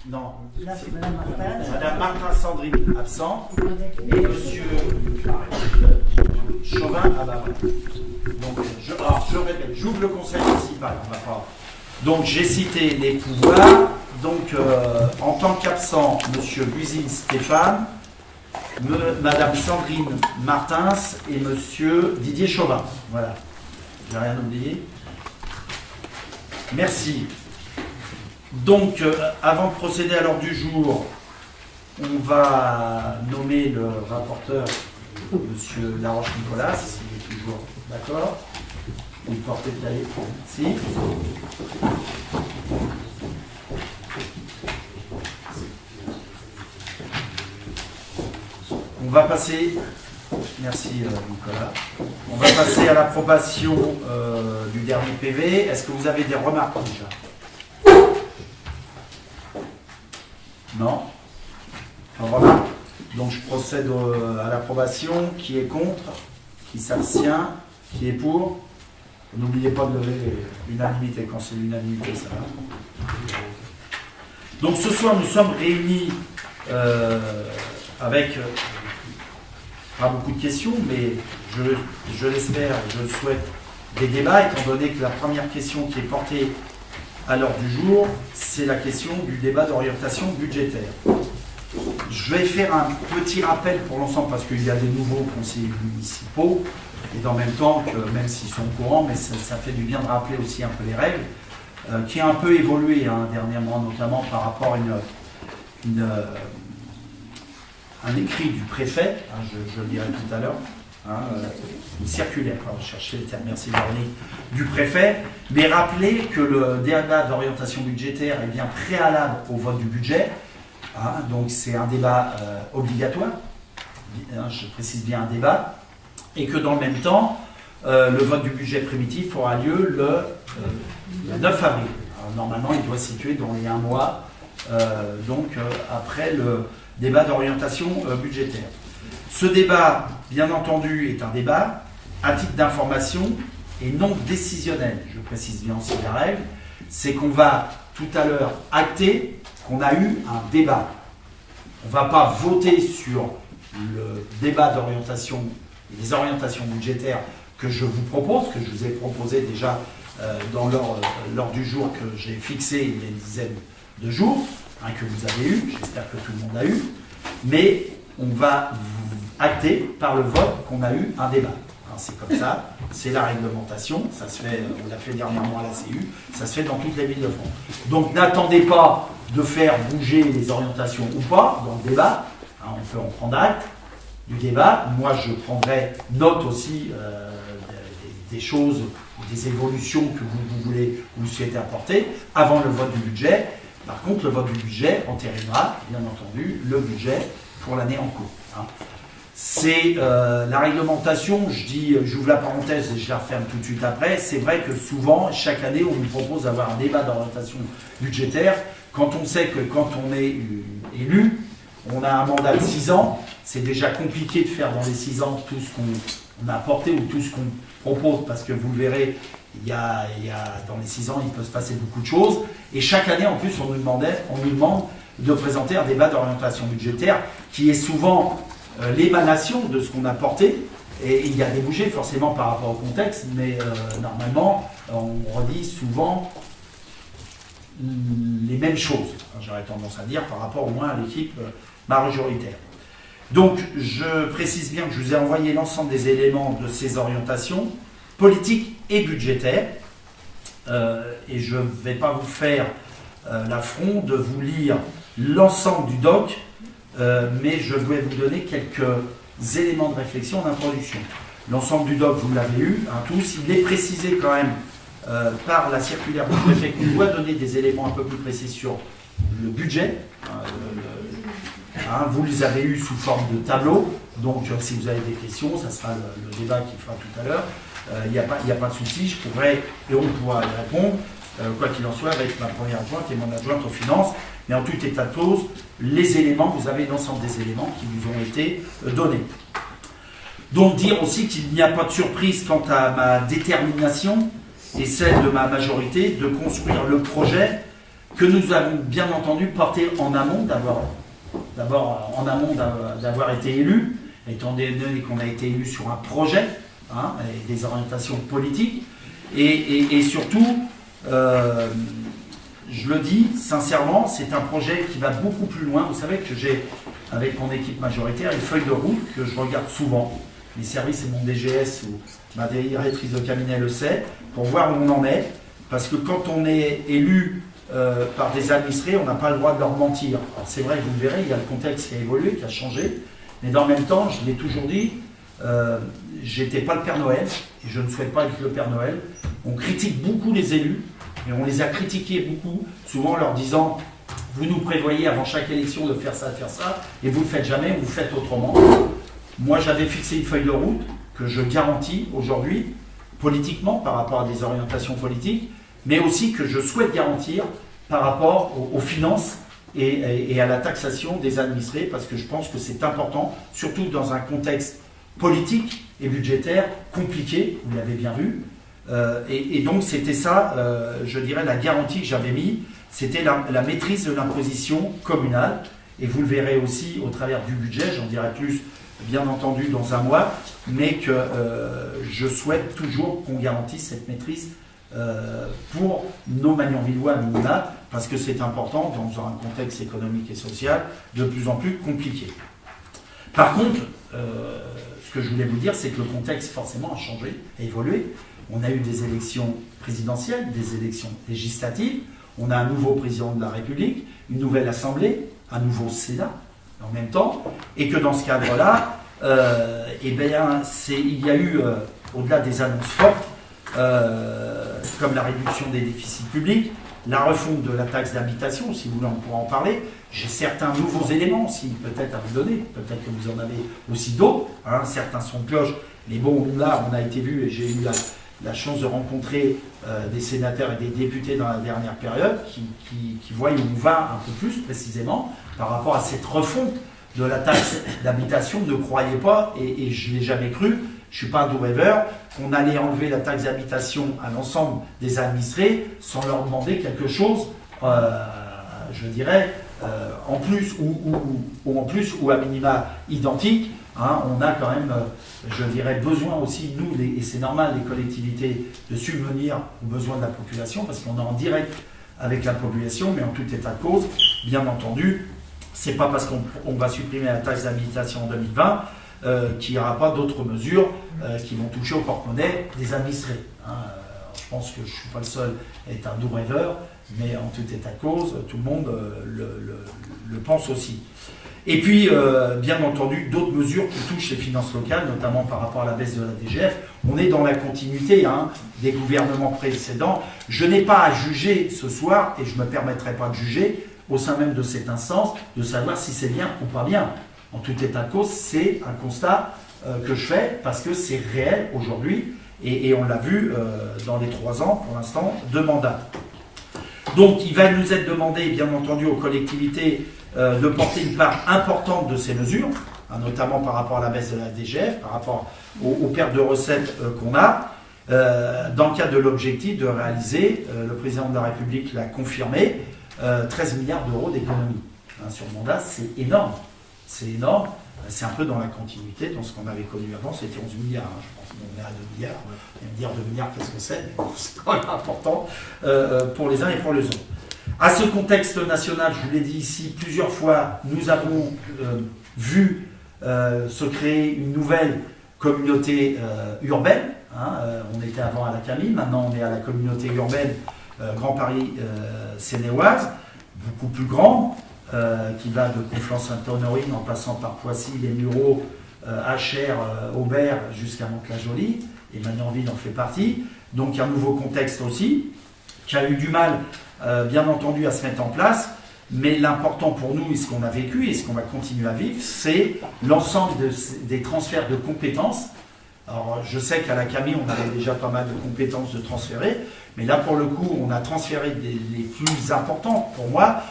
Non. Là, c'est Madame Martin. Madame Martin Sandrine, absente. Et Monsieur Chauvin, ah bah voilà. Donc, je répète, j'ouvre le conseil municipal. On va pas. Donc, j'ai cité les pouvoirs. Donc, en tant qu'absent, Monsieur Buzine Stéphane, Madame Sandrine Martins et Monsieur Didier Chauvin. Voilà. J'ai rien oublié. Merci. Donc, avant de procéder à l'ordre du jour, on va nommer le rapporteur, Monsieur Laroche-Nicolas, s'il est toujours d'accord. Vous portez le cahier. Merci. On va passer, merci Nicolas, on va passer à l'approbation du dernier PV. Est-ce que vous avez des remarques déjà? Non? Pas remarques. Donc je procède à l'approbation. Qui est contre? Qui s'abstient? Qui est pour? N'oubliez pas de lever l'unanimité. Quand c'est l'unanimité, ça va. Donc ce soir, nous sommes réunis avec pas beaucoup de questions, mais je l'espère, je le souhaite, des débats, étant donné que la première question qui est portée à l'ordre du jour, c'est la question du débat d'orientation budgétaire. Je vais faire un petit rappel pour l'ensemble, parce qu'il y a des nouveaux conseillers municipaux, et dans le même temps, que même s'ils sont au courant, mais ça fait du bien de rappeler aussi un peu les règles, qui a un peu évolué dernièrement, notamment par rapport à un écrit du préfet, je le dirai tout à l'heure, une circulaire, je cherchais le terme, merci Véronique, du préfet, mais rappeler que le débat d'orientation budgétaire est bien préalable au vote du budget, donc c'est un débat obligatoire, je précise bien un débat, et que dans le même temps, le vote du budget primitif aura lieu le 9 avril. Alors, normalement, il doit se situer dans les 1 mois, après le débat d'orientation budgétaire. Ce débat, bien entendu, est un débat à titre d'information et non décisionnel. Je précise bien aussi la règle, c'est qu'on va tout à l'heure acter qu'on a eu un débat. On ne va pas voter sur le débat d'orientation et les orientations budgétaires que je vous propose, que je vous ai proposé déjà dans l'ordre du jour que j'ai fixé il y a une dizaine de jours, que vous avez eu, j'espère que tout le monde a eu, mais on va acter par le vote qu'on a eu un débat. C'est comme ça, c'est la réglementation, ça se fait, on l'a fait dernièrement à la CU, ça se fait dans toutes les villes de France. Donc n'attendez pas de faire bouger les orientations ou pas dans le débat, on peut en prendre acte du débat. Moi je prendrai note aussi des choses, des évolutions que vous souhaitez apporter avant le vote du budget. Par contre, le vote du budget entérinera, bien entendu, le budget pour l'année en cours. C'est la réglementation, j'ouvre la parenthèse et je la referme tout de suite après. C'est vrai que souvent, chaque année, on nous propose d'avoir un débat d'orientation budgétaire. Quand on sait que quand on est élu, on a un mandat de 6 ans, c'est déjà compliqué de faire dans les 6 ans tout ce qu'on a apporté ou tout ce qu'on propose, parce que vous le verrez, dans les 6 ans, il peut se passer beaucoup de choses. Et chaque année, en plus, on nous demande de présenter un débat d'orientation budgétaire qui est souvent l'émanation de ce qu'on a porté. Et il y a des bougées forcément par rapport au contexte, mais normalement, on redit souvent les mêmes choses, j'aurais tendance à dire, par rapport au moins à l'équipe majoritaire. Donc, je précise bien que je vous ai envoyé l'ensemble des éléments de ces orientations politiques et budgétaires, et je ne vais pas vous faire l'affront de vous lire l'ensemble du doc, mais je vais vous donner quelques éléments de réflexion en introduction. L'ensemble du doc, vous l'avez eu, tous, il est précisé quand même par la circulaire du préfet qui doit donner des éléments un peu plus précis sur le budget. Vous les avez eus sous forme de tableau, donc si vous avez des questions, ça sera le débat qu'il fera tout à l'heure. Il n'y a pas de souci, je pourrai et on pourra y répondre, quoi qu'il en soit, avec ma première adjointe et mon adjointe aux finances. Mais en tout état de cause, les éléments, vous avez l'ensemble des éléments qui vous ont été donnés. Donc dire aussi qu'il n'y a pas de surprise quant à ma détermination et celle de ma majorité de construire le projet que nous avons bien entendu porté en amont, d'avoir été élus, étant donné qu'on a été élus sur un projet, et des orientations politiques, et surtout, je le dis sincèrement, c'est un projet qui va beaucoup plus loin. Vous savez que j'ai, avec mon équipe majoritaire, une feuille de route que je regarde souvent. Les services et mon DGS ou ma directrice de cabinet le sait, pour voir où on en est. Parce que quand on est élu par des administrés, on n'a pas le droit de leur mentir. Alors c'est vrai, vous le verrez, il y a le contexte qui a évolué, qui a changé. Mais dans le même temps, je l'ai toujours dit, j'étais pas le Père Noël, et je ne souhaite pas être le Père Noël. On critique beaucoup les élus, et on les a critiqués beaucoup, souvent en leur disant « Vous nous prévoyez avant chaque élection de faire ça, et vous ne le faites jamais, vous faites autrement. » Moi, j'avais fixé une feuille de route que je garantis aujourd'hui, politiquement, par rapport à des orientations politiques, mais aussi que je souhaite garantir par rapport aux finances et à la taxation des administrés, parce que je pense que c'est important, surtout dans un contexte politique et budgétaire compliqué, vous l'avez bien vu. Et donc c'était ça, je dirais, la garantie que j'avais mis, c'était la maîtrise de l'imposition communale, et vous le verrez aussi au travers du budget, j'en dirai plus bien entendu dans un mois, mais que je souhaite toujours qu'on garantisse cette maîtrise pour nos Magnanvillois à minima, parce que c'est important dans un contexte économique et social de plus en plus compliqué. Par contre, ce que je voulais vous dire, c'est que le contexte forcément a changé, a évolué. On a eu des élections présidentielles, des élections législatives, on a un nouveau président de la République, une nouvelle Assemblée, un nouveau Sénat en même temps, et que dans ce cadre-là, il y a eu, au-delà des annonces fortes, comme la réduction des déficits publics, la refonte de la taxe d'habitation, si vous voulez, on pourra en parler. J'ai certains nouveaux éléments aussi, peut-être à vous donner, peut-être que vous en avez aussi d'autres, certains sont cloches, mais bon, là, on a été vu, et j'ai eu la chance de rencontrer des sénateurs et des députés dans la dernière période qui voient où on va un peu plus précisément par rapport à cette refonte de la taxe d'habitation. Ne croyez pas, et je ne l'ai jamais cru, je ne suis pas un doux rêveur, qu'on allait enlever la taxe d'habitation à l'ensemble des administrés sans leur demander quelque chose, je dirais, en plus ou à minima identique. On a quand même, je dirais, besoin aussi, nous, et c'est normal, les collectivités, de subvenir aux besoins de la population, parce qu'on est en direct avec la population, mais en tout état de cause, bien entendu, c'est pas parce qu'on va supprimer la taxe d'habitation en 2020 qu'il n'y aura pas d'autres mesures qui vont toucher au porte-monnaie des administrés. Je pense que je ne suis pas le seul à être un doux rêveur, mais en tout état de cause, tout le monde le pense aussi. Et puis, bien entendu, d'autres mesures qui touchent les finances locales, notamment par rapport à la baisse de la DGF. On est dans la continuité des gouvernements précédents. Je n'ai pas à juger ce soir, et je ne me permettrai pas de juger, au sein même de cette instance, de savoir si c'est bien ou pas bien. En tout état de cause, c'est un constat que je fais, parce que c'est réel aujourd'hui, et on l'a vu dans les 3 ans, pour l'instant, de mandat. Donc, il va nous être demandé, bien entendu, aux collectivités, de porter une part importante de ces mesures, notamment par rapport à la baisse de la DGF, par rapport aux pertes de recettes qu'on a, dans le cadre de l'objectif de réaliser, le président de la République l'a confirmé, 13 milliards d'euros d'économie. Sur le mandat, c'est énorme. C'est énorme. C'est un peu dans la continuité, dans ce qu'on avait connu avant, c'était 11 milliards, je pense. On est à 2 milliards. Et me dire 2 milliards, qu'est-ce que c'est? C'est quand même important pour les uns et pour les autres. À ce contexte national, je vous l'ai dit ici plusieurs fois, nous avons vu se créer une nouvelle communauté urbaine. On était avant à la Camille, maintenant on est à la communauté urbaine Grand Paris Seine-et-Oise, beaucoup plus grande, qui va de Conflans-Sainte-Honorine en passant par Poissy, les Mureaux, Achères, Aubert jusqu'à Mantes-la-Jolie, et Magnanville en fait partie. Donc il y a un nouveau contexte aussi, qui a eu du mal, bien entendu, à se mettre en place. Mais l'important pour nous, et ce qu'on a vécu et ce qu'on va continuer à vivre, c'est l'ensemble des transferts de compétences. Alors, je sais qu'à la Camille, on avait déjà pas mal de compétences de transférer, mais là, pour le coup, on a transféré les plus importants. Pour moi,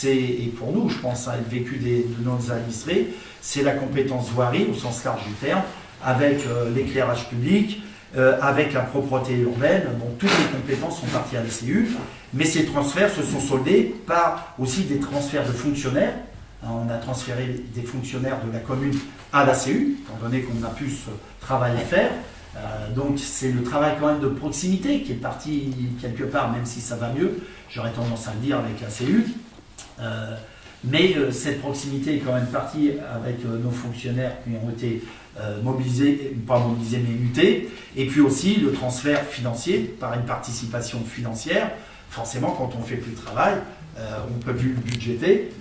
et pour nous, je pense, le vécu de nos administrés, c'est la compétence voirie, au sens large du terme, avec l'éclairage public, avec la propreté urbaine. Bon, toutes les compétences sont parties à la CU, mais ces transferts se sont soldés par aussi des transferts de fonctionnaires. On a transféré des fonctionnaires de la commune à la CU, étant donné qu'on a pu ce travail à faire. Donc c'est le travail quand même de proximité qui est parti quelque part, même si ça va mieux, j'aurais tendance à le dire avec la CU. Mais cette proximité est quand même partie avec nos fonctionnaires qui ont été mobilisés, pas mobilisés mais mutés, et puis aussi le transfert financier par une participation financière. Forcément, quand on ne fait plus de travail, on ne peut plus le budgéter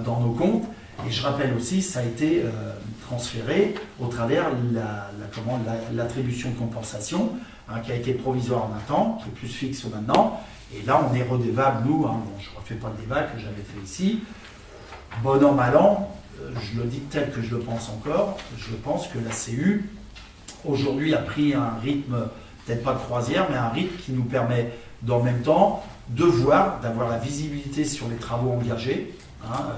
dans nos comptes. Et je rappelle aussi, ça a été transféré au travers l'attribution de compensation, qui a été provisoire en un temps, qui est plus fixe maintenant. Et là, on est redevable, nous, bon, je ne refais pas le débat que j'avais fait ici. Bon an, mal an, je le dis tel que je le pense encore, je pense que la CU, aujourd'hui, a pris un rythme, peut-être pas de croisière, mais un rythme qui nous permet, dans le même temps, d'avoir la visibilité sur les travaux engagés.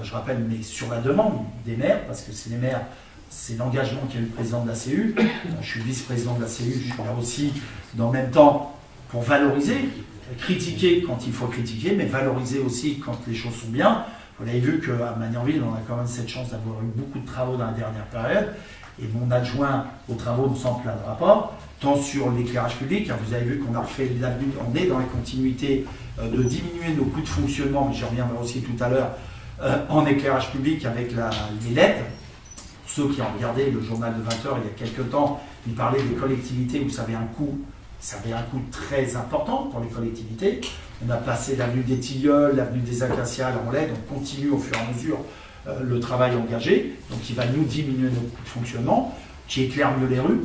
Je rappelle, mais sur la demande des maires, parce que c'est les maires, c'est l'engagement qu'a eu le président de la CU. Je suis vice-président de la CU, je suis là aussi, dans le même temps, pour valoriser, critiquer quand il faut critiquer, mais valoriser aussi quand les choses sont bien. Vous l'avez vu qu'à Magnanville, on a quand même cette chance d'avoir eu beaucoup de travaux dans la dernière période. Et mon adjoint aux travaux ne s'en plaindra pas, tant sur l'éclairage public. Vous avez vu qu'on a refait l'avenue, on est dans la continuité de diminuer nos coûts de fonctionnement, mais j'y reviendrai aussi tout à l'heure, en éclairage public avec les LED. Ceux qui ont regardé le journal de 20h il y a quelques temps, il parlait des collectivités où ça avait un coût très important pour les collectivités. On a passé l'avenue des Tilleuls, l'avenue des Acacias en LED, on continue au fur et à mesure le travail engagé, donc il va nous diminuer nos coûts de fonctionnement, qui éclaire mieux les rues.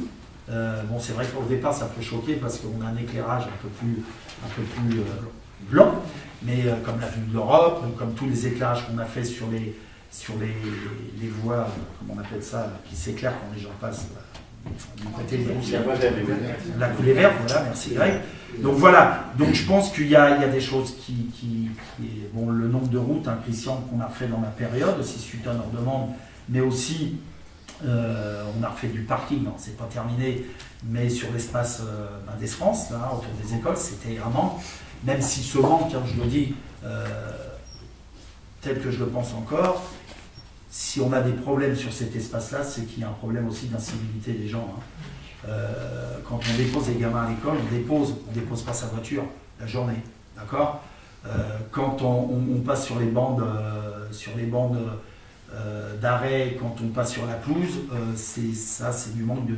Bon, c'est vrai qu'au départ ça peut choquer parce qu'on a un éclairage un peu plus blanc, mais comme l'avenue de l'Europe, comme tous les éclairages qu'on a fait sur les voies, comment on appelle ça, qui s'éclairent quand les gens passent. La coulée verte, voilà, merci Greg. Donc voilà, donc je pense qu'il y a des choses bon, le nombre de routes, Christian, qu'on a refait dans la période, si suite à leur demande, mais aussi on a refait du parking, non, c'est pas terminé, mais sur l'espace des France, là, autour des écoles, c'était vraiment, même si ce manque, je le dis, tel que je le pense encore, si on a des problèmes sur cet espace-là, c'est qu'il y a un problème aussi d'incivilité des gens. Quand on dépose les gamins à l'école, on dépose pas sa voiture la journée, d'accord. Quand on passe sur les bandes d'arrêt, quand on passe sur la pelouse, c'est du manque de.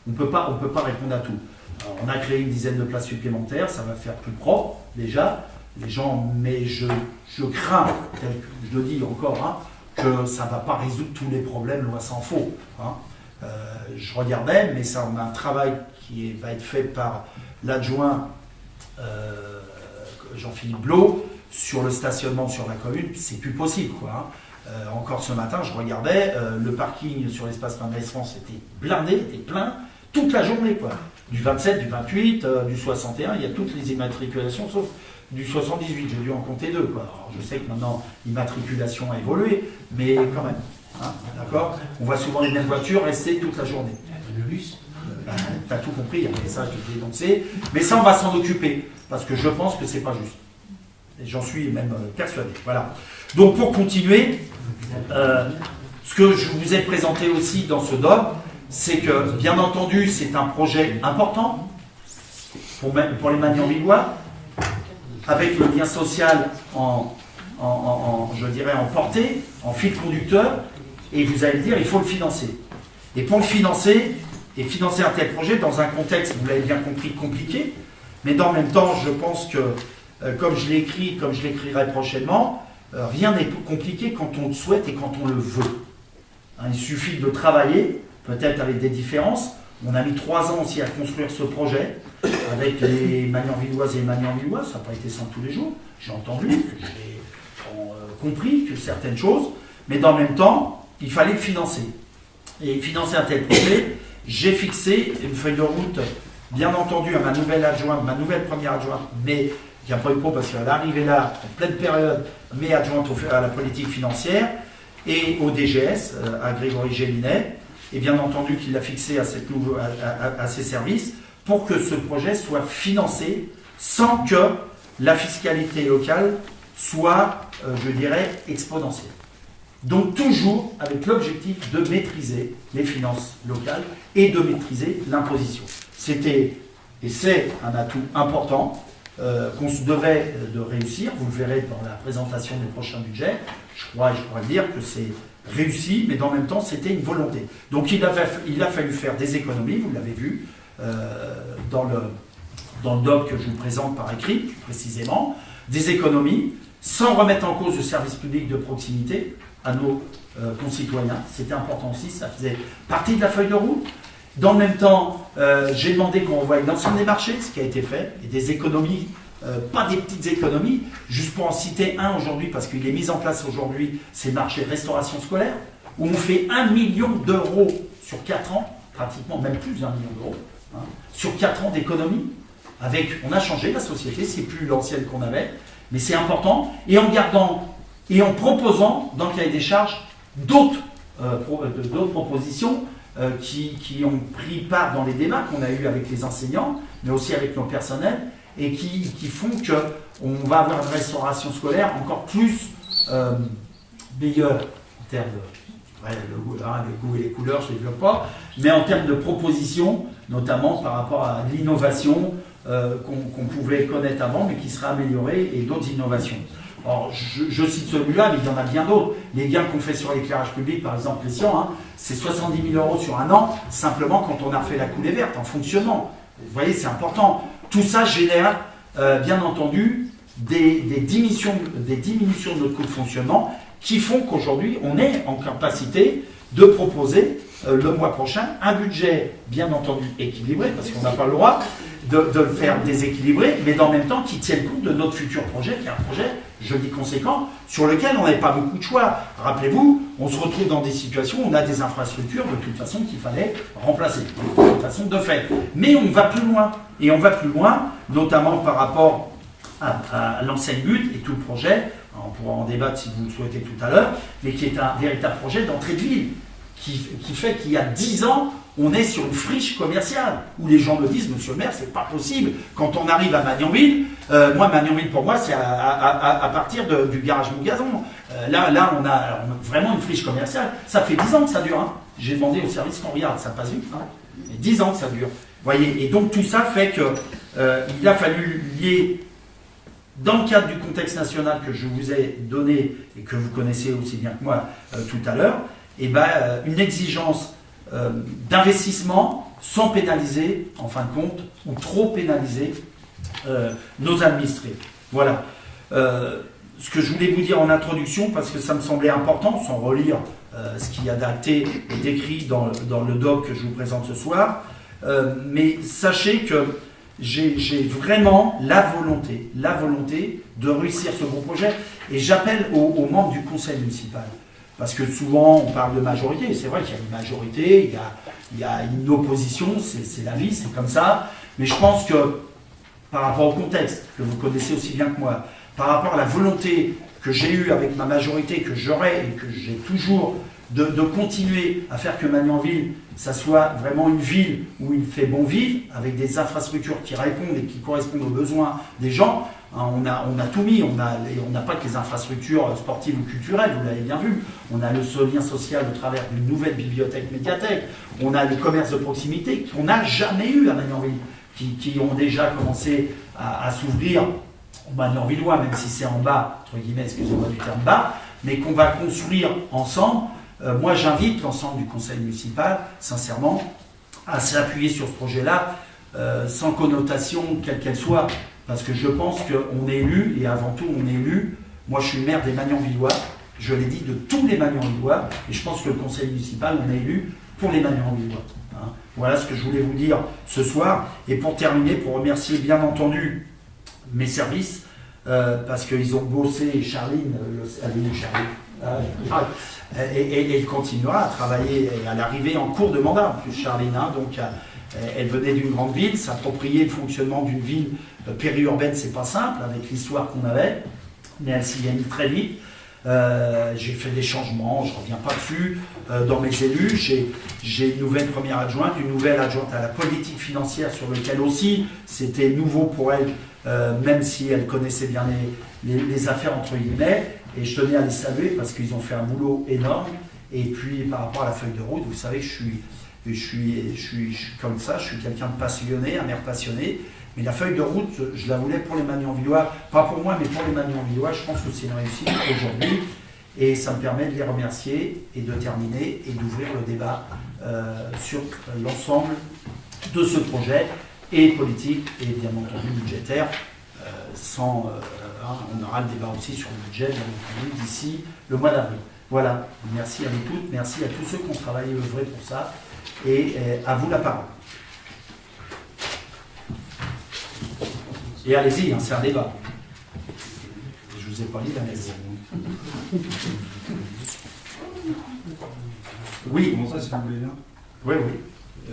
On peut pas répondre à tout. Alors, on a créé une dizaine de places supplémentaires, ça va faire plus propre déjà. Les gens, mais je crains, tel que je le dis encore, que ça ne va pas résoudre tous les problèmes, loin s'en faut. Je regardais, mais ça, on a un travail qui va être fait par l'adjoint Jean-Philippe Blot sur le stationnement sur la commune, c'est plus possible, quoi. Encore ce matin, je regardais, le parking sur l'espace Pindes France était blindé, était plein, toute la journée, quoi. Du 27, du 28, du 61, il y a toutes les immatriculations, sauf du 78, j'ai dû en compter 2, quoi. Alors, je sais que maintenant, l'immatriculation a évolué, mais quand même, d'accord. On voit souvent les mêmes voitures rester toute la journée. Le bus, t'as tout compris, il y a un message de dénoncer, mais ça, on va s'en occuper, parce que je pense que c'est pas juste. Et j'en suis même persuadé. Voilà. Donc, pour continuer, ce que je vous ai présenté aussi dans ce doc, c'est que, bien entendu, c'est un projet important pour les Magnanvillois, avec le lien social je dirais en portée, en fil conducteur, et vous allez me dire, il faut le financer. Et pour le financer, et financer un tel projet dans un contexte, vous l'avez bien compris, compliqué, mais dans le même temps, je pense que, comme je l'ai écrit, comme je l'écrirai prochainement, rien n'est compliqué quand on le souhaite et quand on le veut. Il suffit de travailler, peut-être avec des différences. On a mis 3 ans aussi à construire ce projet, avec les Magnanvilloises et les Magnanvillois, ça n'a pas été simple tous les jours. J'ai entendu, j'ai compris que certaines choses, mais dans le même temps, il fallait le financer. Et financer un tel projet, j'ai fixé une feuille de route, bien entendu, à ma nouvelle adjointe, ma nouvelle première adjointe, mais qui n'a pas eu trop parce qu'elle est arrivée là, en pleine période, mais adjointe à la politique financière, et au DGS, à Grégory Gélinet, et bien entendu qu'il l'a fixé à ses services, pour que ce projet soit financé sans que la fiscalité locale soit, je dirais, exponentielle. Donc toujours avec l'objectif de maîtriser les finances locales et de maîtriser l'imposition. C'était et c'est un atout important qu'on se devait de réussir. Vous le verrez dans la présentation des prochains budgets. Je pourrais dire que c'est réussi, mais dans le même temps, c'était une volonté. Donc il a fallu faire des économies, vous l'avez vu, dans le doc que je vous présente par écrit, plus précisément, des économies, sans remettre en cause le service public de proximité à nos concitoyens. C'était important aussi, ça faisait partie de la feuille de route. Dans le même temps, j'ai demandé qu'on revoie l'ensemble des marchés, ce qui a été fait, et des économies, pas des petites économies, juste pour en citer un aujourd'hui, parce qu'il est mis en place aujourd'hui, c'est le marché de restauration scolaire, où on fait 1 million d'euros sur 4 ans, pratiquement même plus d'1 million d'euros, hein, sur 4 ans d'économie. On a changé la société, c'est plus l'ancienne qu'on avait, mais c'est important, et en gardant, et en proposant, dans le cahier des charges, d'autres propositions, qui ont pris part dans les débats qu'on a eus avec les enseignants, mais aussi avec nos personnels, et qui font qu'on va avoir une restauration scolaire encore plus meilleure en termes de le goût et les couleurs, je ne les développe pas, mais en termes de propositions, notamment par rapport à l'innovation qu'on pouvait connaître avant, mais qui sera améliorée, et d'autres innovations. Alors, je cite celui-là, mais il y en a bien d'autres. Les gains qu'on fait sur l'éclairage public, par exemple, Christian, c'est 70 000 euros sur un an, simplement quand on a refait la coulée verte, en fonctionnement. Vous voyez, c'est important. Tout ça génère, bien entendu, des diminutions de notre coût de fonctionnement qui font qu'aujourd'hui, on est en capacité de proposer le mois prochain un budget, bien entendu, équilibré, parce qu'on n'a pas le droit de le faire déséquilibré, mais dans le même temps qui tienne compte de notre futur projet, qui est un projet, je dis conséquent, sur lequel on n'avait pas beaucoup de choix. Rappelez-vous, on se retrouve dans des situations où on a des infrastructures de toute façon qu'il fallait remplacer, de toute façon de fait. Mais on va plus loin, et on va plus loin, notamment par rapport à l'enseigne but et tout le projet, on pourra en débattre si vous le souhaitez tout à l'heure, mais qui est un véritable projet d'entrée de ville, qui fait qu'il y a 10 ans, on est sur une friche commerciale, où les gens me disent, monsieur le maire, c'est pas possible. Quand on arrive à Magnanville, Magnanville pour moi, c'est à partir du garage Montgazon. Là, on a vraiment une friche commerciale. Ça fait 10 ans que ça dure. Hein. J'ai demandé au service qu'on regarde, ça passe vite. Hein. Mais 10 ans que ça dure. Voyez, et donc tout ça fait qu'il a fallu lier, dans le cadre du contexte national que je vous ai donné, et que vous connaissez aussi bien que moi tout à l'heure, une exigence d'investissement sans pénaliser, en fin de compte, ou trop pénaliser nos administrés. Voilà. Ce que je voulais vous dire en introduction, parce que ça me semblait important, sans relire ce qu'il y a d'acté et d'écrit dans le doc que je vous présente ce soir, mais sachez que j'ai vraiment la volonté de réussir ce gros projet, et j'appelle aux membres du conseil municipal. Parce que souvent, on parle de majorité, et c'est vrai qu'il y a une majorité, il y a une opposition, c'est la vie, c'est comme ça. Mais je pense que, par rapport au contexte, que vous connaissez aussi bien que moi, par rapport à la volonté que j'ai eue avec ma majorité, que j'aurai et que j'ai toujours, de continuer à faire que Magnanville, ça soit vraiment une ville où il fait bon vivre, avec des infrastructures qui répondent et qui correspondent aux besoins des gens. On a tout mis, on n'a pas que les infrastructures sportives ou culturelles, vous l'avez bien vu. On a ce lien social au travers d'une nouvelle bibliothèque médiathèque. On a les commerces de proximité qu'on n'a jamais eu à Magnanville, qui ont déjà commencé à s'ouvrir au Magnanvillois, même si c'est en bas, entre guillemets, excusez-moi du terme bas, mais qu'on va construire ensemble. Moi, j'invite l'ensemble du conseil municipal, sincèrement, à s'appuyer sur ce projet-là, sans connotation quelle qu'elle soit. Parce que je pense qu'on est élu, et avant tout on est élu, moi je suis le maire des Magnanvillois, je l'ai dit, de tous les Magnanvillois, et je pense que le conseil municipal, on est élu pour les Magnanvillois. Hein. Voilà ce que je voulais vous dire ce soir. Et pour terminer, pour remercier bien entendu mes services, parce qu'ils ont bossé, Charline, et elle continuera à travailler à l'arrivée en cours de mandat, en plus Charline, hein, donc elle venait d'une grande ville, s'approprier le fonctionnement d'une ville périurbaine, c'est pas simple, avec l'histoire qu'on avait, mais elle s'y est mise très vite. J'ai fait des changements, je ne reviens pas dessus. Dans mes élus, j'ai une nouvelle première adjointe, une nouvelle adjointe à la politique financière sur lequel aussi c'était nouveau pour elle, même si elle connaissait bien les affaires entre guillemets. Et je tenais à les saluer parce qu'ils ont fait un boulot énorme. Et puis par rapport à la feuille de route, vous savez que je suis comme ça, je suis quelqu'un de passionné, un maire passionné. Mais la feuille de route, je la voulais pour les Magnan-Villois, pas pour moi, mais pour les Magnan-Villois. Je pense que c'est une réussite aujourd'hui. Et ça me permet de les remercier et de terminer et d'ouvrir le débat sur l'ensemble de ce projet, et politique et bien entendu budgétaire. On aura le débat aussi sur le budget, bien entendu, d'ici le mois d'avril. Voilà, merci à vous toutes, merci à tous ceux qui ont travaillé et œuvré pour ça. Et à vous la parole. Et allez-y, c'est un débat. Je vous ai pas dit la messe. Oui. Comment ça, si vous voulez bien? Oui, oui.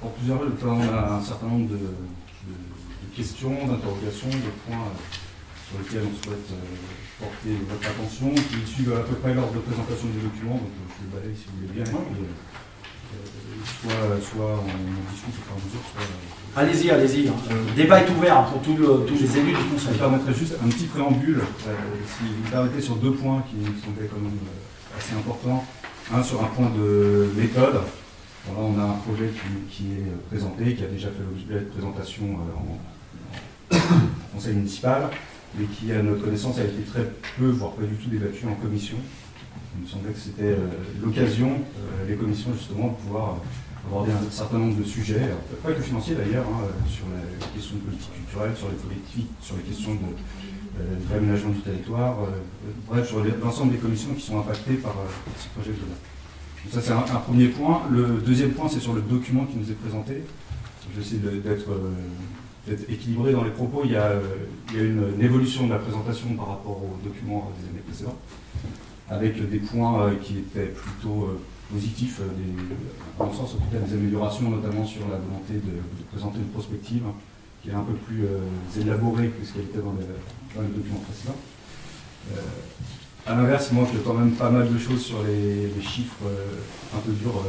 En plusieurs lieux, on a un certain nombre de questions, d'interrogations, de points sur lesquels on souhaite porter votre attention, qui suivent à peu près l'ordre de présentation du document, donc je le balaye si vous voulez bien, et puis, soit on discute au fur et à mesure, soit... Allez-y, allez-y. Le débat est ouvert pour tous les élus du Conseil. Je permettrai juste un petit préambule, si vous me permettez, sur deux points qui me semblaient quand même assez importants. Un, sur un point de méthode. Voilà, on a un projet qui est présenté, qui a déjà fait l'objet de présentation en conseil municipal, mais qui, à notre connaissance, a été très peu, voire pas du tout débattu en commission. Il me semblait que c'était l'occasion, les commissions justement, de pouvoir aborder un certain nombre de sujets, pas que financiers d'ailleurs, sur les questions de politique culturelle, sur les politiques, sur les questions de l'aménagement du territoire, bref, sur l'ensemble des commissions qui sont impactées par ce projet de loi. Donc ça, c'est un premier point. Le deuxième point, c'est sur le document qui nous est présenté. Je vais essayer d'être équilibré dans les propos. Il y a une évolution de la présentation par rapport au document des années précédentes, avec des points qui étaient plutôt positifs, dans le sens en tout cas des améliorations, notamment sur la volonté de présenter une prospective qui est un peu plus élaborée que ce qu'elle était dans le document précédent. À l'inverse, il manque quand même pas mal de choses sur les chiffres un peu durs.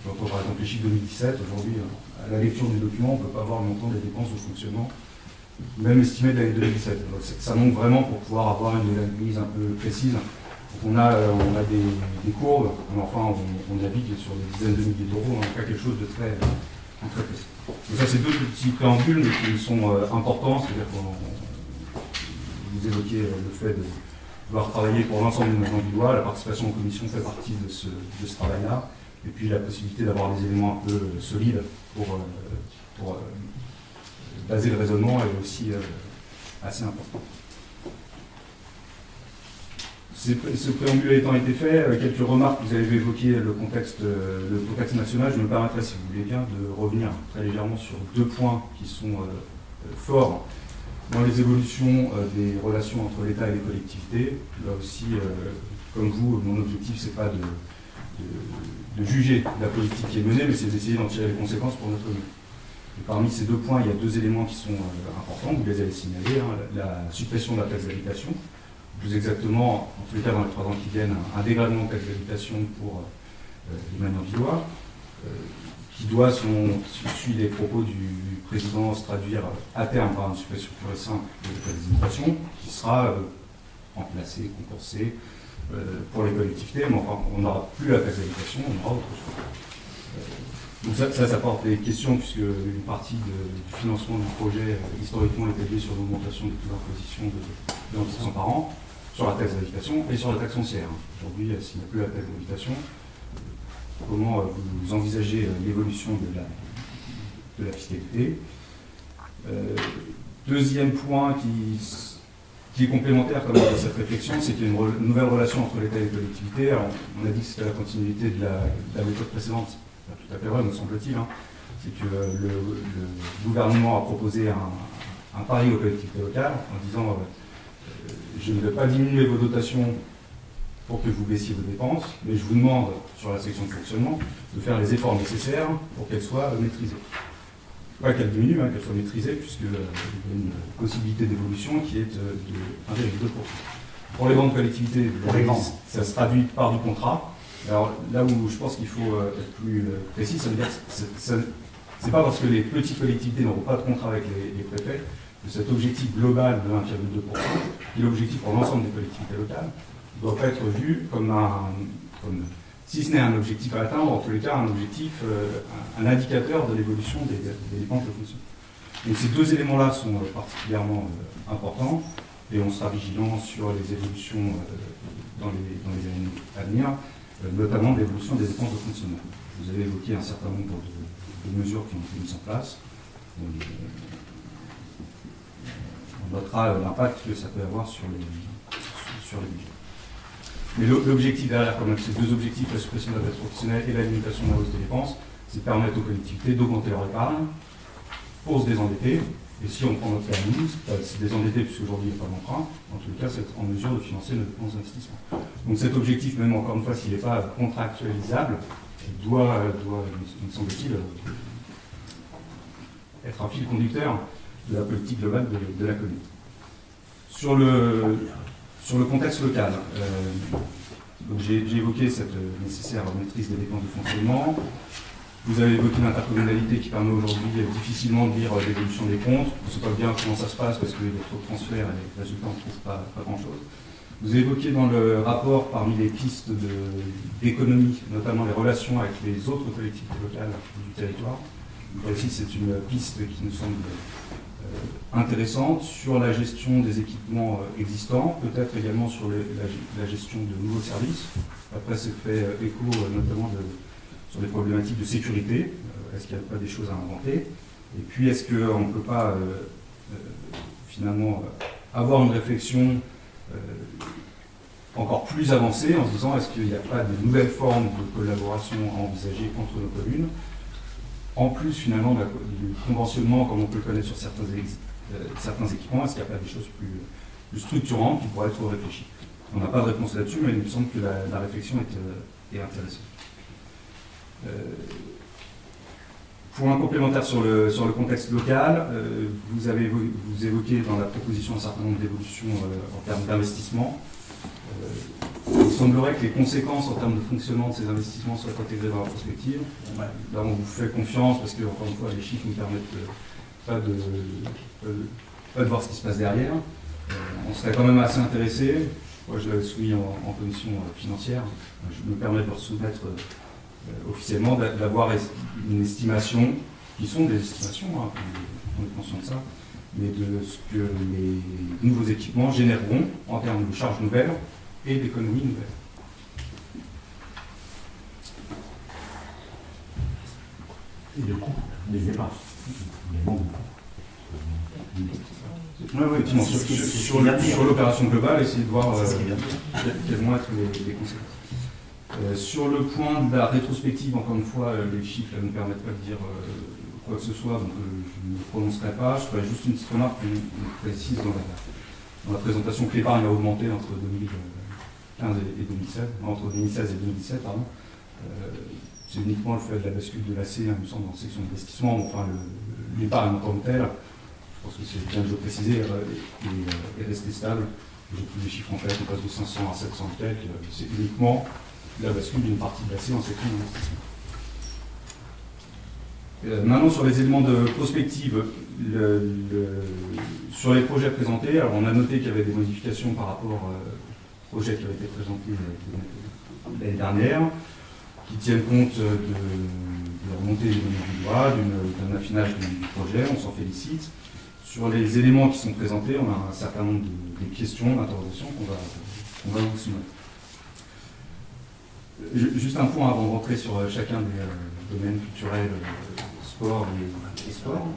J'entends par exemple les chiffres 2017. Aujourd'hui, à la lecture du document, on ne peut pas voir le montant des dépenses de fonctionnement, même estimé de l'année 2017. Donc, ça manque vraiment pour pouvoir avoir une analyse un peu précise. Donc, on a des courbes, mais enfin on navigue sur des dizaines de milliers d'euros, pas quelque chose de très précis. Donc ça, c'est deux petits préambules, mais qui sont importants, c'est-à-dire qu'on vous évoquez le fait de pouvoir travailler pour l'ensemble des Magnan-Villois. La participation en commission fait partie de ce travail-là. Et puis la possibilité d'avoir des éléments un peu solides pour baser le raisonnement est aussi assez important. Ce préambule étant été fait, quelques remarques. Vous avez évoqué le contexte national. Je me permettrai, si vous voulez bien, de revenir très légèrement sur deux points qui sont forts dans les évolutions des relations entre l'État et les collectivités. Là aussi, comme vous, mon objectif, c'est pas de juger la politique qui est menée, mais c'est d'essayer d'en tirer les conséquences pour notre mieux. Et parmi ces deux points, il y a deux éléments qui sont importants, vous les avez signalés, la suppression de la taxe d'habitation, plus exactement, en tous les cas dans les 3 ans qui viennent, un dégrèvement de taxe d'habitation pour les Magnan-Villois, qui doit, si on suit les propos du président, se traduire à terme par une suppression pure et simple de la taxe d'habitation, qui sera remplacée, compensée pour les collectivités, mais enfin, on n'aura plus la taxe d'habitation, on aura autre chose. Donc ça porte des questions, puisque une partie du financement du projet historiquement est établie sur l'augmentation des taux d'imposition de 1% par an, sur la taxe d'habitation et sur la taxe foncière. Aujourd'hui, s'il n'y a plus la taxe d'habitation, comment vous envisagez l'évolution de la fiscalité? Deuxième point qui est complémentaire quand même de cette réflexion, c'est qu'il y a une nouvelle relation entre l'État et les collectivités. Alors, on a dit que c'était la continuité de la méthode précédente. C'est pas tout à fait vrai, me semble-t-il. C'est que le gouvernement a proposé un pari aux collectivités locales en disant je ne vais pas diminuer vos dotations pour que vous baissiez vos dépenses, mais je vous demande, sur la section de fonctionnement, de faire les efforts nécessaires pour qu'elles soient maîtrisées. Pas qu'elles diminuent, qu'elles soient maîtrisées, puisqu'il y a une possibilité d'évolution qui est de 1,2%. Pour les grandes collectivités, Pour les grandes. ça se traduit par du contrat. Alors là où je pense qu'il faut être plus précis, ça veut dire que c'est pas parce que les petites collectivités n'auront pas de contrat avec les préfets que cet objectif global de 1,2%, qui est l'objectif pour l'ensemble des collectivités locales, ne doit pas être vu comme si ce n'est un objectif à atteindre, en tous les cas un objectif, un indicateur de l'évolution des dépenses de fonction. Donc ces deux éléments-là sont particulièrement importants et on sera vigilant sur les évolutions dans les années à venir, notamment l'évolution des dépenses de fonctionnement. Vous avez évoqué un certain nombre de mesures qui ont été mises en place. On notera l'impact que ça peut avoir sur les budgets. Mais l'objectif derrière, comme ces deux objectifs, la suppression de la dette professionnelle et la limitation de la hausse des dépenses, c'est de permettre aux collectivités d'augmenter leur épargne pour se désendetter. Et si on prend notre cas à nous, c'est désendetter puisqu'aujourd'hui il n'y a pas d'emprunt, en tout cas c'est être en mesure de financer nos dépenses d'investissement. Donc cet objectif, même encore une fois, s'il n'est pas contractualisable, doit me semble-t-il, être un fil conducteur de la politique globale de la commune. Sur le contexte local, donc j'ai évoqué cette nécessaire maîtrise des dépenses de fonctionnement. Vous avez évoqué l'intercommunalité qui permet aujourd'hui difficilement de lire l'évolution des comptes. On ne sait pas bien comment ça se passe parce qu'il y a trop de transferts et les résultats, on ne trouve pas grand-chose. Vous avez évoqué dans le rapport, parmi les pistes d'économie, notamment les relations avec les autres collectivités locales du territoire. Donc là aussi, c'est une piste qui nous semble intéressante sur la gestion des équipements existants, peut-être également sur la gestion de nouveaux services. Après, c'est fait écho notamment sur des problématiques de sécurité. Est-ce qu'il n'y a pas des choses à inventer? Et puis, est-ce qu'on ne peut pas finalement avoir une réflexion encore plus avancée en se disant est-ce qu'il n'y a pas de nouvelles formes de collaboration à envisager entre nos communes, en plus finalement du conventionnement comme on peut le connaître sur certains équipements, est-ce qu'il n'y a pas des choses plus structurantes qui pourraient être réfléchies? On n'a pas de réponse là-dessus, mais il me semble que la réflexion est intéressante. Point complémentaire sur le contexte local, vous évoquez dans la proposition un certain nombre d'évolutions en termes d'investissement. Il semblerait que les conséquences en termes de fonctionnement de ces investissements soient intégrées dans la prospective. Là, on vous fait confiance parce que, encore une fois, les chiffres ne nous permettent pas de voir ce qui se passe derrière. On serait quand même assez intéressé. Moi, je l'avais soumis en commission financière. Je me permets de leur soumettre officiellement d'avoir une estimation, qui sont des estimations, hein, on est conscient de ça, mais de ce que les nouveaux équipements généreront en termes de charges nouvelles et d'économies nouvelles. Et le coût des départs. Oui, effectivement. Sur l'opération globale, essayer de voir quelles vont être les conséquences. Sur le point de la rétrospective, encore une fois, les chiffres ne nous permettent pas de dire quoi que ce soit, donc je ne me prononcerai pas. Je ferai juste une petite remarque précise dans la présentation que l'épargne a augmenté entre 2015 et 2016, entre 2016 et 2017, pardon. C'est uniquement le fait de la bascule de l'AC, il me semble, en section d'investissement, enfin l'épargne en tant que telle, je pense que c'est bien de le préciser, est restée stable. J'ai plus les chiffres en tête, on passe de 500 à 700 quelques, c'est uniquement la bascule d'une partie de l'AC en section d'investissement. Maintenant, sur les éléments de prospective, sur les projets présentés, alors on a noté qu'il y avait des modifications par rapport au projet qui avait été présenté l'année dernière, qui tiennent compte de la remontée des données du droit, d'un affinage du projet, on s'en félicite. Sur les éléments qui sont présentés, on a un certain nombre de questions, d'interrogations qu'on va vous soumettre. Juste un point avant de rentrer sur chacun des domaines culturels, sport et sport.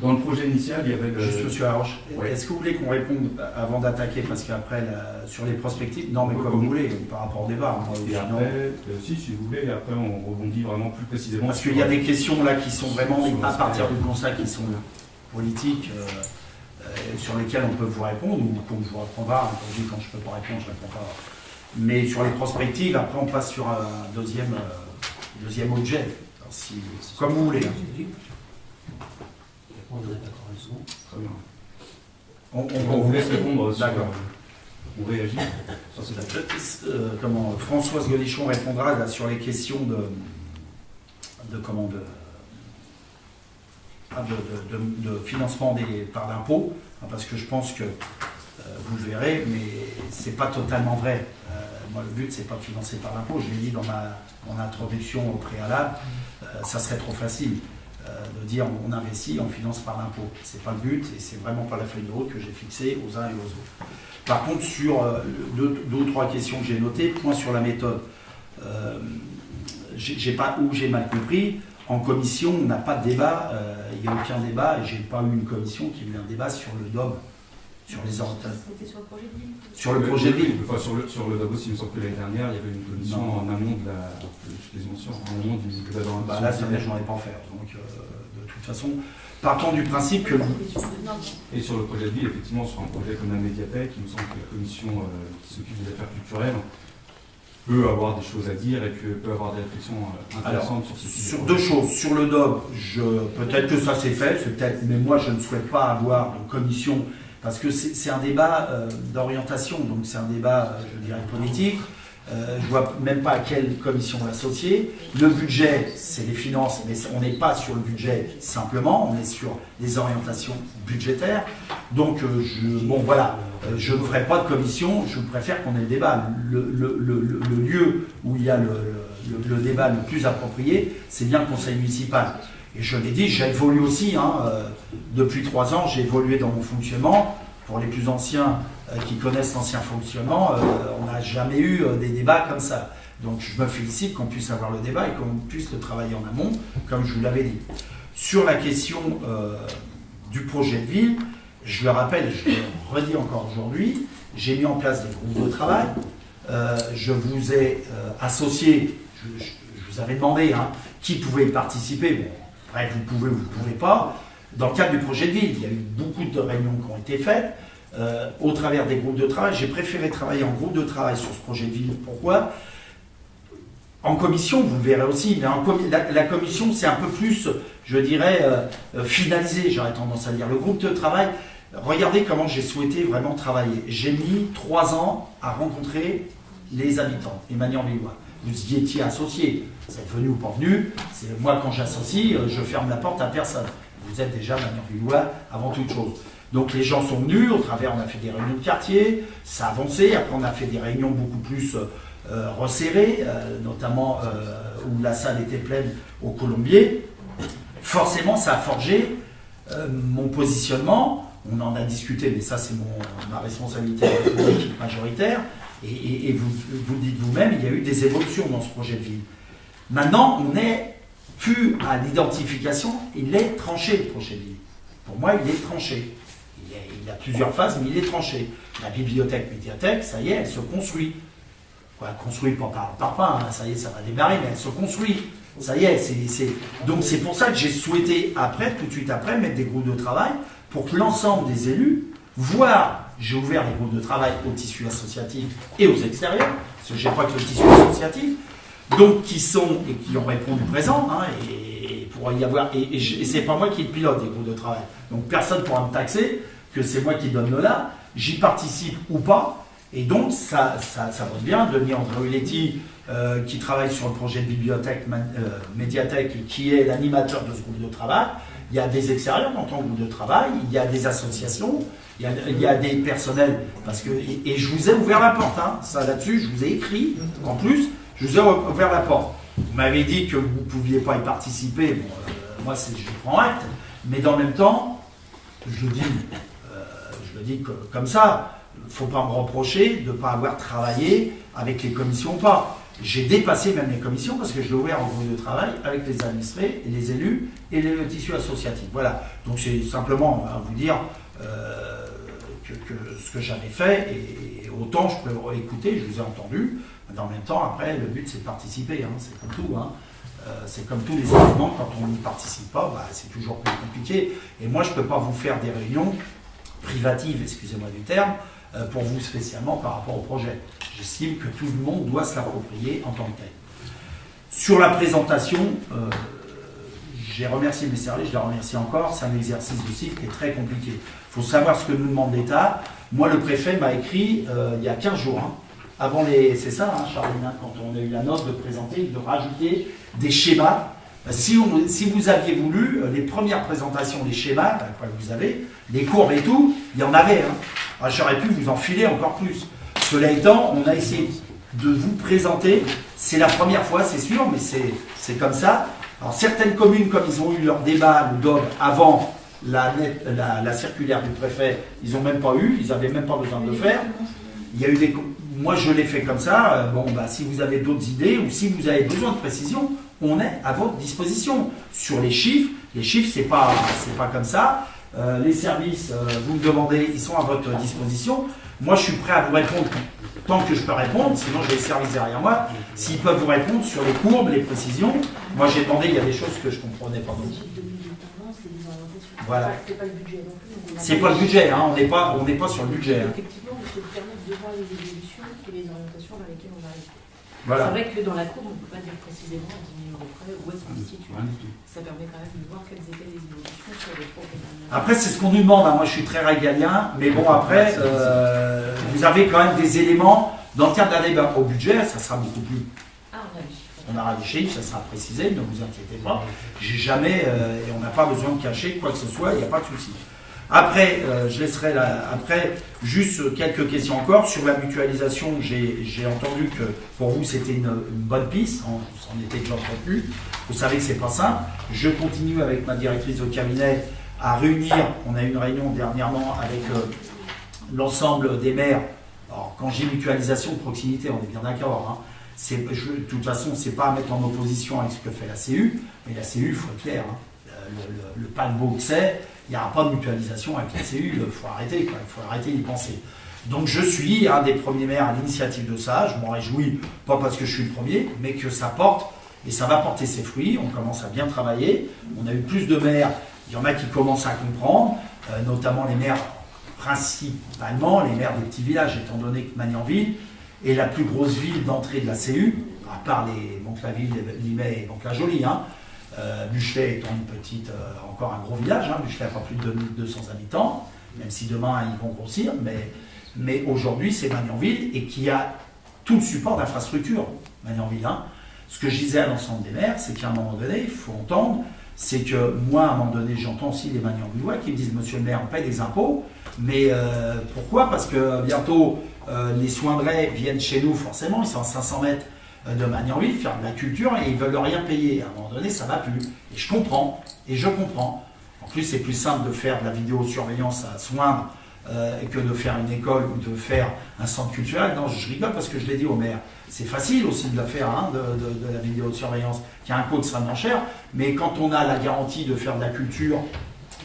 Dans le projet initial, il y avait Juste, monsieur Arroche, ouais. Est-ce que vous voulez qu'on réponde avant d'attaquer? Parce qu'après, sur les prospectives, non, mais comme vous voulez, par rapport au débat. Moi, et après, si vous voulez, et après on rebondit vraiment plus précisément. Parce qu'il y a des questions là qui sont vraiment à partir du constat qui sont politiques, sur lesquelles on peut vous répondre, ou qu'on ne vous répond pas. Aujourd'hui, quand je ne peux pas répondre, je ne réponds pas. Mais sur les prospectives, après on passe sur un deuxième objet. Alors, comme vous voulez. Très bien. On vous laisse répondre sur... D'accord. on réagit sur ces aspects. Françoise Golichon répondra là, sur les questions de financement par l'impôt, hein, parce que je pense que vous le verrez, mais c'est pas totalement vrai. Moi, le but, c'est pas de financer par l'impôt. Je l'ai dit dans mon introduction au préalable, ça serait trop facile de dire on investit, on finance par l'impôt. C'est pas le but et c'est vraiment pas la feuille de route que j'ai fixée aux uns et aux autres. Par contre, sur deux ou trois questions que j'ai notées, point sur la méthode. J'ai mal compris. En commission, on n'a pas de débat, il n'y a aucun débat, et j'ai pas eu une commission qui a eu un débat sur le DOM, sur les orientations. C'était sur le projet de ville. Sur le projet de ville. Enfin, sur le DOM aussi, il me semble que l'année dernière, il y avait une commission en amont de la. Je les mentionne, en amont du débat d'orientation. Bah là, cette année, je n'en ai pas fait. Donc, de toute façon, partons du principe que. Et sur le projet de ville, effectivement, sur un projet comme la médiathèque, il me semble que la commission qui s'occupe des affaires culturelles peut avoir des choses à dire et peut avoir des réflexions intéressantes sur ce sujet. Sur deux choses. Sur le DOB, peut-être que ça s'est fait, mais moi je ne souhaite pas avoir de commission, parce que c'est un débat d'orientation, donc c'est un débat, je dirais, politique. Je ne vois même pas à quelle commission l'associer. Le budget, c'est les finances, mais on n'est pas sur le budget simplement, on est sur les orientations budgétaires. Donc, je ne ferai pas de commission, je préfère qu'on ait le débat. Le lieu où il y a le débat le plus approprié, c'est bien le conseil municipal. Et je l'ai dit, j'évolue aussi. Depuis 3 ans, j'ai évolué dans mon fonctionnement. Pour les plus anciens qui connaissent l'ancien fonctionnement, on n'a jamais eu des débats comme ça. Donc je me félicite qu'on puisse avoir le débat et qu'on puisse le travailler en amont, comme je vous l'avais dit. Sur la question du projet de ville, je le rappelle, je le redis encore aujourd'hui, j'ai mis en place des groupes de travail. Je vous ai associé, je vous avais demandé qui pouvait y participer. Bon, bref, vous pouvez ou vous ne pouvez pas. Dans le cadre du projet de ville, il y a eu beaucoup de réunions qui ont été faites au travers des groupes de travail. J'ai préféré travailler en groupe de travail sur ce projet de ville. Pourquoi ? En commission, vous le verrez aussi, mais la commission, c'est un peu plus, je dirais, finalisé, j'aurais tendance à dire. Le groupe de travail, regardez comment j'ai souhaité vraiment travailler. J'ai mis 3 ans à rencontrer les habitants, les Magnan-Villois. Vous y étiez associés, vous êtes venu ou pas venu. C'est moi, quand j'associe, je ferme la porte à personne. Vous êtes déjà Magnan-Villois avant toute chose. Donc les gens sont venus, au travers, on a fait des réunions de quartier, ça a avancé, après on a fait des réunions beaucoup plus resserrées, notamment où la salle était pleine au Colombier. Forcément, ça a forgé mon positionnement, on en a discuté, mais ça c'est ma responsabilité politique majoritaire, et vous le dites vous-même, il y a eu des évolutions dans ce projet de ville. Maintenant, on est plus à l'identification, il est tranché le projet de ville. Pour moi, il est tranché. Il y a plusieurs phases, mais il est tranché. La bibliothèque, médiathèque, ça y est, elle se construit. Elle construit pas par pas, ça y est, ça va démarrer, mais elle se construit. Ça y est, donc c'est pour ça que j'ai souhaité tout de suite après, mettre des groupes de travail pour que l'ensemble des élus, voire, j'ai ouvert les groupes de travail au tissu associatif et aux extérieurs, parce que j'ai pas que le tissu associatif, donc qui ont répondu présent, et pour y avoir, et c'est pas moi qui le pilote des groupes de travail, donc personne ne pourra me taxer que c'est moi qui donne le là, j'y participe ou pas, et donc ça va bien. Denis Andréoletti, qui travaille sur le projet de bibliothèque médiathèque et qui est l'animateur de ce groupe de travail, il y a des extérieurs dans ton groupe de travail, il y a des associations, il y a des personnels, et je vous ai ouvert la porte, ça là-dessus, je vous ai écrit, en plus, je vous ai ouvert la porte. Vous m'avez dit que vous ne pouviez pas y participer, moi je prends acte, mais dans le même temps, je le dis comme ça, il ne faut pas me reprocher de ne pas avoir travaillé avec les commissions ou pas. J'ai dépassé même les commissions parce que je l'ai ouvert en groupe de travail avec les administrés et les élus et le tissu associatif. Voilà, donc c'est simplement vous dire que ce que j'avais fait, et autant je peux écouter, je vous ai entendu, mais en même temps, après, le but c'est de participer, c'est comme tout. C'est comme tous les événements, quand on n'y participe pas, c'est toujours plus compliqué. Et moi, je ne peux pas vous faire des réunions privatives, excusez-moi du terme, pour vous spécialement par rapport au projet. J'estime que tout le monde doit se l'approprier en tant que tel. Sur la présentation, j'ai remercié mes services, je les remercie encore, c'est un exercice aussi qui est très compliqué. Il faut savoir ce que nous demande l'État. Moi, le préfet m'a écrit il y a 15 jours, hein, avant c'est ça, hein, Charline, hein, quand on a eu la note de présenter, de rajouter des schémas. Si vous aviez voulu, les premières présentations des schémas, quoi que vous avez, les courbes et tout, il y en avait. Hein. Alors, j'aurais pu vous en filer encore plus. Cela étant, on a essayé de vous présenter, c'est la première fois, c'est sûr, mais c'est comme ça. Alors certaines communes, comme ils ont eu leur débat, le DOB, avant la circulaire du préfet, ils n'ont même pas eu, ils n'avaient même pas besoin de le faire. Il y a eu moi je l'ai fait comme ça, si vous avez d'autres idées ou si vous avez besoin de précision, on est à votre disposition. Sur les chiffres c'est pas comme ça. Les services, vous me demandez, ils sont à votre disposition. Moi, je suis prêt à vous répondre tant que je peux répondre, sinon j'ai les services derrière moi. S'ils peuvent vous répondre sur les courbes, les précisions. Moi, j'ai demandé, il y a des choses que je ne comprenais pas. Voilà. C'est pas le budget non plus. C'est pas le budget, hein, on n'est pas sur le budget. Hein. Effectivement, mais c'est permettre de voir les évolutions et les orientations vers lesquelles on arrive. Voilà. C'est vrai que dans la courbe, on ne peut pas dire précisément à 10 millions de près où est-ce qu'on se situe. Ça permet quand même de voir quelles étaient les évolutions sur les programmes. Après, c'est ce qu'on nous demande. Hein. Moi, je suis très régalien. Mais bon, après, vous avez quand même des éléments dans le cadre d'un débat. Au budget, ça sera beaucoup plus. Ah, on a les chiffres. On aura des chiffres, ça sera précisé, ne vous inquiétez pas. J'ai jamais, et on n'a pas besoin de cacher quoi que ce soit, il n'y a pas de souci. Après, je laisserai après juste quelques questions encore sur la mutualisation. J'ai entendu que pour vous c'était une bonne piste, on s'en était déjà entretenu. Vous savez que c'est pas simple. Je continue avec ma directrice de cabinet à réunir. On a eu une réunion dernièrement avec l'ensemble des maires. Alors, quand j'ai mutualisation de proximité, on est bien d'accord. Hein. De toute façon, c'est pas à mettre en opposition avec ce que fait la CU, mais la CU, il faut être clair. Hein. Le paquebot que c'est, il n'y aura pas de mutualisation avec la CU, il faut arrêter, quoi. Il faut arrêter d'y penser. Donc je suis un des premiers maires à l'initiative de ça, je m'en réjouis, pas parce que je suis le premier, mais que ça porte, et ça va porter ses fruits, on commence à bien travailler, on a eu plus de maires, il y en a qui commencent à comprendre, notamment les maires, principalement les maires des petits villages, étant donné que Magnanville est la plus grosse ville d'entrée de la CU, à part Mantes-la-Ville, Limay et Mantes-la-Jolie, hein. Buchelet étant une petite, encore un gros village, hein. Buchelet n'a pas plus de 2200 habitants, même si demain ils vont grossir, mais aujourd'hui c'est Magnanville et qui a tout le support d'infrastructure, Magnanville. Hein. Ce que je disais à l'ensemble des maires, c'est qu'à un moment donné, il faut entendre, c'est que moi à un moment donné j'entends aussi les Magnanvillois qui me disent monsieur le maire on paye des impôts, mais pourquoi? Parce que bientôt les Soindrais viennent chez nous forcément, ils sont à 500 mètres de Magnanville, faire de la culture et ils veulent rien payer. À un moment donné, ça va plus. Et je comprends. En plus, c'est plus simple de faire de la vidéosurveillance à Soindre que de faire une école ou de faire un centre culturel. Non, je rigole parce que je l'ai dit au maire. C'est facile aussi de la faire, hein, de la vidéosurveillance, qui a un coût extrêmement cher. Mais quand on a la garantie de faire de la culture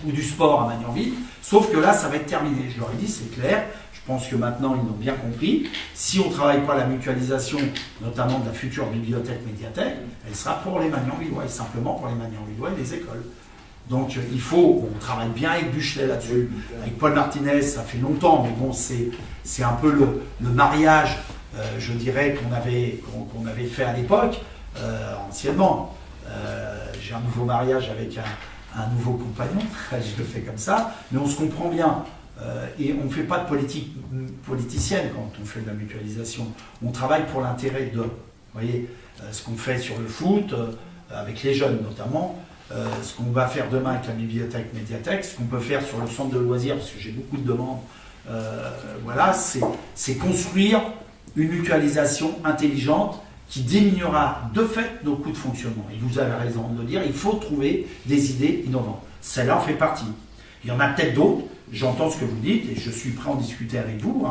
ou du sport à Magnanville, sauf que là, ça va être terminé. Je leur ai dit, c'est clair. Je pense que maintenant, ils l'ont bien compris. Si on ne travaille pas la mutualisation, notamment de la future bibliothèque-médiathèque, elle sera pour les Magnanvillois, et simplement pour les Magnanvillois et les écoles. Donc il faut, on travaille bien avec Buchelet là-dessus, avec Paul Martinez, ça fait longtemps, mais bon, c'est un peu le mariage, je dirais, qu'on avait fait à l'époque, anciennement. J'ai un nouveau mariage avec un nouveau compagnon, je le fais comme ça, mais on se comprend bien. Et on ne fait pas de politique politicienne quand on fait de la mutualisation. On travaille pour l'intérêt de, vous voyez, ce qu'on fait sur le foot, avec les jeunes notamment, ce qu'on va faire demain avec la bibliothèque médiathèque, ce qu'on peut faire sur le centre de loisirs, parce que j'ai beaucoup de demandes. Voilà, c'est construire une mutualisation intelligente qui diminuera de fait nos coûts de fonctionnement. Et vous avez raison de le dire, il faut trouver des idées innovantes. Celle-là en fait partie. Il y en a peut-être d'autres. J'entends ce que vous dites et je suis prêt à en discuter avec vous.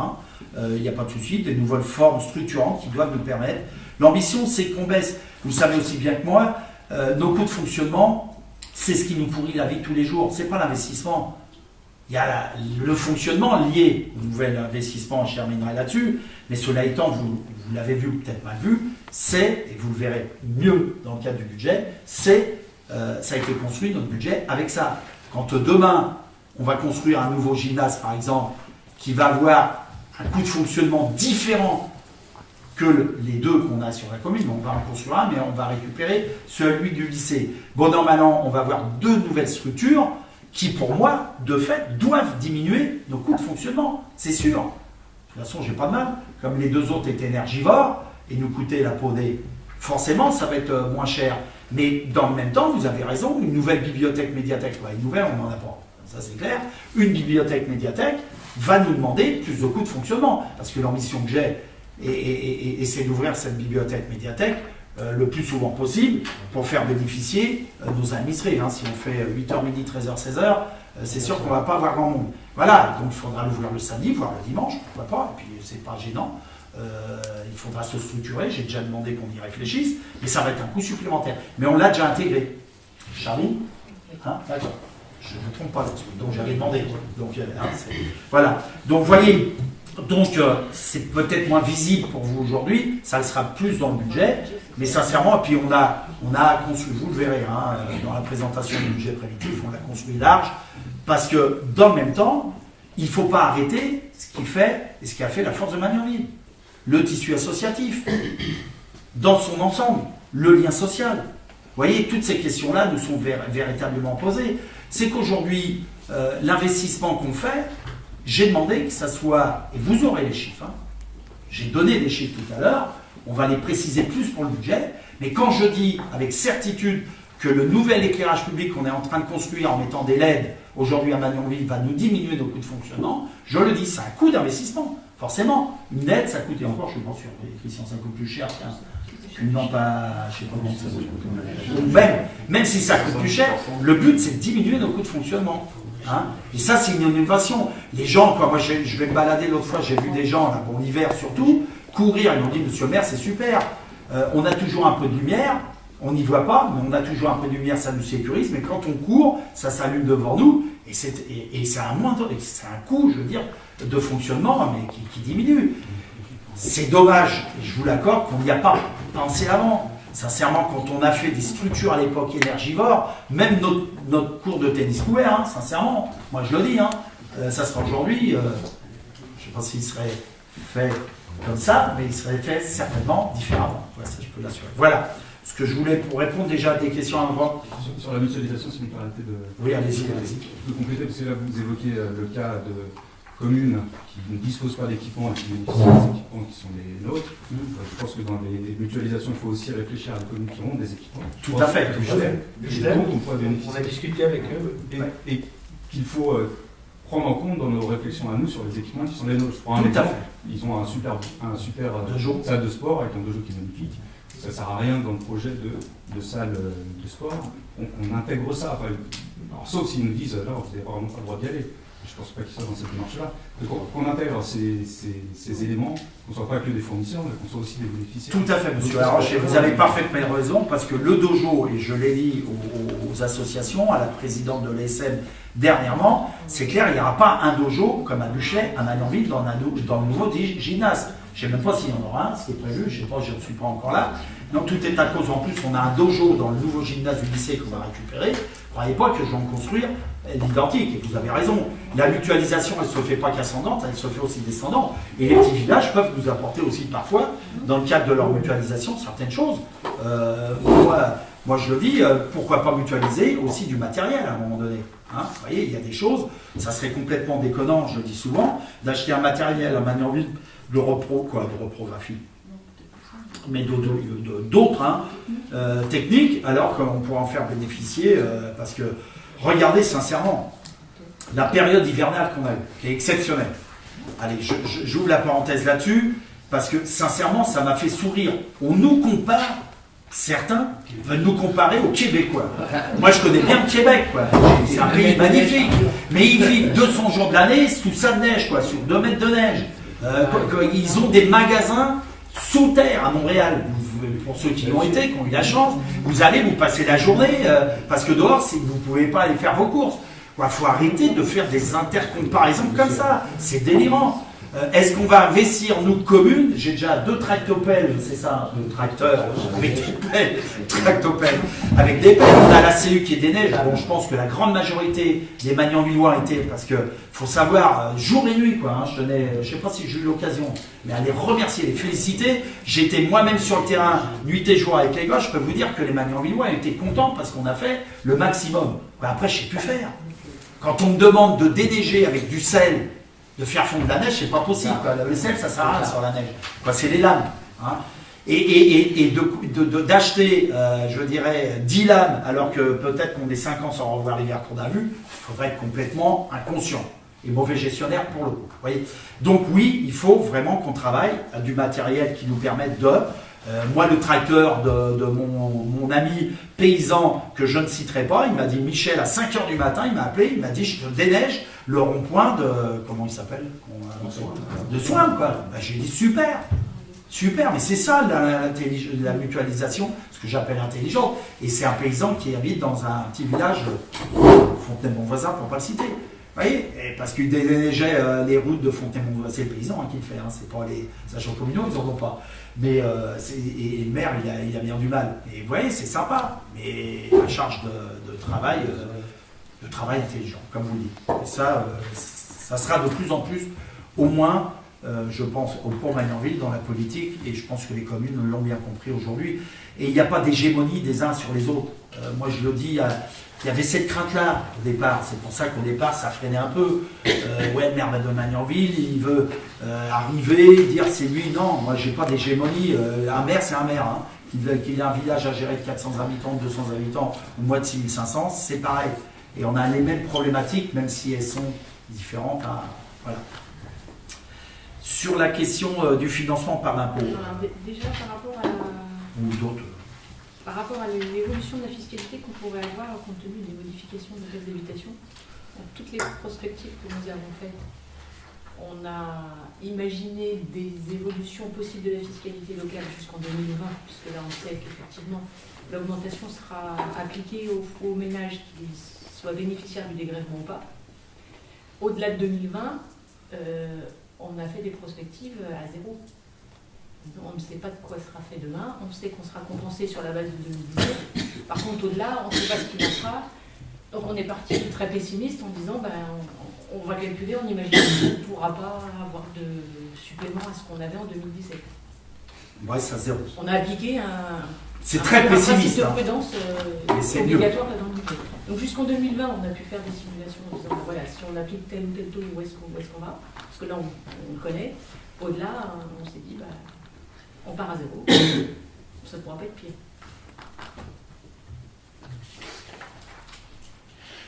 Il n'y a pas de souci, des nouvelles formes structurantes qui doivent nous permettre. L'ambition, c'est qu'on baisse. Vous savez aussi bien que moi, nos coûts de fonctionnement, c'est ce qui nous pourrit la vie tous les jours. Ce n'est pas l'investissement. Il y a le fonctionnement lié au nouvel investissement, je terminerai là-dessus. Mais cela étant, vous l'avez vu ou peut-être mal vu, et vous le verrez mieux dans le cadre du budget, ça a été construit, notre budget, avec ça. Quand demain, on va construire un nouveau gymnase, par exemple, qui va avoir un coût de fonctionnement différent que les deux qu'on a sur la commune. On va en construire un, mais on va récupérer celui du lycée. Bon an, mal an, on va avoir deux nouvelles structures qui, pour moi, de fait, doivent diminuer nos coûts de fonctionnement. C'est sûr. De toute façon, j'ai pas de mal. Comme les deux autres étaient énergivores et nous coûtaient la peau des... Forcément, ça va être moins cher. Mais dans le même temps, vous avez raison, une nouvelle bibliothèque médiathèque, une nouvelle, on n'en a pas. Ça, c'est clair. Une bibliothèque médiathèque va nous demander plus de coûts de fonctionnement. Parce que l'ambition que j'ai, c'est d'ouvrir cette bibliothèque médiathèque le plus souvent possible pour faire bénéficier nos administrés. Si on fait 8h midi, 13h, 16h, c'est sûr qu'on ne va pas avoir grand monde. Voilà, donc il faudra l'ouvrir le samedi, voire le dimanche, pourquoi pas, et puis c'est pas gênant. Il faudra se structurer, j'ai déjà demandé qu'on y réfléchisse, mais ça va être un coût supplémentaire. Mais on l'a déjà intégré. Charlie, d'accord. Je ne me trompe pas là-dessus, donc j'avais demandé. Donc, voilà. Donc, vous voyez, c'est peut-être moins visible pour vous aujourd'hui, ça le sera plus dans le budget, mais sincèrement, et puis on a construit, vous le verrez, dans la présentation du budget préventif, on l'a construit large, parce que dans le même temps, il ne faut pas arrêter ce qui fait et ce qui a fait la force de Magnanville. Le tissu associatif, dans son ensemble, le lien social. Vous voyez, toutes ces questions-là nous sont véritablement posées. C'est qu'aujourd'hui, l'investissement qu'on fait, j'ai demandé que ça soit, et vous aurez les chiffres, j'ai donné des chiffres tout à l'heure, on va les préciser plus pour le budget, mais quand je dis avec certitude que le nouvel éclairage public qu'on est en train de construire en mettant des LED aujourd'hui à Magnanville va nous diminuer nos coûts de fonctionnement, je le dis, c'est un coût d'investissement. Forcément, une LED, ça coûte, et encore, je ne suis pas sûr, Christian, ça coûte plus cher qu'une lampe à, je ne sais pas comment ça coûte. Même si ça coûte plus cher, le but, c'est de diminuer nos coûts de fonctionnement. Et ça, c'est une innovation. Les gens, moi, je vais me balader l'autre fois, j'ai vu des gens, là, bon, l'hiver surtout, courir, ils m'ont dit, monsieur le maire, c'est super, on a toujours un peu de lumière, on n'y voit pas, mais on a toujours un peu de lumière, ça nous sécurise, mais quand on court, ça s'allume devant nous, et c'est un coût, je veux dire, de fonctionnement, mais qui diminue. C'est dommage, je vous l'accorde, qu'on n'y a pas pensé avant. Sincèrement, quand on a fait des structures à l'époque énergivores, même notre cours de tennis couvert, sincèrement, moi je le dis, ça sera aujourd'hui, je ne sais pas s'il serait fait comme ça, mais il serait fait certainement différemment. Voilà, ça je peux l'assurer. Voilà ce que je voulais pour répondre déjà à des questions à droite. Sur la mutualisation, si vous me permettez de... Oui, allez-y. Je peux compléter, parce que là vous évoquez le cas de communes qui ne disposent pas d'équipements et qui bénéficient des équipements qui sont les nôtres. Je pense que dans les mutualisations, il faut aussi réfléchir à des communes qui ont des équipements. Tout à fait. On a discuté avec eux. Et qu'il faut prendre en compte dans nos réflexions à nous sur les équipements qui sont les nôtres. Je prends un Tout à exemple. fait. Ils ont un super salle de sport avec un dojo qui est magnifique. Ça ne sert à rien dans le projet de salle de sport. On intègre ça. Enfin, alors, sauf s'ils nous disent, là, vous n'avez vraiment pas le droit d'y aller. Je ne pense pas qu'ils soient dans cette démarche-là. Donc, qu'on intègre ces éléments, qu'on ne soit pas que des fournisseurs, mais qu'on soit aussi des bénéficiaires. Tout à fait, monsieur Laroche. Vous avez parfaitement raison, parce que le dojo, et je l'ai dit aux associations, à la présidente de l'ESM dernièrement, c'est clair, il n'y aura pas un dojo comme à Buchet, à Magnanville, dans le nouveau gymnase. Je ne sais même pas s'il y en aura un, ce qui est prévu, je ne sais pas, je ne suis pas encore là. Donc tout est à cause, en plus, on a un dojo dans le nouveau gymnase du lycée qu'on va récupérer. Ne croyez pas que je vais en construire l'identique, et vous avez raison. La mutualisation, elle ne se fait pas qu'ascendante, elle se fait aussi descendante. Et les petits villages peuvent nous apporter aussi parfois, dans le cadre de leur mutualisation, certaines choses. Moi je le dis, pourquoi pas mutualiser aussi du matériel à un moment donné. Vous voyez, il y a des choses, ça serait complètement déconnant, je le dis souvent, d'acheter un matériel à Magnanville de reprographie, mais d'autres techniques, alors qu'on pourra en faire bénéficier, parce que, regardez sincèrement, la période hivernale qu'on a eue, qui est exceptionnelle. Allez, j'ouvre la parenthèse là-dessus, parce que sincèrement, ça m'a fait sourire. On nous compare, certains veulent nous comparer aux Québécois. Moi, je connais bien le Québec, quoi. C'est un pays magnifique, mais ils vivent 200 jours de l'année sous ça de neige, quoi, sur 2 mètres de neige. Ils ont des magasins sous terre à Montréal. Pour ceux qui y ont été, qui ont eu la chance, vous allez vous passer la journée, parce que dehors, vous ne pouvez pas aller faire vos courses. Il faut arrêter de faire des intercomparaisons comme ça. C'est délirant. Est-ce qu'on va investir, nous, communes? J'ai déjà 2 tractopelles, c'est ça, 2 tracteurs avec des pelles, tractopelles, avec des pelles. On a la CU qui est des neiges. Bon, je pense que la grande majorité des Magnanvillois étaient, parce que faut savoir, jour et nuit, quoi. Je ne sais pas si j'ai eu l'occasion, mais à les remercier, les féliciter. J'étais moi-même sur le terrain, nuit et jour avec les gars. Je peux vous dire que les Magnanvillois étaient contents parce qu'on a fait le maximum. Après, je ne sais plus faire. Quand on me demande de déneiger avec du sel, de faire fondre la neige, c'est pas possible. Quoi. Le sel, ça sert à rien sur la neige. Quoi, c'est les lames. Hein. Et d'acheter, je dirais, 10 lames, alors que peut-être qu'on est 5 ans sans revoir l'hiver qu'on a vu, il faudrait être complètement inconscient et mauvais gestionnaire pour le coup. Voyez. Donc oui, il faut vraiment qu'on travaille à du matériel qui nous permette de... moi, le tracteur de mon ami paysan, que je ne citerai pas, il m'a dit, Michel, à 5h du matin, il m'a appelé, il m'a dit, je déneige le rond-point de... Comment il s'appelle? De Soin, quoi. Ben, j'ai dit, super. Super, mais c'est ça la mutualisation, ce que j'appelle intelligente. Et c'est un paysan qui habite dans un petit village, Fontenay-Bonvoisin, pour ne pas le citer. Vous voyez, parce qu'il déneigeait les routes de Fontenay-Bonvoisin, c'est le paysan qui le fait, hein, c'est pas les agents communaux, ils n'en ont pas. Mais et le maire, il a bien du mal. Et vous voyez, c'est sympa, mais à charge de travail intelligent, comme vous le dites. Et ça sera de plus en plus, au moins, je pense, pour Magnanville dans la politique, et je pense que les communes l'ont bien compris aujourd'hui. Et il n'y a pas d'hégémonie des uns sur les autres. Moi, je le dis, il y avait cette crainte-là au départ. C'est pour ça qu'au départ, ça freinait un peu. Ouais, le maire de Magnanville, il veut arriver, dire c'est lui. Non, moi, j'ai pas d'hégémonie. Un maire, c'est un maire. Hein. Qu'il ait un village à gérer de 400 habitants, de 200 habitants, ou moins de 6500, c'est pareil. Et on a les mêmes problématiques, même si elles sont différentes. Hein. Voilà. Sur la question du financement par l'impôt. Déjà, par rapport à... Ou d'autres. Par rapport à l'évolution de la fiscalité qu'on pourrait avoir compte tenu des modifications de taxes d'habitation, toutes les prospectives que nous avons faites, on a imaginé des évolutions possibles de la fiscalité locale jusqu'en 2020, puisque là on sait qu'effectivement l'augmentation sera appliquée aux ménages qui soient bénéficiaires du dégrèvement ou pas. Au-delà de 2020, on a fait des prospectives à zéro. On ne sait pas de quoi sera fait demain, on sait qu'on sera compensé sur la base de 2017. Par contre, au-delà, on ne sait pas ce qu'il en sera. Donc on est parti très pessimiste en disant on va calculer, on imagine qu'on ne pourra pas avoir de supplément à ce qu'on avait en 2017. Ouais, ça zéro. On a appliqué c'est très pessimiste. Un principe de prudence obligatoire dans le budget. Donc jusqu'en 2020, on a pu faire des simulations en disant voilà, si on applique tel ou tel taux, où est-ce qu'on va? Parce que là, on le connaît. Au-delà, on s'est dit on part à zéro. Ça ne pourra pas être pire.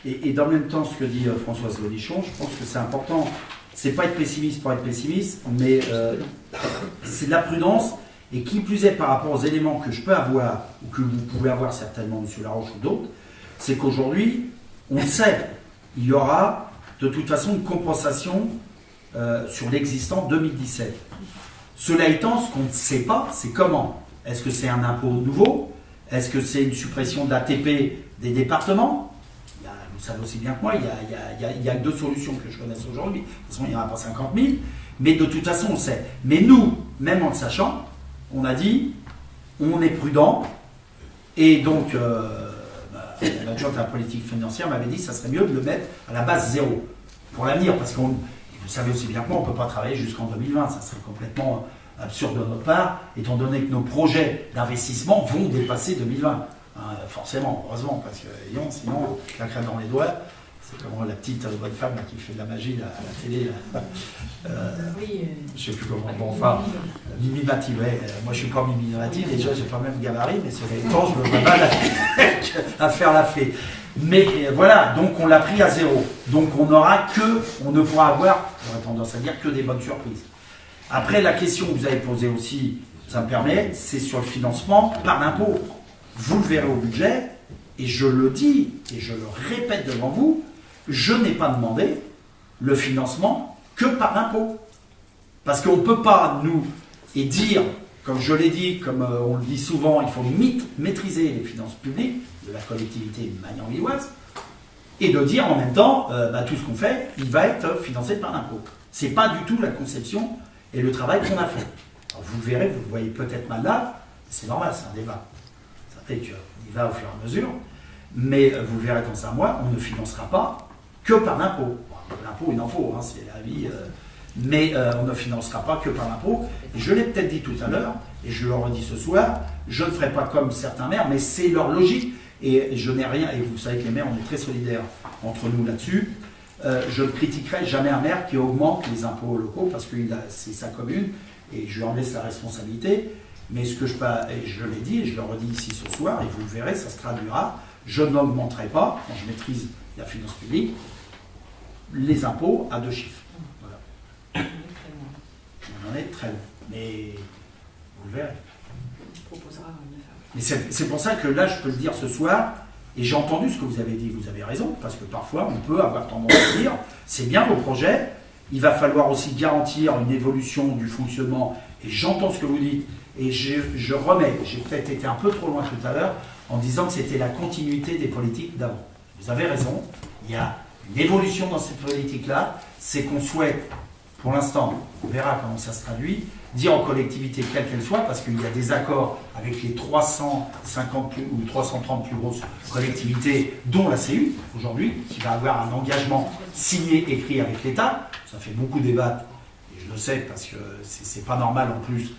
Et dans le même temps, ce que dit Françoise Gaudichon, je pense que c'est important. C'est pas être pessimiste pour être pessimiste, mais c'est de la prudence. Et qui plus est par rapport aux éléments que je peux avoir, ou que vous pouvez avoir certainement, M. Laroche ou d'autres, c'est qu'aujourd'hui, on sait, il y aura de toute façon une compensation sur l'existant 2017. Cela étant, ce qu'on ne sait pas, c'est comment. Est-ce que c'est un impôt nouveau? Est-ce que c'est une suppression de l'ATP des départements? Vous savez aussi bien que moi, il y a deux solutions que je connaisse aujourd'hui. De toute façon, il n'y en aura pas 50 000. Mais de toute façon, on le sait. Mais nous, même en le sachant, on a dit, on est prudent. Et donc, l'adjoint à la politique financière m'avait dit que ça serait mieux de le mettre à la base zéro pour l'avenir. Parce que vous savez aussi bien que moi, on ne peut pas travailler jusqu'en 2020. Ça serait complètement absurde de notre part, étant donné que nos projets d'investissement vont dépasser 2020. Forcément, heureusement, parce que sinon, la crème dans les doigts, c'est comme la petite bonne femme là, qui fait de la magie là, à la télé. Oui. Je ne sais plus comment. Bon, enfin, Mimi Mati, ouais. Moi, je ne suis pas Mimi Mati, déjà, j'ai pas même gabarit, mais sur les temps, je me vois mal à faire la fée. Mais voilà, donc on l'a pris à zéro. Donc on ne pourra avoir, j'aurais tendance à dire, que des bonnes surprises. Après, la question que vous avez posée aussi, ça me permet, c'est sur le financement par l'impôt. Vous le verrez au budget, et je le dis, et je le répète devant vous, je n'ai pas demandé le financement que par l'impôt. Parce qu'on ne peut pas et dire, comme je l'ai dit, comme on le dit souvent, il faut maîtriser les finances publiques de la collectivité magnanvilloise, et de dire en même temps, tout ce qu'on fait, il va être financé par l'impôt. Ce n'est pas du tout la conception et le travail qu'on a fait. Alors vous le verrez, vous le voyez peut-être mal là, c'est normal, c'est un débat. Ça fait qu'on y va au fur et à mesure, mais vous le verrez dans un mois, on ne financera pas que par l'impôt. Bon, l'impôt, il en faut, hein, c'est la vie, mais on ne financera pas que par l'impôt. Et je l'ai peut-être dit tout à l'heure, et je le redis ce soir, je ne ferai pas comme certains maires, mais c'est leur logique. Et je n'ai rien, et vous savez que les maires, on est très solidaires entre nous là-dessus. Je ne critiquerai jamais un maire qui augmente les impôts locaux parce que c'est sa commune et je lui en laisse la responsabilité. Mais ce que je l'ai dit et je le redis ici ce soir, et vous le verrez, ça se traduira, je n'augmenterai pas, quand je maîtrise la finance publique, les impôts à 2 chiffres. Voilà. On en est très loin. Mais vous le verrez. On proposera une affaire. Mais c'est pour ça que là, je peux le dire ce soir, et j'ai entendu ce que vous avez dit, vous avez raison, parce que parfois, on peut avoir tendance à dire, c'est bien vos projets, il va falloir aussi garantir une évolution du fonctionnement, et j'entends ce que vous dites, et je remets, j'ai peut-être été un peu trop loin tout à l'heure, en disant que c'était la continuité des politiques d'avant. Vous avez raison, il y a une évolution dans cette politique-là, c'est qu'on souhaite, pour l'instant, on verra comment ça se traduit, dire aux collectivités, quelles qu'elles soient, parce qu'il y a des accords avec les 350 ou 330 plus grosses collectivités, dont la CU, aujourd'hui, qui va avoir un engagement signé, écrit avec l'État. Ça fait beaucoup débattre, et je le sais, parce que c'est pas normal en plus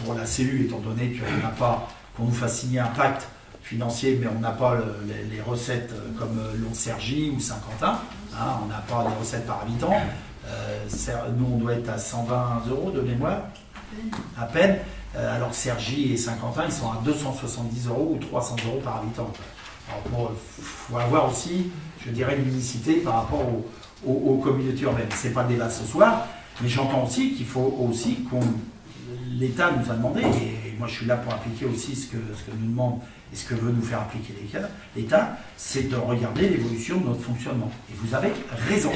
pour la CU, étant donné qu'on n'a pas, qu'on nous fasse signer un pacte financier, mais on n'a pas les recettes comme l'ont Cergy ou Saint-Quentin, hein, on n'a pas les recettes par habitant. Nous, on doit être à 120 € de mémoire, à peine, alors que Cergy et Saint-Quentin, ils sont à 270 € ou 300 € par habitant. Alors, il faut avoir aussi, je dirais, l'unicité par rapport aux communautés urbaines. Ce n'est pas le débat ce soir, mais j'entends aussi qu'il faut aussi l'État nous a demandé, et moi je suis là pour appliquer aussi ce que nous demande et ce que veut nous faire appliquer l'État, c'est de regarder l'évolution de notre fonctionnement. Et vous avez raison.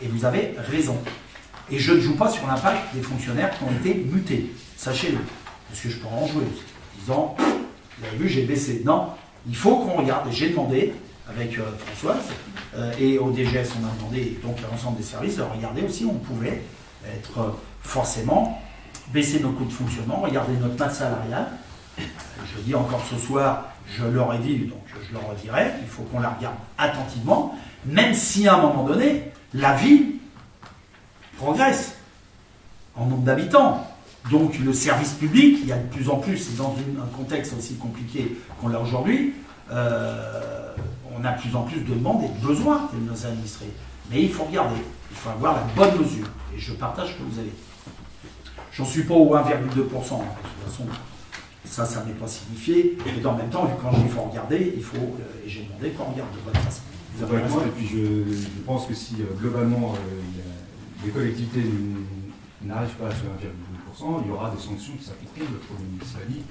Et vous avez raison. Et je ne joue pas sur l'impact des fonctionnaires qui ont été mutés. Sachez-le. Parce que je pourrais en jouer. En disant, vous avez vu, j'ai baissé. Non, il faut qu'on regarde. Et j'ai demandé, avec Françoise, et au DGS, on a demandé, donc l'ensemble des services, de regarder aussi où on pouvait être forcément, baisser nos coûts de fonctionnement, regarder notre masse salariale. Je dis encore ce soir, je leur ai dit, donc je leur redirai, il faut qu'on la regarde attentivement, même si à un moment donné, la ville progresse en nombre d'habitants. Donc le service public, il y a de plus en plus, et dans un contexte aussi compliqué qu'on l'a aujourd'hui, on a de plus en plus de demandes et de besoins de nos administrés. Mais il faut regarder, il faut avoir la bonne mesure. Et je partage ce que vous avez dit. J'en suis pas au 1,2%. De toute façon, ça n'est pas signifié. Et en même temps, quand il faut regarder, il faut, et j'ai demandé qu'on regarde de bonne façon. Et puis je pense que si globalement les collectivités n'arrivent pas à ce 1,2%, il y aura des sanctions qui s'appliqueront. Le Premier ministre l'a dit,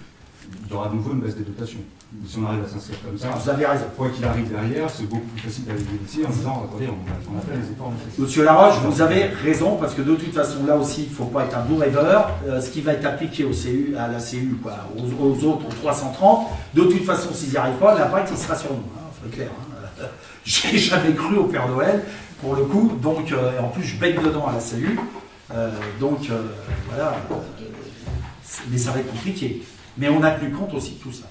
il y aura de nouveau une baisse des dotations. Si on arrive à s'inscrire comme ça, vous avez raison. Quoi qu'il arrive derrière, c'est beaucoup plus facile d'aller négocier en disant attendez, on a fait les efforts nécessaires. Monsieur Laroche, vous avez raison, parce que de toute façon, là aussi, il ne faut pas être un doux rêveur. Ce qui va être appliqué à la CU, quoi, aux autres, aux 330, de toute façon, s'ils n'y arrivent pas, l'impact, il sera sur nous. Il faut être clair. J'ai jamais cru au Père Noël, pour le coup, donc en plus, je baigne dedans à la CU. Voilà. Mais ça va être compliqué. Mais on a tenu compte aussi de tout ça.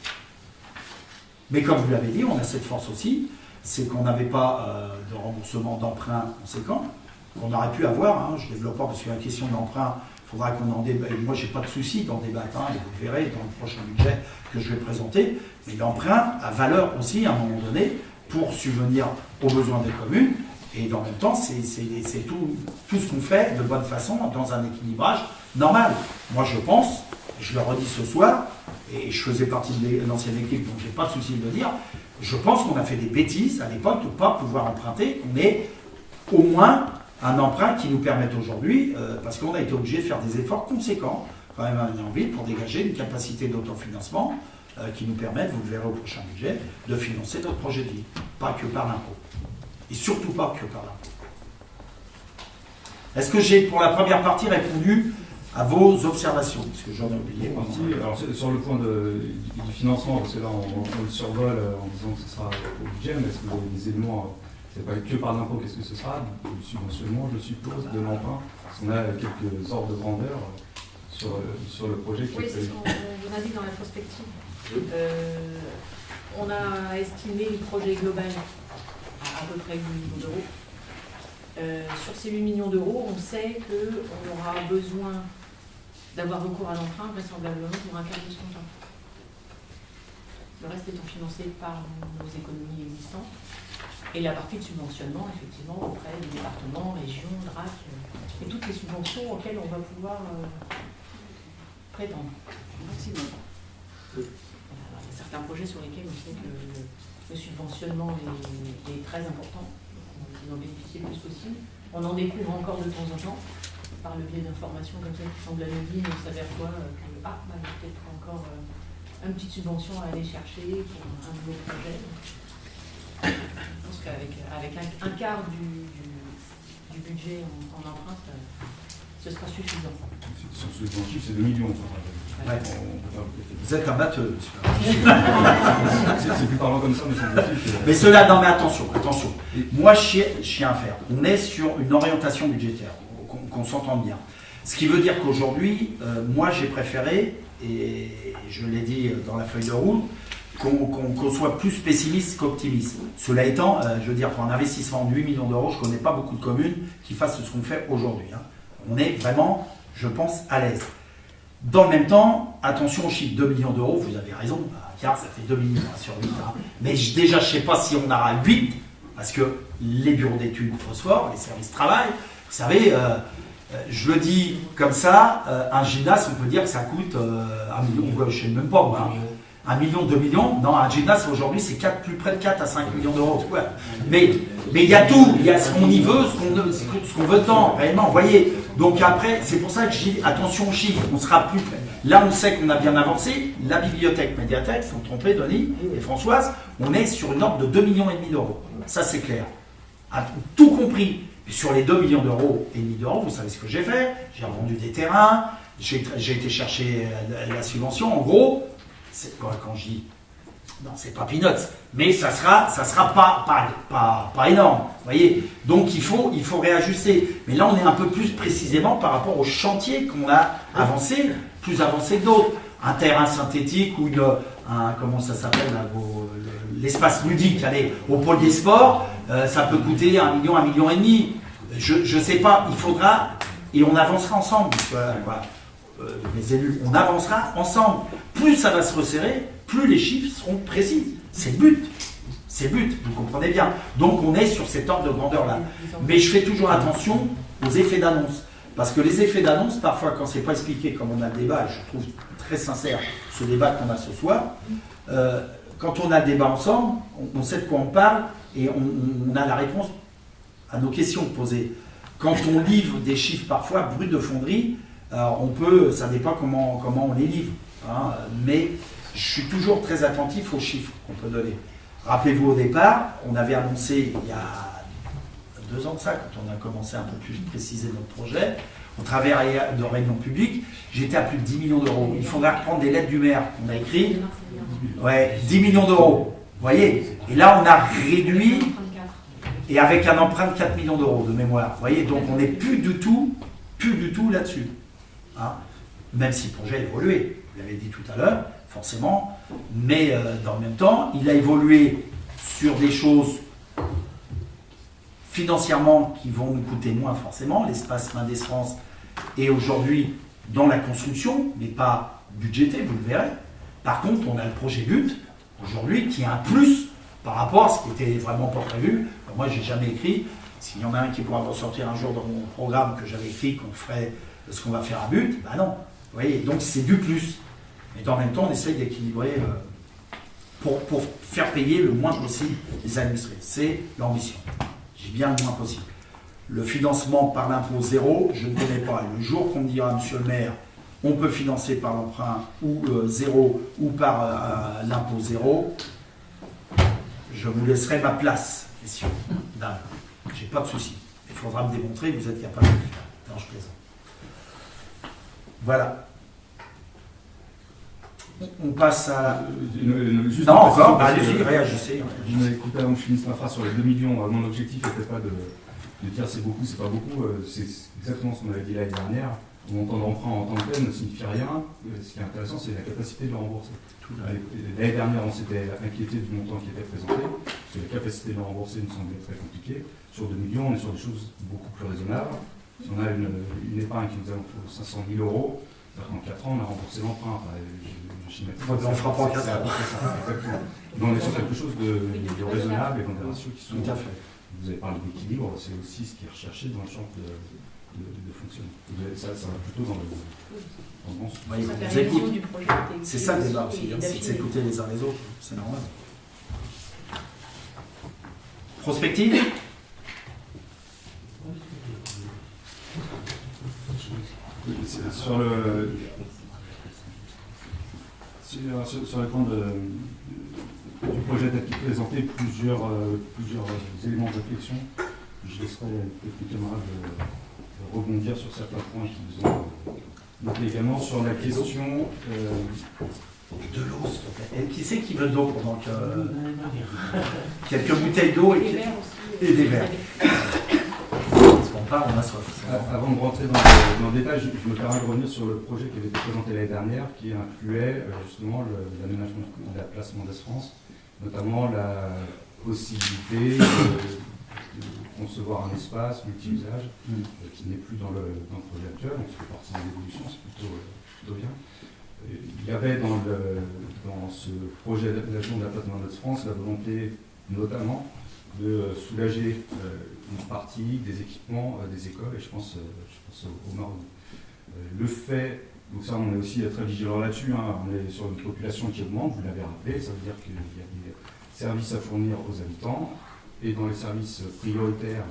Mais comme vous l'avez dit, on a cette force aussi, c'est qu'on n'avait pas de remboursement d'emprunt conséquent, qu'on aurait pu avoir, hein, je développe pas parce que la question de l'emprunt, il faudra qu'on en débatte, moi j'ai pas de souci d'en débattre, hein, et vous le verrez dans le prochain budget que je vais présenter, mais l'emprunt a valeur aussi à un moment donné pour subvenir aux besoins des communes, et en même temps c'est tout ce qu'on fait de bonne façon dans un équilibrage normal. Moi je pense, je le redis ce soir, et je faisais partie de l'ancienne équipe, donc j'ai pas de souci de le dire, je pense qu'on a fait des bêtises à l'époque de ne pas pouvoir emprunter, mais au moins un emprunt qui nous permette aujourd'hui, parce qu'on a été obligé de faire des efforts conséquents, quand même en ville, pour dégager une capacité d'autofinancement qui nous permette, vous le verrez au prochain budget, de financer notre projet de vie, pas que par l'impôt. Et surtout pas que par l'impôt. Est-ce que j'ai, pour la première partie, répondu à vos observations, parce que j'en ai oublié. Alors sur le point du financement, parce que là on le survole en disant que ce sera au budget, mais est-ce que vous avez des éléments, c'est pas que par l'impôt, qu'est-ce que ce sera? Du subventionnement, je suppose, de l'emprunt, parce qu'on a quelques ordres de grandeur sur le projet. Oui, c'est ce qu'on a dit dans la prospective. On a estimé le projet global à peu près 8 millions d'euros. Sur ces 8 millions d'euros, on sait qu'on aura besoin d'avoir recours à l'emprunt vraisemblablement pour un quart de son temps. le reste étant financé par nos économies existantes. Et la partie de subventionnement, effectivement, auprès des départements, régions, DRAC, et toutes les subventions auxquelles on va pouvoir prétendre. Maximum. Alors, il y a certains projets sur lesquels on sait que le subventionnement est très important. On va en bénéficier le plus possible. On en découvre encore de temps en temps, par le biais d'informations comme ça qui semblent anonymes, on s'aperçoit que il y a peut-être encore une petite subvention à aller chercher pour un nouveau projet. Je pense qu'avec un quart du budget en emprunt, ce sera suffisant. Sur ce chiffre, c'est 2 millions. Ouais. Vous êtes un batteur. C'est plus parlant comme ça, mais semble-t-il. Mais cela, non mais attention. Moi, je tiens à faire. On est sur une orientation budgétaire, qu'on s'entende bien. Ce qui veut dire qu'aujourd'hui, moi j'ai préféré, et je l'ai dit dans la feuille de route, qu'on soit plus pessimiste qu'optimiste. Cela étant, je veux dire, pour un investissement de 8 millions d'euros, je ne connais pas beaucoup de communes qui fassent ce qu'on fait aujourd'hui. Hein. On est vraiment, je pense, à l'aise. Dans le même temps, attention au chiffre, 2 millions d'euros, vous avez raison, car ça fait 2 millions sur 8. Hein. Mais déjà, je ne sais pas si on aura 8, parce que les bureaux d'études phosphore, les services travail, vous savez, je le dis comme ça, un gymnase, on peut dire que ça coûte 1 million, je ne sais même pas moi. 1 million, 2 millions, non, un gymnase aujourd'hui c'est plus près de 4 à 5 millions d'euros. Ouais. Mais il y a tout, il y a ce qu'on y veut, ce qu'on veut tant, réellement, vous voyez. Donc après, c'est pour ça que je dis attention aux chiffres, on sera plus près. Là, on sait qu'on a bien avancé, la bibliothèque médiathèque, faut me tromper, Denis et Françoise, on est sur une ordre de 2,5 millions d'euros. Ça, c'est clair. Tout compris. Sur les 2,5 millions d'euros, vous savez ce que j'ai fait, j'ai revendu des terrains, j'ai été chercher la subvention, en gros. Quand je dis, non, c'est pas peanuts, mais ça sera pas énorme, vous voyez. Donc il faut réajuster. Mais là, on est un peu plus précisément par rapport au chantier qu'on a avancé, plus avancé que d'autres. Un terrain synthétique ou comment ça s'appelle, l'espace ludique, allez, au pôle des sports, ça peut coûter 1 million, 1,5 million. Je sais pas, il faudra, et on avancera ensemble. Voilà. Les élus, on avancera ensemble. Plus ça va se resserrer, plus les chiffres seront précis. C'est le but. C'est le but, vous comprenez bien. Donc on est sur cet ordre de grandeur-là. Mais je fais toujours attention aux effets d'annonce. Parce que les effets d'annonce, parfois, quand c'est pas expliqué, comme on a le débat, et je trouve très sincère ce débat qu'on a ce soir, quand on a le débat ensemble, on sait de quoi on parle et on a la réponse à nos questions posées. Quand on livre des chiffres parfois bruts de fonderie, ça dépend comment on les livre. Hein, mais je suis toujours très attentif aux chiffres qu'on peut donner. Rappelez-vous au départ, on avait annoncé il y a 2 ans de ça, quand on a commencé un peu plus préciser notre projet, au travers de réunions publiques, j'étais à plus de 10 millions d'euros. Il faudra reprendre des lettres du maire qu'on a écrites. Ouais, 10 millions d'euros. Vous voyez. Et là, on a réduit, et avec un emprunt de 4 millions d'euros de mémoire. Vous voyez, donc on n'est plus du tout là-dessus. Hein, même si le projet a évolué, vous l'avez dit tout à l'heure, forcément, mais dans le même temps, il a évolué sur des choses financièrement qui vont nous coûter moins forcément, l'espace Mendes France est aujourd'hui dans la construction, mais pas budgété, vous le verrez. Par contre, on a le projet BUT, aujourd'hui, qui est un plus par rapport à ce qui était vraiment pas prévu. Alors moi, j'ai jamais écrit, s'il y en a un qui pourra ressortir un jour dans mon programme que j'avais écrit, qu'on ferait ce qu'on va faire à BUT, ben non. Vous voyez, donc c'est du plus. Mais en même temps, on essaye d'équilibrer pour faire payer le moins possible les administrés. C'est l'ambition. J'ai bien le moins possible. Le financement par l'impôt zéro, je ne connais pas. Le jour qu'on me dira, monsieur le maire, on peut financer par l'emprunt ou zéro ou par l'impôt zéro, je vous laisserai ma place, messieurs. J'ai pas de souci. Il faudra me démontrer que vous êtes capable de le faire. Non, je plaisante. Voilà. On passe à... Juste non, encore, allez-y, réagissez. Je m'avais coupé avant que je finisse ma phrase sur les 2 millions. Mon objectif n'était pas de dire c'est beaucoup, c'est pas beaucoup. C'est exactement ce qu'on avait dit l'année dernière. Le montant d'emprunt en tant que tel ne signifie rien. Ce qui est intéressant, c'est la capacité de le rembourser. L'année dernière, on s'était inquiété du montant qui était présenté. Parce que la capacité de le rembourser nous semblait très compliquée. Sur 2 millions, on est sur des choses beaucoup plus raisonnables. Si on a une épargne qui nous a autour de 500 000 euros, en 4 ans, on a remboursé l'emprunt. Enfin, schématique. Ouais, mais on fera pas en C'est 4 à ans. peu près ça, exactement. Mais on est sur quelque chose de raisonnable et dans des ratios qui sont... Tout à fait. Vous avez parlé d'équilibre, c'est aussi ce qui est recherché dans le champ de fonctionnement. Ça va plutôt dans le bon sens. Ouais, Ça on fait vous la écoute. révision du projet était C'est ça le débat écrite aussi, et hein, c'est de d'affiner. s'écouter les uns les autres, c'est normal. Prospective? Sur le plan du projet tel qu'il présenté, plusieurs éléments de réflexion. Je laisserai peut-être les camarades rebondir sur certains points qu'ils ont notés également. Sur la question... De l'eau, s'il te plaît. Et qui c'est qui veut de l'eau pendant que... quelques bouteilles d'eau Et et, des verres aussi. et des verres. Parce qu'on parle, on a soif. Avant de rentrer dans le détail, je me permets de revenir sur le projet qui avait été présenté l'année dernière, qui incluait justement l'aménagement de la place Mendès France, notamment la possibilité de concevoir un espace multi-usage qui n'est plus dans le projet actuel, donc ça fait partie de l'évolution, c'est plutôt bien. Il y avait dans ce projet d'aménagement de la place Mendès France la volonté notamment de soulager une partie des équipements des écoles, et je pense au Maroc. Le fait, donc ça on est aussi très vigilant là-dessus, hein, on est sur une population qui augmente, vous l'avez rappelé, ça veut dire qu'il y a des services à fournir aux habitants, et dans les services prioritaires,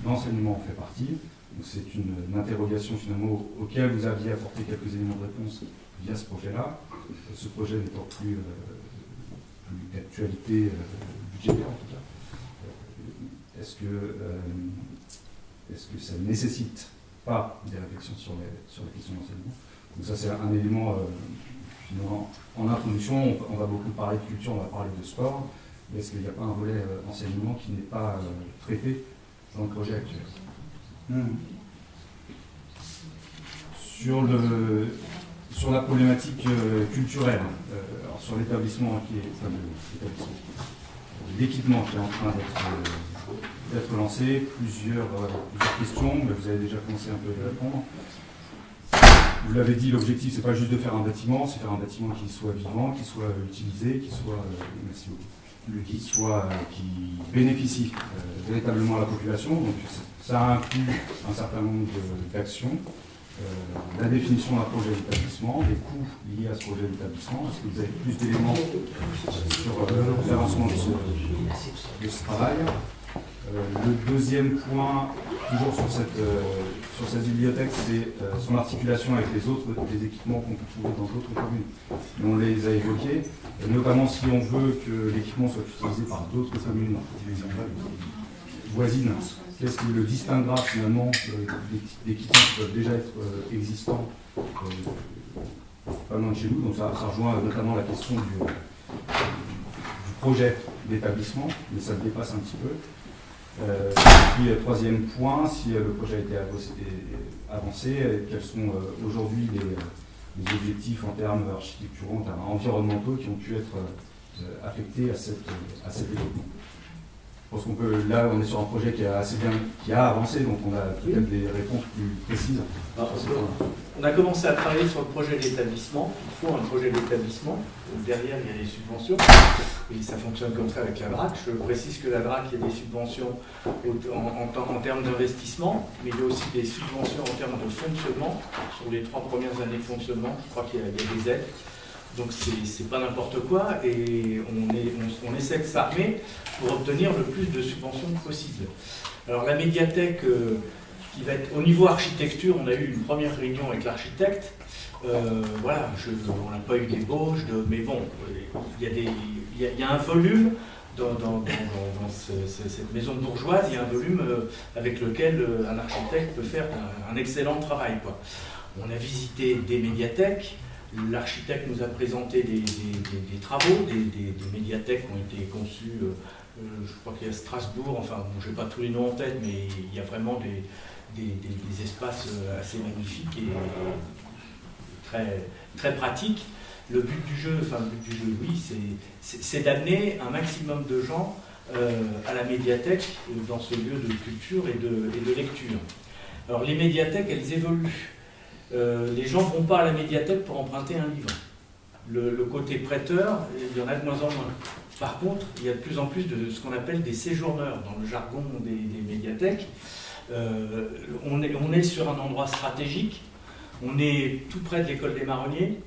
l'enseignement en fait partie. C'est une interrogation finalement auquel vous aviez apporté quelques éléments de réponse via ce projet-là. Ce projet n'étant plus d'actualité budgétaire en tout cas. Est-ce que ça ne nécessite pas des réflexions sur la question de l'enseignement? Donc ça c'est un élément finalement en introduction. On va beaucoup parler de culture, on va parler de sport. Mais est-ce qu'il n'y a pas un volet enseignement qui n'est pas traité dans le projet actuel? Sur la problématique culturelle, alors sur l'établissement l'équipement qui est en train d'être lancé, plusieurs questions, mais vous avez déjà commencé un peu à y répondre. Vous l'avez dit, l'objectif c'est pas juste de faire un bâtiment, c'est faire un bâtiment qui soit vivant, qui soit utilisé, qui bénéficie véritablement à la population. Donc ça inclut un certain nombre d'actions. La définition d'un projet d'établissement, les coûts liés à ce projet d'établissement. Est-ce que vous avez plus d'éléments sur l'avancement de ce travail? Le deuxième point, toujours sur cette bibliothèque, c'est son articulation avec les équipements qu'on peut trouver dans d'autres communes. Et on les a évoqués, notamment si on veut que l'équipement soit utilisé par d'autres communes voisines. Qu'est-ce qui le distinguera finalement d'équipements qui peuvent déjà être existants pas loin de chez nous? Donc ça rejoint notamment la question du projet d'établissement, mais ça le dépasse un petit peu. Et puis troisième point, si le projet a été avancé, quels sont aujourd'hui les objectifs en termes architecturaux, en termes environnementaux qui ont pu être affectés à cet développement? Je pense qu'on peut, là on est sur un projet qui a avancé, donc on a peut-être des réponses plus précises. On a commencé à travailler sur le projet d'établissement. Il faut un projet d'établissement. Derrière, il y a des subventions. Et ça fonctionne comme ça avec la DRAC. Je précise que la DRAC, il y a des subventions en termes d'investissement, mais il y a aussi des subventions en termes de fonctionnement. Sur les 3 premières années de fonctionnement, je crois qu'il y a des aides. Donc c'est pas n'importe quoi, et on essaie de s'armer pour obtenir le plus de subventions possible. Alors la médiathèque, qui va être au niveau architecture, on a eu une première réunion avec l'architecte. Voilà, on n'a pas eu d'ébauche, mais bon, il y a un volume dans cette maison bourgeoise, il y a un volume avec lequel un architecte peut faire un excellent travail, quoi. On a visité des médiathèques. L'architecte nous a présenté des travaux, des médiathèques qui ont été conçues, je crois qu'il y a Strasbourg, enfin, bon, je n'ai pas tous les noms en tête, mais il y a vraiment des espaces assez magnifiques et très, très pratiques. Le but du jeu, oui, c'est d'amener un maximum de gens à la médiathèque, dans ce lieu de culture et de lecture. Alors les médiathèques, elles évoluent. Les gens ne vont pas à la médiathèque pour emprunter un livre. Le côté prêteur, il y en a de moins en moins. Par contre, il y a de plus en plus de ce qu'on appelle des séjourneurs dans le jargon des médiathèques. On est sur un endroit stratégique, on est tout près de l'école des Marronniers,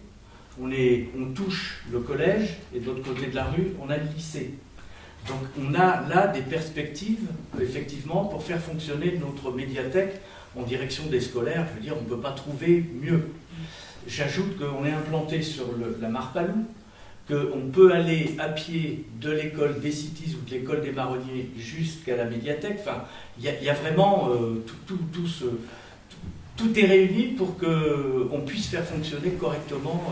on touche le collège, et de l'autre côté de la rue, on a le lycée. Donc on a là des perspectives, effectivement, pour faire fonctionner notre médiathèque en direction des scolaires. Je veux dire, on ne peut pas trouver mieux. J'ajoute qu'on est implanté sur la Marpalou, qu'on peut aller à pied de l'école des Cities ou de l'école des Marronniers jusqu'à la médiathèque. Enfin, il y a vraiment tout est réuni pour qu'on puisse faire fonctionner correctement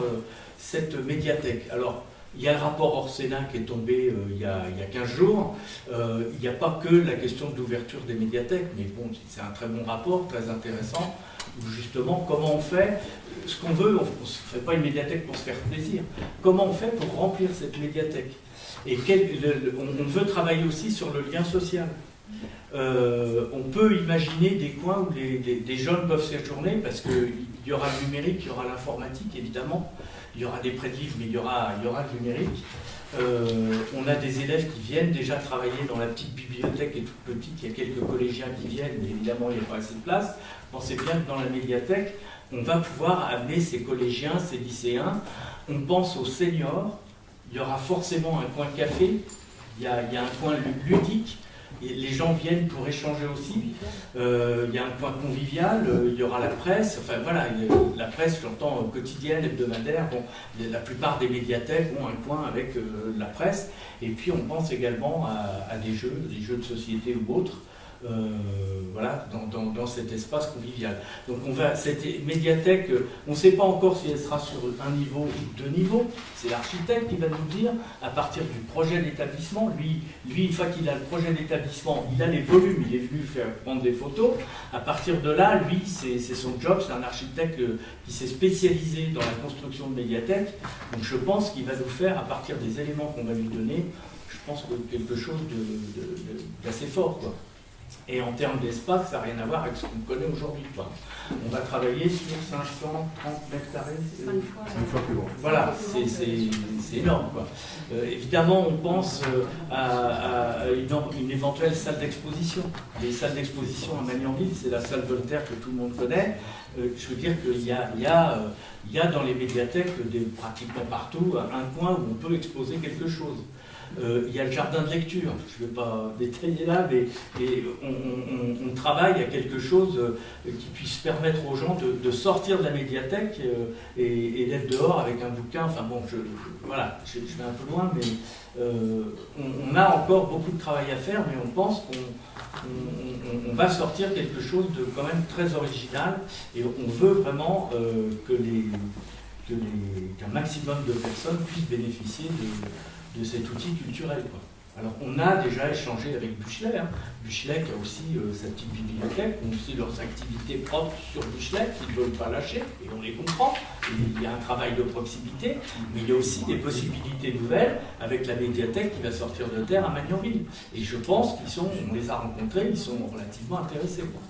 cette médiathèque. Alors, il y a le rapport Orsenna qui est tombé il y a 15 jours. Il n'y a pas que la question de l'ouverture des médiathèques, mais bon, c'est un très bon rapport, très intéressant, où justement, comment on fait ce qu'on veut, on ne se fait pas une médiathèque pour se faire plaisir. Comment on fait pour remplir cette médiathèque? Et on veut travailler aussi sur le lien social. On peut imaginer des coins où des jeunes peuvent séjourner, parce qu'il y aura le numérique, il y aura l'informatique, évidemment. Il y aura des prêts de livres, mais il y aura le numérique. On a des élèves qui viennent déjà travailler dans la petite bibliothèque qui est toute petite. Il y a quelques collégiens qui viennent, mais évidemment, il n'y a pas assez de place. Pensez bien que dans la médiathèque, on va pouvoir amener ces collégiens, ces lycéens. On pense aux seniors. Il y aura forcément un coin café. Il y a un coin ludique. Et les gens viennent pour échanger aussi. Il y a un coin convivial, il y aura la presse. Enfin voilà, la presse, j'entends quotidienne, hebdomadaire. Bon, la plupart des médiathèques ont un coin avec la presse. Et puis on pense également à des jeux de société ou autres. Voilà, dans cet espace convivial. Donc cette médiathèque, on ne sait pas encore si elle sera sur un niveau ou deux niveaux. C'est l'architecte qui va nous dire, à partir du projet d'établissement. Lui, une fois qu'il a le projet d'établissement, il a les volumes, il est venu prendre des photos. À partir de là, lui, c'est son job, c'est un architecte qui s'est spécialisé dans la construction de médiathèques. Donc je pense qu'il va nous faire, à partir des éléments qu'on va lui donner, je pense que quelque chose d'assez fort, quoi. Et en termes d'espace, ça n'a rien à voir avec ce qu'on connaît aujourd'hui. On va travailler sur 530 mètres carrés. 5 fois plus grand. Voilà, c'est énorme, quoi. Évidemment, on pense à une éventuelle salle d'exposition. Les salles d'exposition à Magnanville, c'est la salle Voltaire que tout le monde connaît. Je veux dire qu'il y a dans les médiathèques, pratiquement partout, un coin où on peut exposer quelque chose. Il y a le jardin de lecture, je ne vais pas détailler là, mais on travaille à quelque chose qui puisse permettre aux gens de sortir de la médiathèque et d'être dehors avec un bouquin. Enfin bon, je vais un peu loin, mais on a encore beaucoup de travail à faire, mais on pense qu'on va sortir quelque chose de quand même très original, et on veut vraiment qu'un maximum de personnes puissent bénéficier de cet outil culturel, quoi. Alors on a déjà échangé avec Buchelet. Buchelet qui a aussi sa petite bibliothèque, ont aussi leurs activités propres sur Buchelet, qu'ils ne veulent pas lâcher, et on les comprend. Il y a un travail de proximité, mais il y a aussi des possibilités nouvelles avec la médiathèque qui va sortir de terre à Magnanville. Et je pense on les a rencontrés, ils sont relativement intéressés, quoi.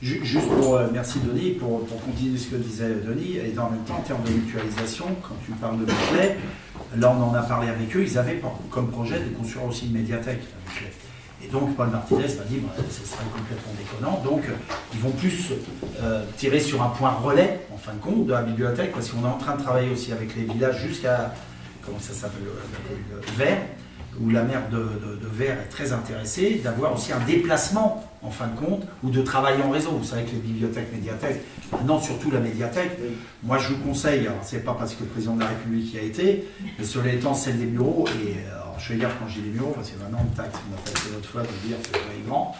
Juste pour, merci Denis, pour continuer ce que disait Denis, et en même temps, en termes de mutualisation, quand tu parles de Buchelet, là on en a parlé avec eux, ils avaient comme projet de construire aussi une médiathèque à Buchelet. Et donc Paul Martinez m'a dit, ce serait complètement déconnant, donc ils vont plus tirer sur un point relais, en fin de compte, de la bibliothèque, parce qu'on est en train de travailler aussi avec les villages jusqu'à, comment ça s'appelle, Vert, où la maire de Vert est très intéressée, d'avoir aussi un déplacement, en fin de compte, ou de travailler en réseau. Vous savez que les bibliothèques, médiathèques, maintenant surtout la médiathèque, moi je vous conseille, c'est pas parce que le président de la République y a été, mais cela étant celle des bureaux, et alors, je vais dire quand je dis les bureaux, parce que maintenant on taxe, on a passé l'autre fois de dire que c'est grand.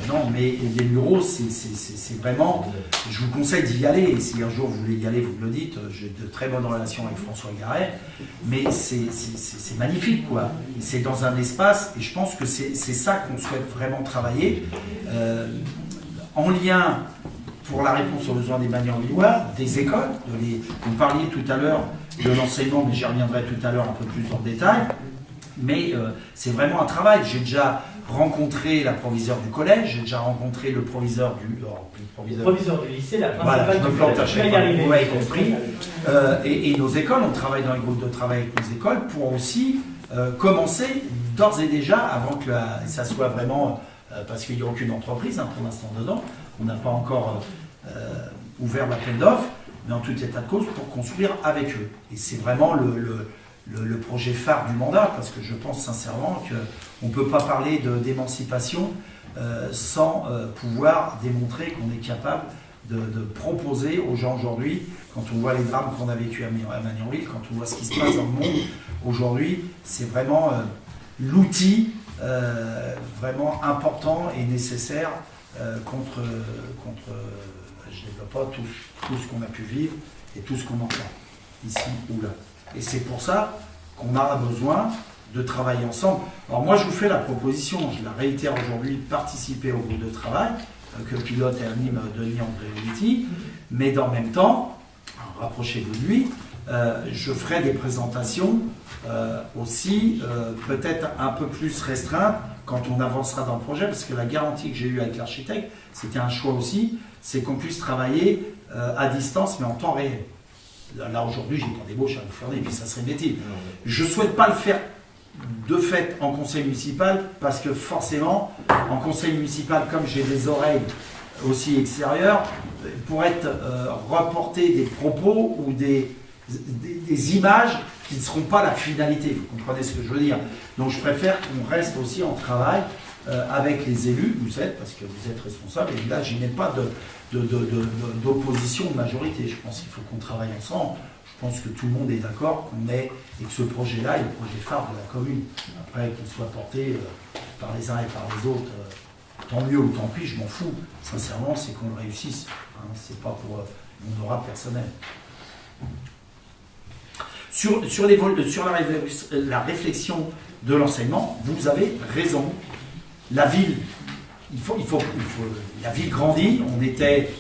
Non, mais les bureaux, c'est vraiment, je vous conseille d'y aller, et si un jour vous voulez y aller, vous me le dites, j'ai de très bonnes relations avec François Garet, mais c'est magnifique, quoi. C'est dans un espace, et je pense que c'est ça qu'on souhaite vraiment travailler, en lien, pour la réponse aux besoins des Magnanvillois, des écoles, vous parliez tout à l'heure de l'enseignement, mais j'y reviendrai tout à l'heure un peu plus en détail. Mais c'est vraiment un travail. J'ai déjà rencontré la proviseure du collège, j'ai déjà rencontré le proviseur du... Le proviseur du lycée, la Voilà, principale je me du plante à collège. chaque Je vais y fois, arriver. vous m'avez compris. Et nos écoles, on travaille dans les groupes de travail avec nos écoles pour aussi commencer d'ores et déjà, avant que ça soit vraiment, parce qu'il n'y a aucune entreprise pour l'instant dedans, on n'a pas encore ouvert l'appel d'offres, mais en tout état de cause pour construire avec eux. Et c'est vraiment le projet phare du mandat, parce que je pense sincèrement qu'on ne peut pas parler d'émancipation sans pouvoir démontrer qu'on est capable de proposer aux gens aujourd'hui, quand on voit les drames qu'on a vécu à Magnanville, quand on voit ce qui se passe dans le monde aujourd'hui, c'est vraiment l'outil vraiment important et nécessaire contre je ne développe pas tout ce qu'on a pu vivre et tout ce qu'on entend ici ou là. Et c'est pour ça qu'on a besoin de travailler ensemble. Alors moi, je vous fais la proposition, je la réitère aujourd'hui, de participer au groupe de travail que pilote et anime Denis Andréoliti, mais dans le même temps, rapprochez-vous de lui, je ferai des présentations aussi peut-être un peu plus restreintes quand on avancera dans le projet, parce que la garantie que j'ai eue avec l'architecte, c'était un choix aussi, c'est qu'on puisse travailler à distance, mais en temps réel. Là aujourd'hui, j'ai pas d'ébauche à vous faire, et puis ça serait bêtise. Je ne souhaite pas le faire de fait en conseil municipal, parce que forcément, en conseil municipal, comme j'ai des oreilles aussi extérieures, pour être reporter des propos ou des images qui ne seront pas la finalité. Vous comprenez ce que je veux dire? Donc je préfère qu'on reste aussi en travail avec les élus, vous êtes, parce que vous êtes responsables, et là, je n'ai pas d'opposition de majorité. Je pense qu'il faut qu'on travaille ensemble. Je pense que tout le monde est d'accord qu'on ait, et que ce projet-là est le projet phare de la commune. Après, qu'il soit porté par les uns et par les autres, tant mieux ou tant pis, je m'en fous. Sincèrement, c'est qu'on le réussisse. C'est pas pour mon aura personnel. Sur la réflexion de l'enseignement, vous avez raison. La ville, la ville grandit. On était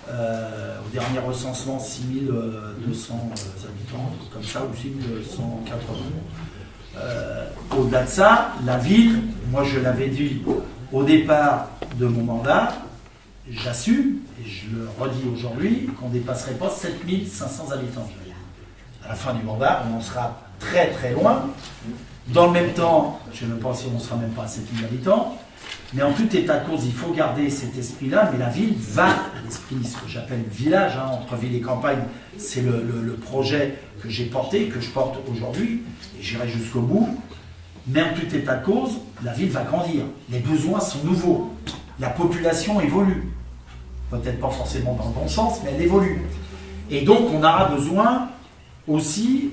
au dernier recensement 6200 habitants, comme ça, ou 6180. Au-delà de ça, la ville, moi je l'avais dit au départ de mon mandat, j'assume, et je le redis aujourd'hui, qu'on ne dépasserait pas 7500 habitants. À la fin du mandat, on en sera très très loin. Dans le même temps, je ne sais même pas si on ne sera même pas à 7000 habitants, mais en tout état de cause, il faut garder cet esprit-là, mais la ville va, l'esprit, ce que j'appelle village, entre ville et campagne, c'est le projet que j'ai porté, que je porte aujourd'hui, et j'irai jusqu'au bout, mais en tout état de cause, la ville va grandir, les besoins sont nouveaux, la population évolue, peut-être pas forcément dans le bon sens, mais elle évolue. Et donc on aura besoin aussi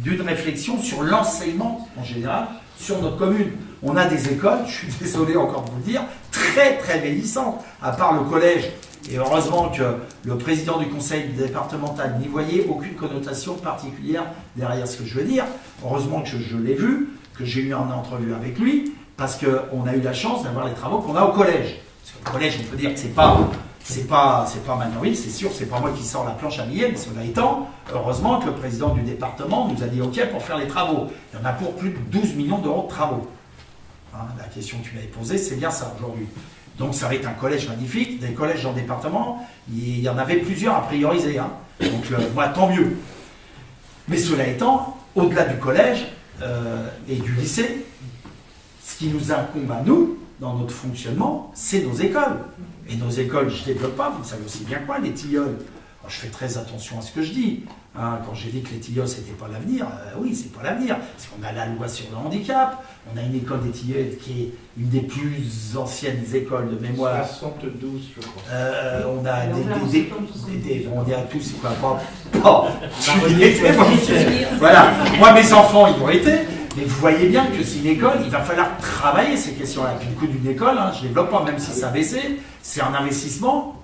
d'une réflexion sur l'enseignement en général, sur notre commune. On a des écoles, je suis désolé encore de vous le dire, très très vieillissantes, à part le collège. Et heureusement que le président du conseil départemental n'y voyait aucune connotation particulière derrière ce que je veux dire. Heureusement que je l'ai vu, que j'ai eu une entrevue avec lui, parce qu'on a eu la chance d'avoir les travaux qu'on a au collège. Parce que le collège, on peut dire que c'est pas Magnanville, c'est sûr, c'est pas moi qui sors la planche à billets, mais cela étant, heureusement que le président du département nous a dit OK pour faire les travaux. Il y en a pour plus de 12 millions d'euros de travaux. La question que tu m'avais posée, c'est bien ça aujourd'hui. Donc ça va être un collège magnifique, des collèges dans le département, il y en avait plusieurs à prioriser. Donc moi, tant mieux. Mais cela étant, au-delà du collège et du lycée, ce qui nous incombe à nous, dans notre fonctionnement, c'est nos écoles. Et nos écoles, je ne développe pas, vous savez aussi bien quoi, les tilleuls. Alors, je fais très attention à ce que je dis. Quand j'ai dit que les tilleuls, ce n'était pas l'avenir, oui, c'est pas l'avenir. Parce qu'on a la loi sur le handicap, on a une école des tilleuls qui est une des plus anciennes écoles de mémoire. 72, je crois. On a on est à tous, c'est quoi, voilà, moi mes enfants, ils ont été. Mais vous voyez bien que c'est une école, il va falloir travailler ces questions-là. Puis le coût d'une école, je ne développe pas, même si ça a baissé, c'est un investissement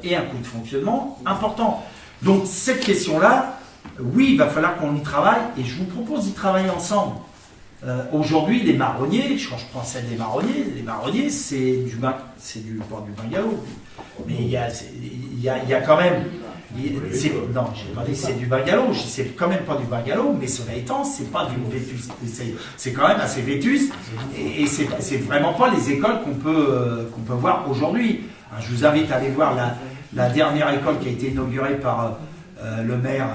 et un coût de fonctionnement important. Donc cette question-là, oui, il va falloir qu'on y travaille, et je vous propose d'y travailler ensemble. Aujourd'hui, les marronniers, quand je prends celle des marronniers, c'est du bungalow. Mais il y a quand même Non, j'ai pas dit que c'est du bungalow, c'est quand même pas du bungalow, mais cela étant, c'est pas du vétus. C'est quand même assez vétus, et c'est vraiment pas les écoles qu'on peut voir aujourd'hui. Je vous invite à aller voir la dernière école qui a été inaugurée par le maire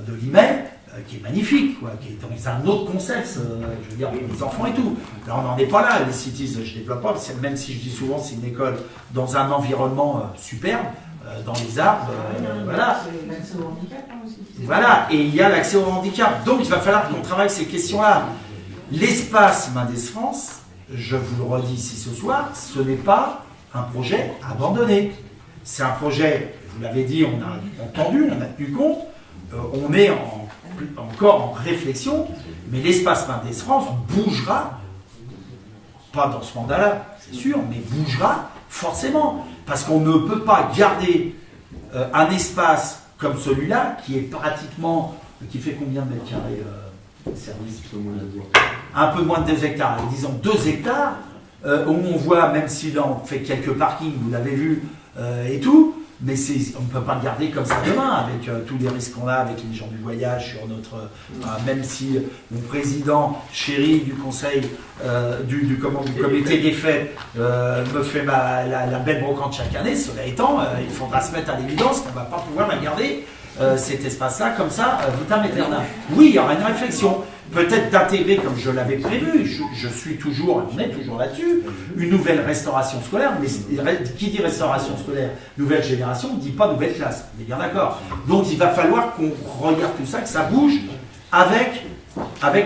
de Limay, qui est magnifique, quoi, qui est dans un autre concept, je veux dire, pour les enfants et tout. Là, on n'en est pas là, les cities, je ne développe pas, même si je dis souvent c'est une école dans un environnement superbe, dans les arbres, voilà. L'accès au handicap aussi. Voilà, et il y a l'accès au handicap. Donc il va falloir qu'on travaille ces questions-là. L'espace Mendes France, je vous le redis ici ce soir, ce n'est pas un projet abandonné. C'est un projet, vous l'avez dit, on a entendu, on a tenu compte, on est encore en réflexion, mais l'espace Mendes France bougera, pas dans ce mandat-là, c'est sûr, mais bougera forcément, parce qu'on ne peut pas garder un espace comme celui-là, qui est pratiquement, qui fait combien de mètres carrés service? Un peu moins de 2 hectares, disons 2 hectares, où on voit, même si là on fait quelques parkings, vous l'avez vu, et tout, mais on ne peut pas le garder comme ça demain, avec tous les risques qu'on a, avec les gens du voyage, sur notre, même si mon président chéri du conseil, du comité des fêtes, me fait la belle brocante chaque année, cela étant, il faudra se mettre à l'évidence qu'on ne va pas pouvoir la garder, cet espace-là, comme ça, vitam aeternam. Oui, il y aura une réflexion. Peut-être d'intégrer, comme je l'avais prévu, je suis toujours, on est toujours là-dessus, une nouvelle restauration scolaire, mais qui dit restauration scolaire, nouvelle génération, ne dit pas nouvelle classe, on est bien d'accord. Donc il va falloir qu'on regarde tout ça, que ça bouge avec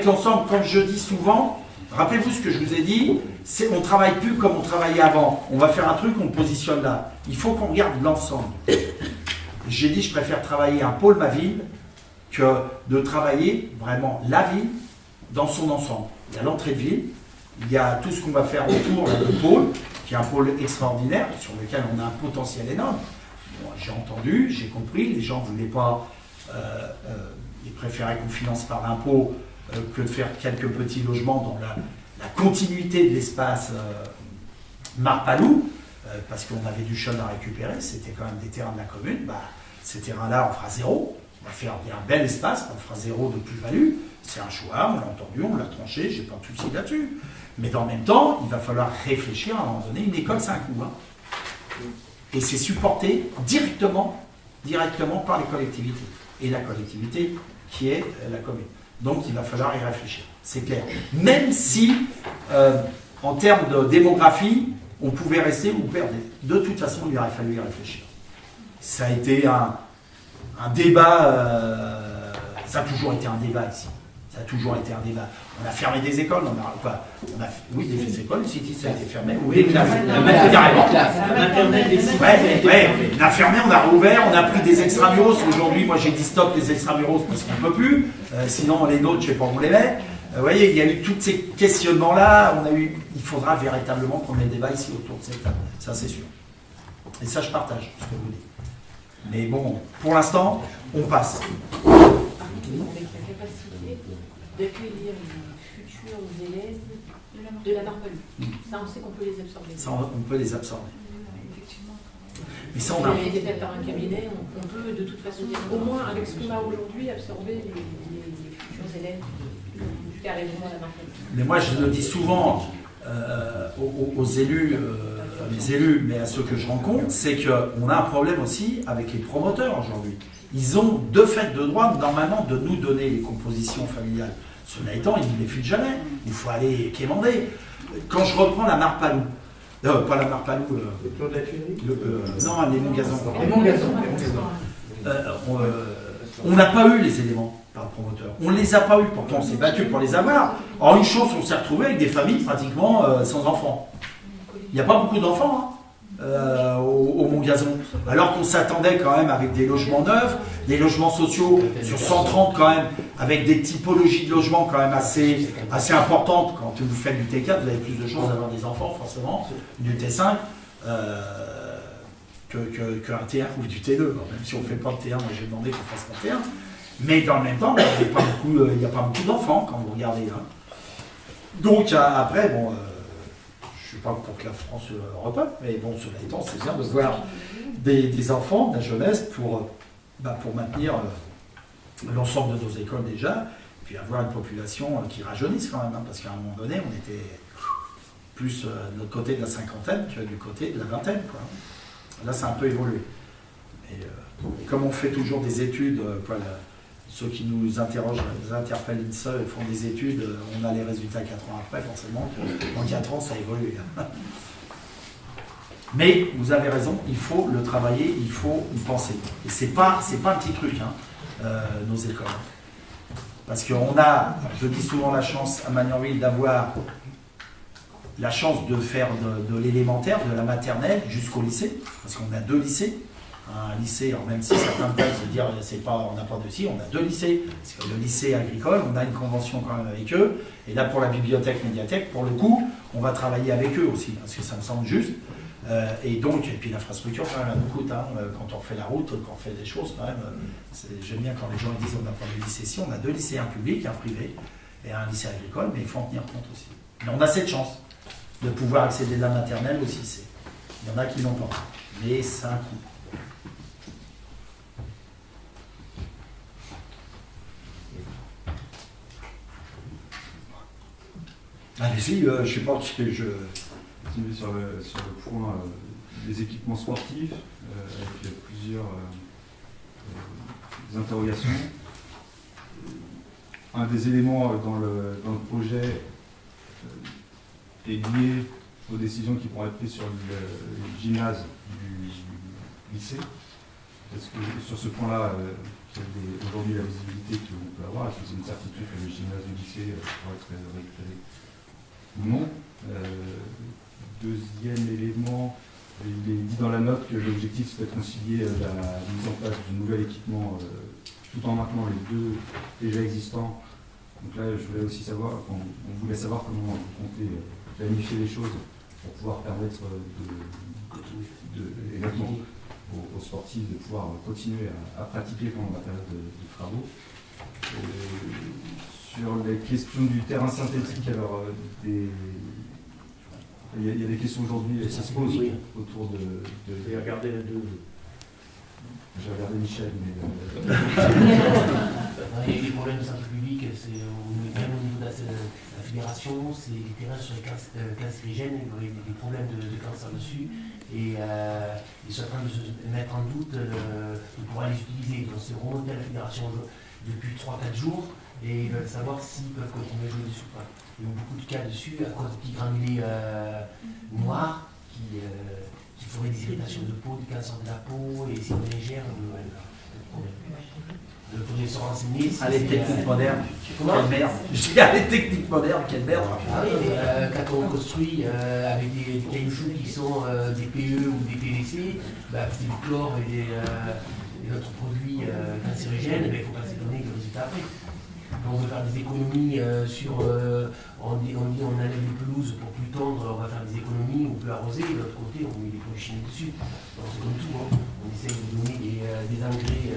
l'ensemble, comme je dis souvent, rappelez-vous ce que je vous ai dit, on ne travaille plus comme on travaillait avant, on va faire un truc, on le positionne là. Il faut qu'on regarde l'ensemble. J'ai dit, je préfère travailler un pôle ma ville, que de travailler vraiment la ville dans son ensemble. Il y a l'entrée de ville, il y a tout ce qu'on va faire autour du pôle, qui est un pôle extraordinaire, sur lequel on a un potentiel énorme. Bon, j'ai entendu, j'ai compris, les gens ne voulaient pas, ils préféraient qu'on finance par l'impôt que de faire quelques petits logements dans la continuité de l'espace Marpalou, parce qu'on avait du chôme à récupérer, c'était quand même des terrains de la commune. Ces terrains-là, on fera zéro. On va faire un bel espace, on fera zéro de plus-value. C'est un choix, on l'a entendu, on l'a tranché, j'ai pas de souci là-dessus. Mais dans le même temps, il va falloir réfléchir à un moment donné. Une école, c'est un coût. Et c'est supporté directement par les collectivités. Et la collectivité qui est la commune. Donc il va falloir y réfléchir, c'est clair. Même si, en termes de démographie, on pouvait rester ou perdre. De toute façon, il aurait fallu y réfléchir. Ça a été un débat, ça a toujours été un débat ici. Ça a toujours été un débat. On a fermé des écoles, oui, des écoles, le City, ça a été fermé. Oui, des classes. Carrément. On a fermé, on a rouvert, on a pris des extramuros. Aujourd'hui, moi j'ai dit stop les extramuros parce qu'on ne peut plus. Sinon, les nôtres, je ne sais pas où on les met. Vous voyez, il y a eu tous ces questionnements-là. Il faudra véritablement prendre le débat ici autour de cette table. Ça, c'est sûr. Et ça, je partage ce que vous dites. Mais bon, pour l'instant, on passe. Avec la capacité d'accueillir les futurs élèves de la Marpalou. Ça, on sait qu'on peut les absorber. Ça, on peut les absorber. Effectivement. Mais ça, on a... été fait par un cabinet, on peut de toute façon, au moins avec ce qu'on a aujourd'hui, absorber les futurs élèves qui arriveront à la Marpalou. Mais moi, je le dis souvent aux élus, mais à ceux que je rencontre, c'est qu'on a un problème aussi avec les promoteurs aujourd'hui. Ils ont de fait de droit, normalement, de nous donner les compositions familiales. Cela étant, ils ne les filent jamais. Il faut aller quémander. Quand je reprends la Marpalou, pas la Marpalou, Le plan de la Tuilerie non, les Montgazons. Les Montgazons. On n'a pas eu les éléments par le promoteur. On ne les a pas eu, pourtant on s'est battu pour les avoir. Or, une chose, on s'est retrouvé avec des familles pratiquement sans enfants. Il n'y a pas beaucoup d'enfants au Montgazon. Alors qu'on s'attendait quand même avec des logements neufs, des logements sociaux sur 130 quand même, avec des typologies de logements quand même assez importantes. Quand vous faites du T4, vous avez plus de chances d'avoir des enfants, forcément, du T5. Qu'un T1 ou du T2. Même si on ne fait pas de T1, moi j'ai demandé qu'on fasse pas de T1. Mais dans le même temps, il n'y a pas beaucoup d'enfants quand vous regardez. Donc après, bon, je ne suis pas pour que la France repeuple, mais bon, cela étant, c'est bien de voir des enfants, de la jeunesse, pour pour maintenir l'ensemble de nos écoles déjà, puis avoir une population qui rajeunisse quand même, hein, parce qu'à un moment donné, on était plus de l'autre côté de la cinquantaine que du côté de la vingtaine, quoi. Là, ça a un peu évolué. Et comme on fait toujours des études, ceux qui nous interrogent, nous interpellent INSEE et font des études, on a les résultats 4 ans après, forcément. En 4 ans, ça évolue. Mais vous avez raison, il faut le travailler, il faut y penser. Et c'est pas un petit truc, hein, nos écoles. Parce qu'on a, je dis souvent la chance à Magnanville d'avoir la chance de faire de l'élémentaire, de la maternelle jusqu'au lycée, parce qu'on a 2 lycées. Un lycée, alors même si certains peuvent se dire on n'a pas de lycée, on a 2 lycées. Parce que le lycée agricole, on a une convention quand même avec eux. Et là, pour la bibliothèque, médiathèque, pour le coup, on va travailler avec eux aussi, parce que ça me semble juste. Et puis l'infrastructure, quand même, elle nous coûte. Hein, quand on fait la route, quand on fait des choses, quand même, j'aime bien quand les gens disent on n'a pas de lycée. Si, on a 2 lycées, un public, un privé, et un lycée agricole, mais il faut en tenir compte aussi. Mais on a cette chance de pouvoir accéder à la maternelle aussi. Il y en a qui n'ont pas, mais c'est un coût. Allez-y, je ne sais pas ce que je... Sur le point des équipements sportifs, avec plusieurs interrogations. Un des éléments dans le projet est lié aux décisions qui pourront être prises sur le gymnase du lycée. Est-ce que sur ce point-là, aujourd'hui la visibilité qu'on peut avoir, est-ce que c'est une certitude que le gymnase du lycée pourra être récupéré ou non? Deuxième élément, il est dit dans la note que l'objectif c'est de concilier la mise en place d'un nouvel équipement tout en maintenant les 2 déjà existants. Donc là, je voulais aussi savoir, on voulait savoir comment vous comptez planifier les choses pour pouvoir permettre exactement aux sportifs de pouvoir continuer à pratiquer pendant la période de travaux. Sur les questions du terrain synthétique, alors il y a des questions aujourd'hui qui se posent autour de... J'ai regardé les 2. J'ai regardé Michel, mais... Il y a des problèmes de santé publique, c'est au niveau de la fédération, c'est les terrains sur les cancérigènes, il y a des problèmes de cancer dessus, et ils sont en train de se mettre en doute de pouvoir les utiliser. Donc c'est remonté à la fédération depuis 3-4 jours, et ils veulent savoir s'ils peuvent continuer à jouer dessus ou pas. Il y a eu beaucoup de cas dessus à cause de petits granulés noirs qui feraient des irritations de peau, des cancers de la peau, et si on est légère, il faudrait se renseigner. Si les techniques modernes, comment? quelle merde. Je dis les techniques modernes, quelle merde. Ah oui, mais quand on construit avec des cailloux qui sont des PE ou des PVC, c'est du chlore et d'autres produits cancérigènes, il faut pas s'étonner le résultat après. On veut faire des économies on dit on enlève les pelouses pour plus tendre, on va faire des économies, on peut arroser, de l'autre côté on met des produits chimiques dessus. Donc c'est comme tout, hein. On essaye de donner des engrais,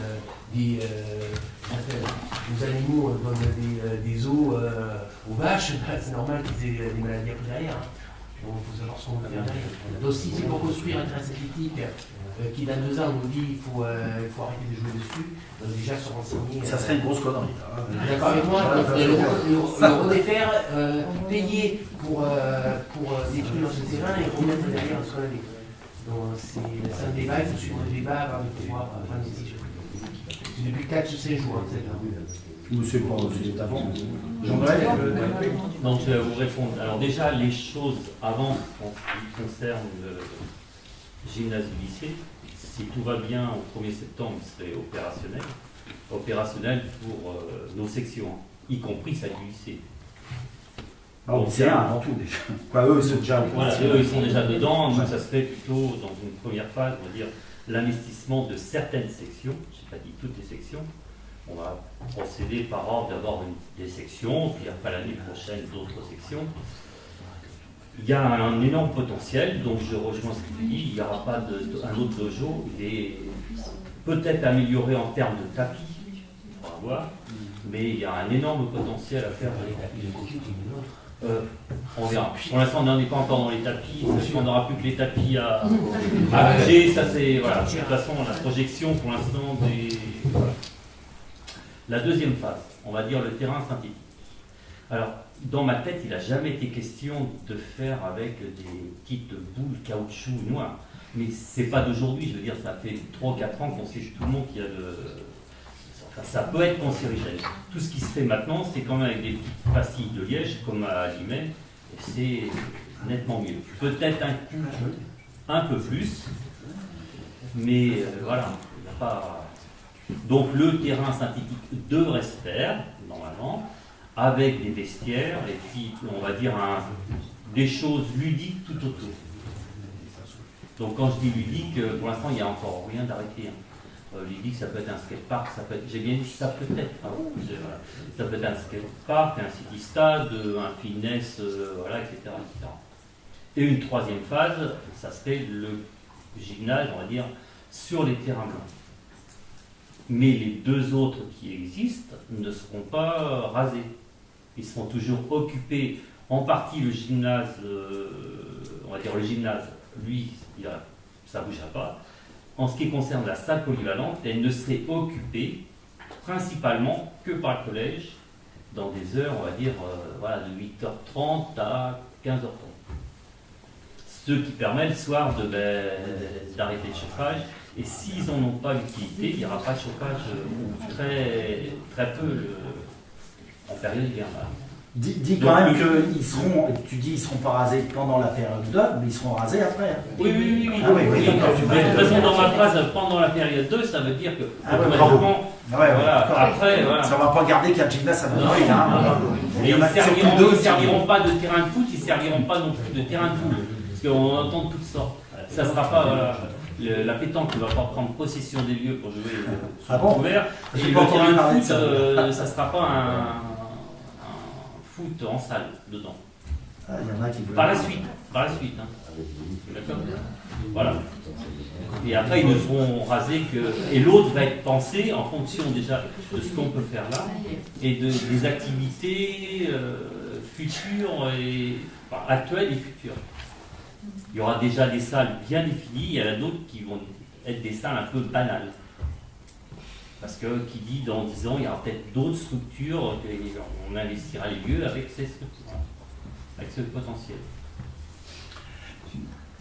nos animaux donnent des os aux vaches, c'est normal qu'ils aient des maladies après derrière. Hein. Donc il faut savoir ce qu'on veut faire derrière. Donc si c'est pour construire un terrain synthétique qui dans 2 ans nous dit qu'il faut arrêter de jouer dessus, déjà se renseigner. Ça serait une grosse connerie. D'accord avec moi, le redéfaire, payer pour détruire ce terrain et remettre derrière ce qu'on a dit. Donc c'est un débat, il faut suivre le débat avant de pouvoir prendre une décision. C'est depuis 4 ou 5 jours, Ou c'est pas aussi avant. Jean-Noël, Donc je vais vous répondre. Alors déjà, les choses avant en ce qui concerne le gymnase du lycée, si tout va bien, au 1er septembre, il serait opérationnel. Opérationnel pour nos sections, y compris celle du lycée. Donc c'est un avant tout déjà. Quoi, eux, c'est déjà... Voilà, eux, ils sont déjà dedans. Nous, ça serait plutôt dans une première phase, on va dire, l'investissement de certaines sections. Je n'ai pas dit toutes les sections. On va procéder par ordre d'abord des sections, puis après l'année prochaine d'autres sections. Il y a un énorme potentiel, donc je rejoins ce qu'il dit, il n'y aura pas un autre dojo, il est peut-être amélioré en termes de tapis, on va voir, mais il y a un énorme potentiel à faire dans les tapis. On verra. Pour l'instant, on n'en est pas encore dans les tapis, parce qu'on n'aura plus que les tapis à bouger, ça c'est, voilà, de toute façon, la projection pour l'instant des La deuxième phase, on va dire le terrain synthétique. Alors, dans ma tête, il n'a jamais été question de faire avec des petites boules caoutchouc noires. Mais c'est pas d'aujourd'hui, je veux dire, ça fait 3 ou 4 ans qu'on sait tout le monde qu'il y a de... Enfin, ça peut être cancérigène. Tout ce qui se fait maintenant, c'est quand même avec des petites pastilles de liège, comme à Limay, et c'est nettement mieux. Peut-être un coup un peu plus, mais voilà, il n'y a pas... Donc le terrain synthétique devrait se faire, normalement, avec des vestiaires, et puis, on va dire, des choses ludiques tout autour. Donc quand je dis ludique, pour l'instant, il n'y a encore rien d'arrêté. Ludique, ça peut être un skatepark, ça peut être, j'ai bien dit ça peut être, voilà. Ça peut être un skatepark, un city stade, un fitness, voilà, etc., etc. Et une troisième phase, ça serait le gymnase, on va dire, sur les terrains blancs. Mais les deux autres qui existent ne seront pas rasés. Ils seront toujours occupés, en partie le gymnase, on va dire le gymnase, lui, ça ne bougera pas. En ce qui concerne la salle polyvalente, elle ne serait occupée principalement que par le collège, dans des heures, on va dire, voilà, de 8h30 à 15h30. Ce qui permet le soir d'arrêter le chauffage. Et s'ils n'en ont pas l'utilité, il n'y aura pas de chauffage ou très peu en période hivernale. Dis quand même qu'ils seront, tu dis ils ne seront pas rasés pendant la période 2, mais ils seront rasés après. Hein. Oui. Ah, oui, d'accord. De toute façon, dans ma phrase, pendant la période 2, ça veut dire que automatiquement, voilà, après, voilà. Ça ne va pas garder qu'un gymnase à Noël. Et ils ne serviront pas de terrain de foot, ils ne serviront pas non plus de terrain de foot. Parce qu'on entend toutes sortes. Ça ne sera pas... la pétanque ne va pas prendre possession des lieux pour jouer sur couvert. Et le terrain de foot, ça ne sera pas un foot en salle dedans. Ah, y en a qui veulent... Par la suite. Hein. D'accord. Voilà. Et après, ils ne seront rasés que... Et l'autre va être pensé en fonction déjà de ce qu'on peut faire là et des activités futures, actuelles et futures. Il y aura déjà des salles bien définies, il y en a d'autres qui vont être des salles un peu banales. Parce que qui dit dans 10 ans, il y aura peut-être d'autres structures, et on investira les lieux avec ces structures, avec ce potentiel.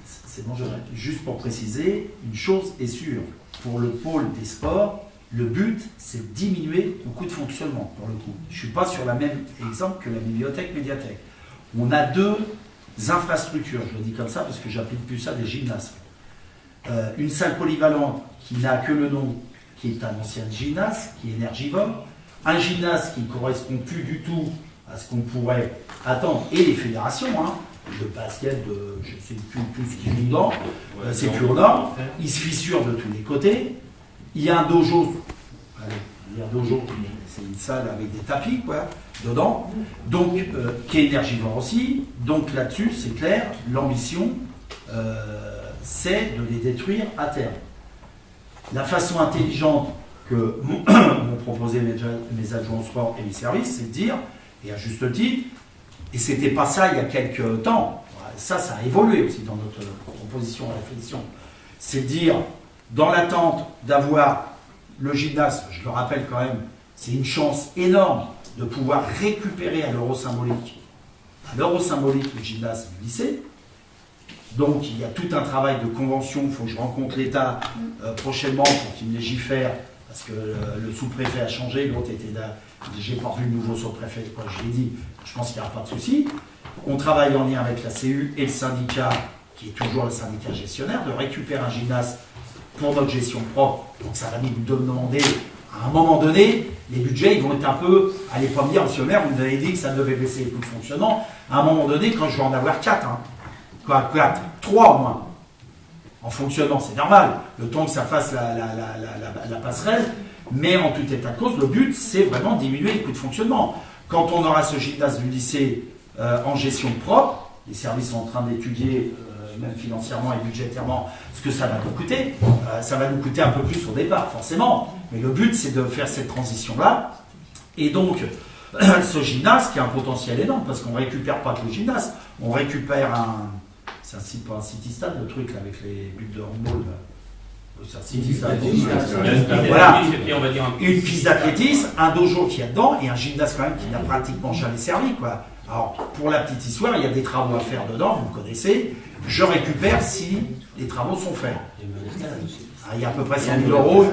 C'est bon, juste pour préciser, une chose est sûre, pour le pôle des sports, le but c'est de diminuer le coût de fonctionnement, pour le coup. Je ne suis pas sur le même exemple que la bibliothèque-médiathèque. On a deux infrastructures, je le dis comme ça parce que j'applique plus ça des gymnases. Une salle polyvalente qui n'a que le nom, qui est un ancien gymnase, qui est énergivore, un gymnase qui ne correspond plus du tout à ce qu'on pourrait attendre, et les fédérations, hein, de basket, je ne sais plus ce qu'ils jouent dedans, c'est plus au nord, il se fissure de tous les côtés, il y a un dojo, c'est une salle avec des tapis, quoi, dedans, donc qui est énergivore aussi, donc là-dessus, c'est clair, l'ambition, c'est de les détruire à terme. La façon intelligente que m'ont proposé mes adjoints au sport et mes services, c'est de dire, et à juste titre, et c'était pas ça il y a quelques temps, ça a évolué aussi dans notre proposition à réflexion, c'est de dire, dans l'attente d'avoir le gymnase, je le rappelle quand même, c'est une chance énorme de pouvoir récupérer à l'euro symbolique le gymnase du lycée. Donc il y a tout un travail de convention, il faut que je rencontre l'État prochainement pour qu'il me légifère, parce que le sous-préfet a changé, l'autre était là, j'ai pas vu le nouveau sous-préfet, je l'ai dit, je pense qu'il n'y aura pas de souci. On travaille en lien avec la CU et le syndicat, qui est toujours le syndicat gestionnaire, de récupérer un gymnase pour notre gestion propre. Donc ça va nous demander, à un moment donné, les budgets ils vont être un peu, allez pas me dire, monsieur le maire, vous nous avez dit que ça devait baisser les coûts de fonctionnement, à un moment donné, quand je vais en avoir 4, 3 au moins, en fonctionnement, c'est normal, le temps que ça fasse la passerelle, mais en tout état de cause, le but, c'est vraiment de diminuer les coûts de fonctionnement. Quand on aura ce gymnase du lycée en gestion propre, les services sont en train d'étudier, même financièrement et budgétairement, ce que ça va nous coûter. Ça va nous coûter un peu plus au départ, forcément, mais le but, c'est de faire cette transition-là, et donc, ce gymnase qui a un potentiel énorme, parce qu'on ne récupère pas que le gymnase, on récupère c'est pas un city stade, le truc là, avec les buts de handball, Ça se dit, ça. Il y a une piste Voilà. d'athlétisme, et puis on va dire Une piste d'athlétisme, un dojo qui y a dedans et un gymnase quand même qui n'a pratiquement jamais servi, quoi. Alors, pour la petite histoire, il y a des travaux à faire dedans, vous le connaissez. Je récupère si les travaux sont faits. Il y a à peu près 100 000 euros.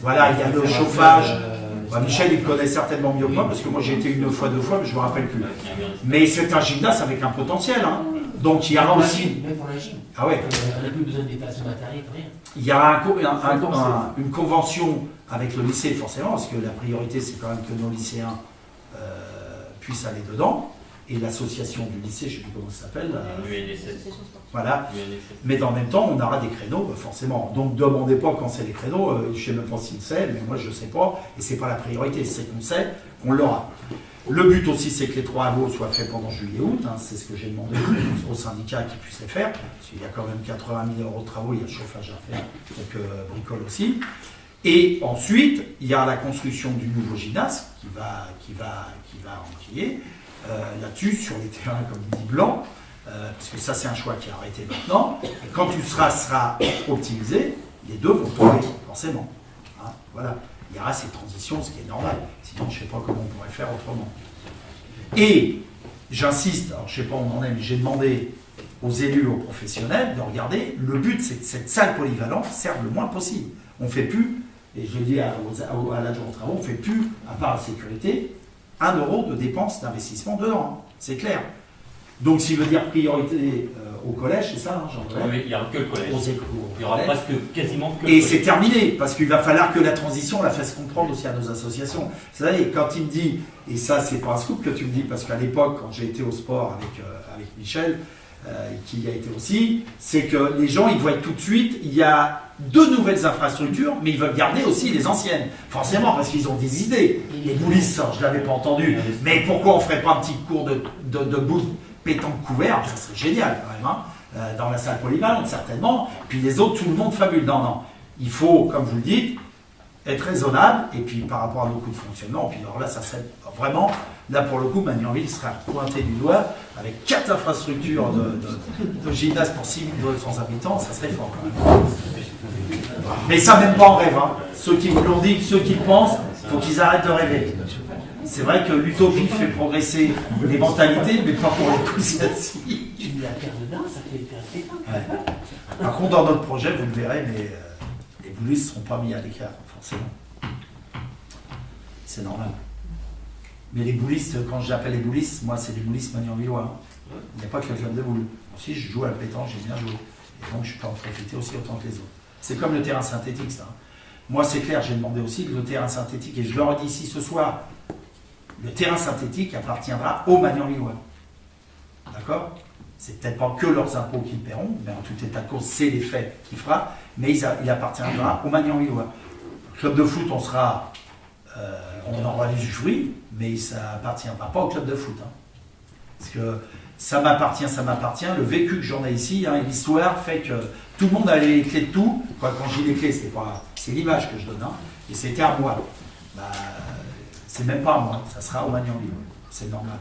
Voilà, il y a le chauffage. Michel, il connaît certainement mieux que moi, parce que moi j'ai été une fois, 2 fois, mais je ne me rappelle plus. Mais c'est un gymnase avec un potentiel. Hein. Donc il y aura aussi. Même pour la gym. Ah ouais. On n'a plus besoin de déplacer le matériel, rien. Il y aura une convention avec le lycée, forcément, parce que la priorité, c'est quand même que nos lycéens puissent aller dedans. Et l'association du lycée, je ne sais plus comment ça s'appelle. Voilà. Mais en même temps, on aura des créneaux, forcément. Donc, ne demandez pas quand c'est les créneaux. Je ne sais même pas s'il sait, mais moi, je ne sais pas. Et ce n'est pas la priorité. C'est qu'on sait qu'on l'aura. Le but aussi, c'est que les travaux soient faits pendant juillet-août. Hein. C'est ce que j'ai demandé au syndicat qu'ils puissent les faire. Parce qu'il y a quand même 80 000 euros de travaux. Il y a le chauffage à faire. Donc, bricole aussi. Et ensuite, il y a la construction du nouveau gymnase qui va enquiller. Là-dessus, sur les terrains, comme dit Blanc, parce que ça, c'est un choix qui a arrêté maintenant. Et quand tout sera optimisé, les deux vont tomber, forcément. Hein, voilà. Il y aura cette transition, ce qui est normal. Sinon, je ne sais pas comment on pourrait faire autrement. Et, j'insiste, alors je ne sais pas où on en est, mais j'ai demandé aux élus, aux professionnels, de regarder. Le but, c'est que cette salle polyvalente serve le moins possible. On ne fait plus, et je le dis à l'adjoint aux travaux, on ne fait plus, à part la sécurité, 1 euro de dépenses d'investissement dedans, hein. C'est clair. Donc, s'il veut dire priorité au collège, c'est ça, hein, Jean-Claude ? Oui, il n'y aura que le collège. Il y aura collège. presque quasiment que le Et collège. c'est terminé, parce qu'il va falloir que la transition, on la fasse comprendre aussi à nos associations. Vous savez, quand il me dit, et ça, c'est pas un scoop que tu me dis, parce qu'à l'époque, quand j'ai été au sport avec Michel, qui y a été aussi, c'est que les gens, ils voient tout de suite, il y a 2 nouvelles infrastructures, mais ils veulent garder aussi les anciennes. Forcément, parce qu'ils ont des idées. Les boulistes, je ne l'avais pas entendu. Mais pourquoi on ne ferait pas un petit cours de boule pétanque couvert ? Ça serait génial, quand même, hein, dans la salle polyvalente, certainement. Puis les autres, tout le monde fabule. Non, non. Il faut, comme vous le dites, être raisonnable, et puis par rapport à nos coûts de fonctionnement, puis alors là, ça serait vraiment, là pour le coup, Magnanville sera pointé du doigt, avec 4 infrastructures de gymnase pour 6 200 habitants, ça serait fort quand même. Mais ça, même pas en rêve. Hein. Ceux qui vous l'ont dit, ceux qui le pensent, il faut qu'ils arrêtent de rêver. C'est vrai que l'utopie fait progresser les mentalités, mais pas pour les coups celle-ci. Tu mets la pierre dedans, ça fait une pierre. Par contre, dans notre projet, vous le verrez, mais les boulistes ne seront pas mis à l'écart, forcément. C'est normal. Mais les boulistes, quand j'appelle les boulistes, moi, c'est des boulistes magnanvillois. Hein. Il n'y a pas que le club de boules. Si je joue à la pétanque, j'ai bien joué. Et donc, je peux en profiter aussi autant que les autres. C'est comme le terrain synthétique, ça. Moi, c'est clair, j'ai demandé aussi que le terrain synthétique, et je leur ai dit ici ce soir, le terrain synthétique appartiendra aux Magnanvillois. D'accord ? C'est peut-être pas que leurs impôts qu'ils paieront, mais en tout état de cause, c'est les faits qu'il fera, mais il appartiendra aux Magnanvillois. Club de foot, on aura l'usufruit, mais ça appartiendra pas au club de foot. Hein. Parce que ça m'appartient. Le vécu que j'en ai ici, hein, et l'histoire fait que tout le monde a les clés de tout. Quand je dis les clés, c'est l'image que je donne. Hein, et c'était à moi. C'est même pas à moi, ça sera au Magnanville. C'est normal.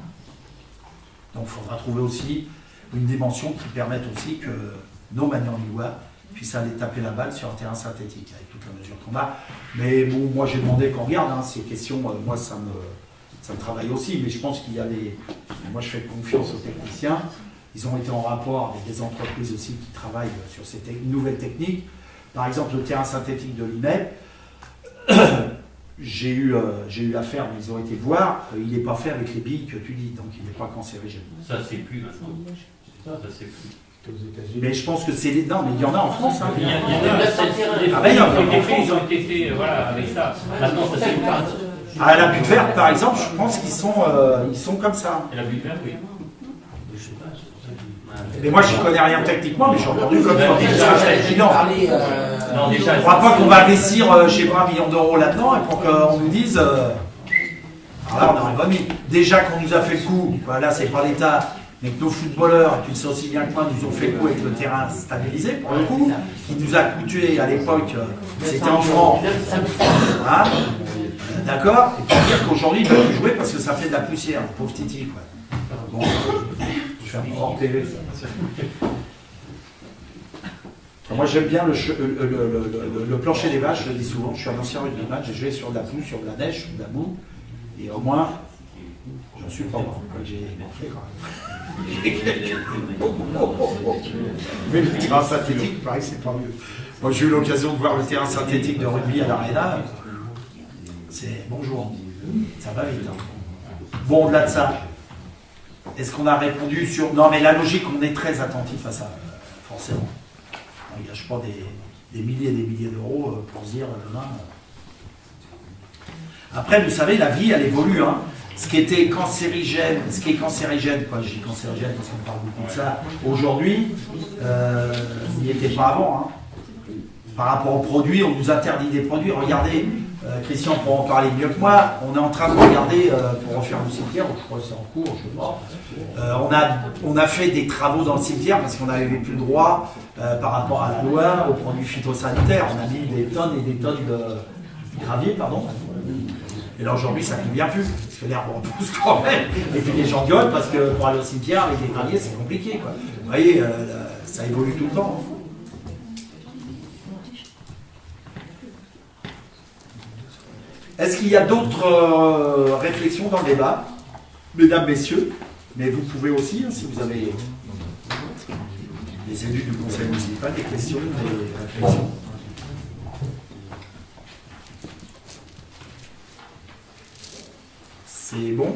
Donc il faudra trouver aussi une dimension qui permette aussi que nos Magnanvillois puissent aller taper la balle sur un terrain synthétique, avec toutes les mesures qu'on a. Mais bon, moi j'ai demandé qu'on regarde, hein, ces questions, moi ça me travaille aussi, mais je pense qu'il y a des... Moi je fais confiance aux techniciens, ils ont été en rapport avec des entreprises aussi qui travaillent sur ces nouvelles techniques. Par exemple, le terrain synthétique de l'INEP, j'ai eu affaire, mais ils ont été voir, il n'est pas fait avec les billes que tu dis, donc il n'est pas cancérigène. Ça, c'est plus maintenant. Ça, c'est plus. Mais je pense que c'est les... Non, mais il y en a en France. Hein. Il y a des ils ont été faits voilà, avec ça. Maintenant, ça c'est pas. À la butte verte, par exemple, je pense qu'ils sont comme ça. Et la butte verte, oui. Mais moi, je ne connais rien techniquement, mais j'ai entendu comme ça. Non, déjà, Je ne crois pas qu'on va investir, je ne sais pas, 1 million d'euros là-dedans et pour qu'on nous dise. Alors là, on n'aurait pas mis. Déjà qu'on nous a fait le coup, voilà, c'est pas l'État, mais que nos footballeurs, et tu le sais aussi bien que moi, nous ont fait le coup avec le terrain stabilisé, pour le coup, qui nous a coûté à l'époque, c'était en francs. Hein, d'accord ? Et pour dire qu'aujourd'hui, il ne va plus jouer parce que ça fait de la poussière, pauvre Titi. Quoi. Bon, je vais faire mon hors TV. Ça. Moi j'aime bien le plancher des vaches, je le dis souvent, je suis un ancien rugbyman, j'ai joué sur de la boue, sur de la neige, sur de la boue, et au moins, j'en suis pas mort, quand j'ai gonflé quand même. Mais le terrain synthétique, pareil, c'est pas mieux. Moi j'ai eu l'occasion de voir le terrain synthétique de rugby à l'Arena, c'est bonjour, ça va vite. Hein. Bon, au-delà de ça, est-ce qu'on a répondu sur... Non mais la logique, on est très attentif à ça, forcément. On ne gâche pas des milliers et des milliers d'euros pour se dire demain. Après, vous savez, la vie, elle évolue. Hein. Ce qui était cancérigène, ce qui est cancérigène, quoi, je dis cancérigène parce qu'on parle beaucoup de ça, aujourd'hui, il n'y était pas avant. Hein. Par rapport aux produits, on nous interdit des produits. Regardez, Christian pourra en parler mieux que moi, on est en train de regarder pour refaire le cimetière, je crois que c'est en cours, je ne sais pas. On a fait des travaux dans le cimetière parce qu'on n'avait plus le droit par rapport à la loi aux produits phytosanitaires. On a mis des tonnes et des tonnes de gravier, pardon. Et là aujourd'hui ça ne convient plus, parce que l'herbe repousse quand même. Et puis les gens gueulent parce que pour aller au cimetière avec des graviers c'est compliqué. Quoi. Vous voyez, ça évolue tout le temps. Est-ce qu'il y a d'autres réflexions dans le débat, mesdames, messieurs? Mais vous pouvez aussi, hein, si vous avez les élus du conseil municipal, des questions, des réflexions. C'est bon.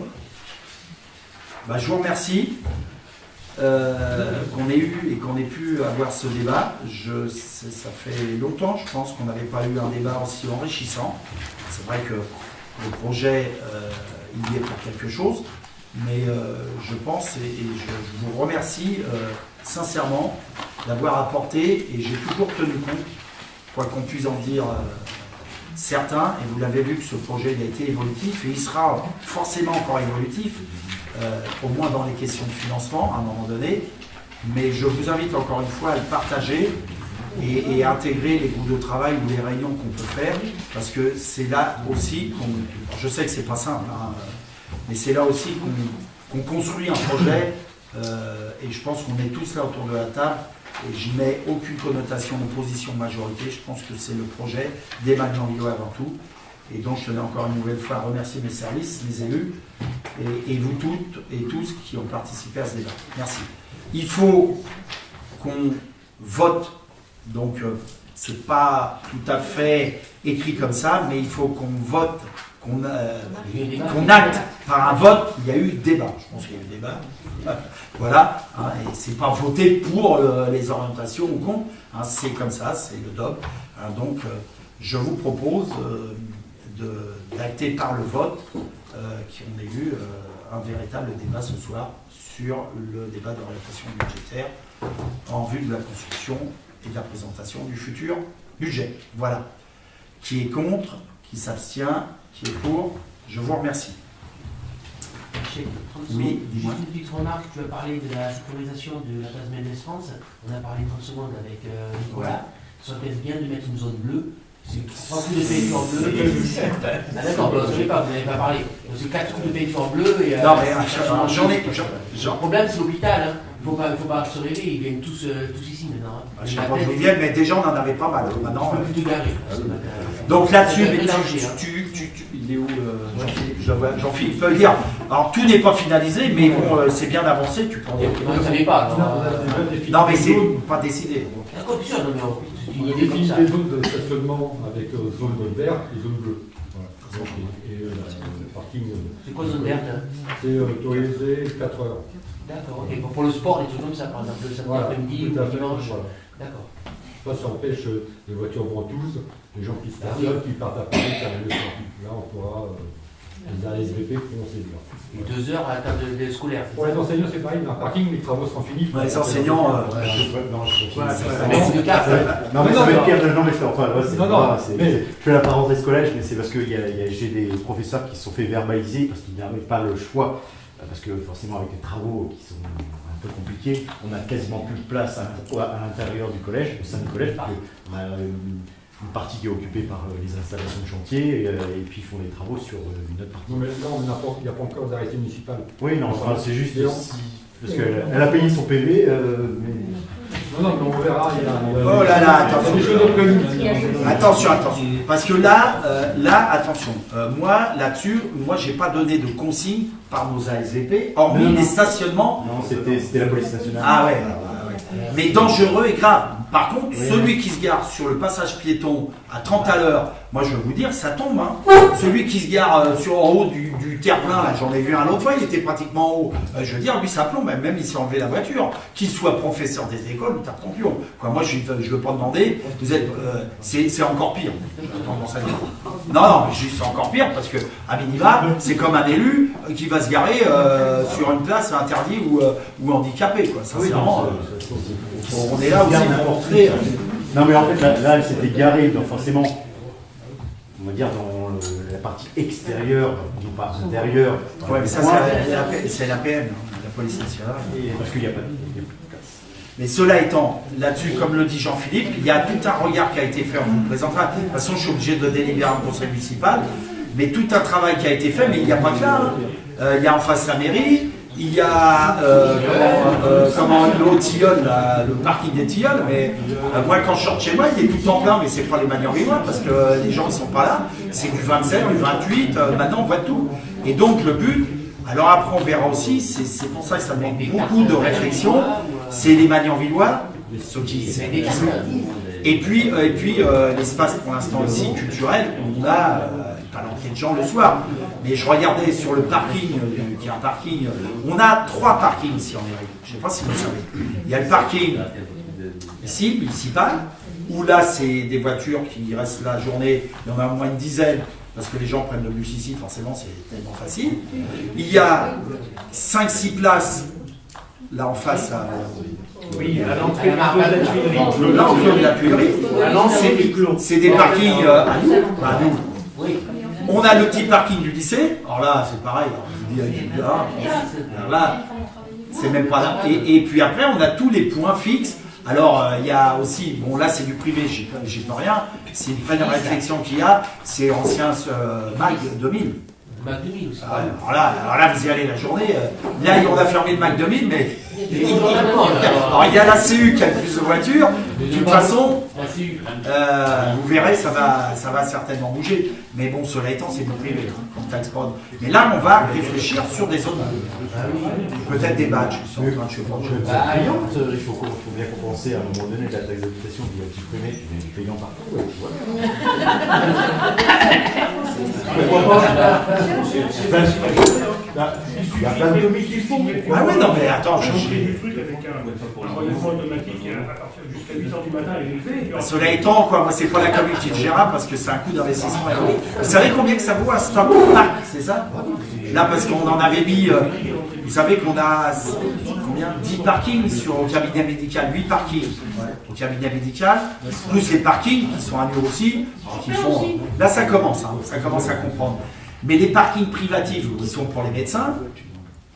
Bah, je vous remercie qu'on ait eu et qu'on ait pu avoir ce débat. Ça fait longtemps, je pense, qu'on n'avait pas eu un débat aussi enrichissant. C'est vrai que le projet, il y est pour quelque chose, mais je pense et je vous remercie sincèrement d'avoir apporté, et j'ai toujours tenu compte, quoi qu'on puisse en dire certains, et vous l'avez vu que ce projet il a été évolutif, et il sera forcément encore évolutif, au moins dans les questions de financement à un moment donné, mais je vous invite encore une fois à le partager, et intégrer les groupes de travail ou les réunions qu'on peut faire, parce que c'est là aussi qu'on... Je sais que c'est pas simple, hein, mais c'est là aussi qu'on construit un projet, et je pense qu'on est tous là autour de la table, et j'y mets aucune connotation d'opposition-majorité, je pense que c'est le projet d'Emmanuel Villot avant tout, et donc je tenais encore une nouvelle fois à remercier mes services, mes élus, et vous toutes et tous qui ont participé à ce débat. Merci. Il faut qu'on vote. Donc, c'est pas tout à fait écrit comme ça, mais il faut qu'on vote, qu'on acte par un vote. Il y a eu débat. Je pense qu'il y a eu débat. Voilà. Hein, et c'est pas voter pour les orientations ou contre. Hein, c'est comme ça, c'est le DOP. Hein, donc, je vous propose d'acter par le vote qu'on ait eu un véritable débat ce soir sur le débat d'orientation budgétaire en vue de la construction et de la présentation du futur budget. Voilà. Qui est contre, qui s'abstient, qui est pour, je vous remercie. Oui, dis-moi. Juste une petite remarque, tu as parlé de la sécurisation de la place Mendes France. On a parlé 30 secondes avec Nicolas. Ça serait bien de mettre une zone bleue. C'est 3 coups de peinture bleue. Ah d'accord, je ne sais pas, vous n'avez pas parlé. C'est 4 coups de peinture bleue. Et, non, mais j'en ai. Le problème, c'est l'hôpital. Hein. Il ne faut pas se rêver, ils viennent tous ici maintenant. Hein. Je ne sais pas d'où ils viennent, mais déjà on en avait pas mal. Maintenant, donc là-dessus, il est où Jean-Philippe peut le dire. Alors tout n'est pas finalisé, mais bon, c'est bien avancé. Tu peux en dire. Vous ne savez pas. Non, mais c'est pas décidé. D'accord, bien sûr, non, mais c'est On une a idée comme défini ça. des zones de stationnement avec zone verte et zone bleue. Voilà. Et le parking, C'est quoi zone verte? c'est autorisé 4 heures. D'accord, ok. Bon, pour le sport, des trucs comme ça, par exemple, le samedi Voilà, après-midi ou tout à le fait, dimanche. voilà. D'accord. Ça empêche les voitures ventouses, les gens qui stationnent, qui partent à Paris, qui arrivent le soir. Là, on pourra, les ASVP pourront séduire. Et 2 heures à la table de scolaire. Pour les enseignants, c'est pareil, dans un parking, les travaux seront finis. Les enseignants. C'est le cas. Non, mais ça va être pire. Non, mais enfin, ouais, c'est Non, pas- non, c'est- mais- je fais la parenthèse collège, mais c'est parce que j'ai des professeurs qui se sont fait verbaliser parce qu'ils n'avaient pas le choix. Parce que forcément, avec les travaux qui sont un peu compliqués, on n'a quasiment plus de place à l'intérieur du collège, au sein du collège, parce qu'on a une partie qui est occupée par les installations de chantier, et puis ils font les travaux sur une autre partie. Non, mais là, il n'y a pas encore d'arrêté municipal. Oui, non, enfin, c'est juste Et on- parce qu'elle a payé son PV, mais Non, mais on verra. Oh là là, attention. Des choses organiques. Attention. Parce que là, attention. Moi, là-dessus, j'ai pas donné de consigne par nos ASVP, hormis Non. les stationnements. Non, c'était la police nationale. Ah ouais. Mais dangereux et grave. Par contre, celui qui se gare sur le passage piéton à 30 à l'heure, moi je vais vous dire, ça tombe. Hein. Celui qui se gare en haut du terre-plein, là, j'en ai vu un l'autre fois, il était pratiquement en haut. Je veux dire, lui ça plombe, même il s'est enlevé la voiture. Qu'il soit professeur des écoles ou tartampion. Moi je ne veux pas demander, vous êtes, c'est encore pire. Non, mais c'est encore pire parce que, à minima, c'est comme un élu qui va se garer sur une place interdite ou handicapée. Quoi. Sincèrement, on est là aussi pour montrer. Non, mais en fait, là elle s'était garée, donc forcément, on va dire dans la partie extérieure, non pas intérieure. Ouais, mais ça, c'est la PM, la police nationale. Parce qu'il n'y a pas de place. Mais cela étant, là-dessus, comme le dit Jean-Philippe, il y a tout un regard qui a été fait, on vous le présentera. De toute façon, je suis obligé de délibérer un conseil municipal, mais tout un travail qui a été fait, mais il n'y a pas que là. Il y a en face la mairie, il y a l'eau Tilleul, le parking des Tilleuls, mais moi quand je sors de chez moi, il est tout le temps plein, mais c'est pas les Magnan-Villois, parce que les gens ne sont pas là, c'est du 27, du 28, maintenant on voit tout. Et donc le but, alors après on verra aussi, c'est pour ça que ça demande beaucoup de réflexion, c'est les Magnan-Villois, ceux qui et puis l'espace pour l'instant aussi culturel, on a pas l'entrée de gens le soir. Mais je regardais sur le parking, qui est un parking, on a 3 parkings ici en mairie. Je ne sais pas si vous le savez. Il y a le parking ici, municipal, où là c'est des voitures qui restent la journée, il y en a au moins une dizaine, parce que les gens prennent le bus ici, forcément c'est tellement facile. Il y a 5-6 places, là en face à... Oui, à l'entrée de la Tuilerie. Là, au de la Tuilerie, c'est des parkings à nous. On a le petit parking du lycée. Alors là, c'est pareil. Là, c'est même pas là. Et puis après, on a tous les points fixes. Alors, il y a aussi, bon là, c'est du privé, j'y peux rien. C'est une vraie réflexion qu'il y a. C'est ancien MAC 2000. MAC 2000 aussi. Alors là, vous y allez la journée. Là, on a fermé le MAC 2000, mais. Alors, il y a la CU qui a plus de voitures. De toute façon, vous verrez, ça va certainement bouger. Mais bon, cela étant, c'est du privé, comme tax prod. Mais là, on va réfléchir sur des zones. Peut-être des badges. Il faut bien compenser à un moment donné de la taxe d'habitation qui va supprimer, tu mets du payant partout. Ouais, tu vois. Pourquoi pas? Il y a plein de commis qui font. Ah oui, non, mais attends, des trucs avec un relèvement automatique à partir jusqu'à 8h du matin et l'élevé. Cela étant, quoi, moi, c'est pas la commune qui le gérera parce que c'est un coût d'investissement énorme. Vous savez combien que ça vaut un stock park, c'est ça? Là, parce qu'on en avait mis, vous savez qu'on a combien 10 parkings au cabinet médical, 8 parkings au cabinet médical, plus les parkings qui sont à nous aussi, qui font. Là, ça commence à comprendre. Mais les parkings privatifs qui sont pour les médecins,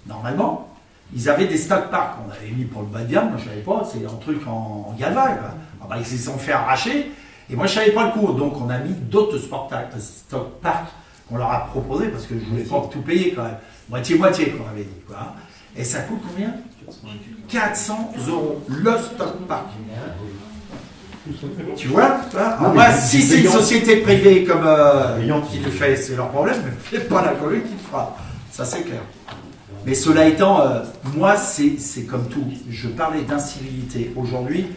normalement, ils avaient des stock parks. On avait mis pour le bas de gamme, moi je ne savais pas, c'est un truc en galvac. Ils se sont fait arracher, et moi je ne savais pas le cours. Donc on a mis d'autres stock parks qu'on leur a proposé, parce que je ne voulais pas tout payer quand même. Moitié-moitié, qu'on avait dit. Quoi. Et ça coûte combien 400 € le stock park. Tu vois, moi, si c'est une société privée comme qui le fait, c'est leur problème, mais c'est pas la commune qui le fera. Ça, c'est clair. Mais cela étant, moi, c'est comme tout. Je parlais d'incivilité. Aujourd'hui,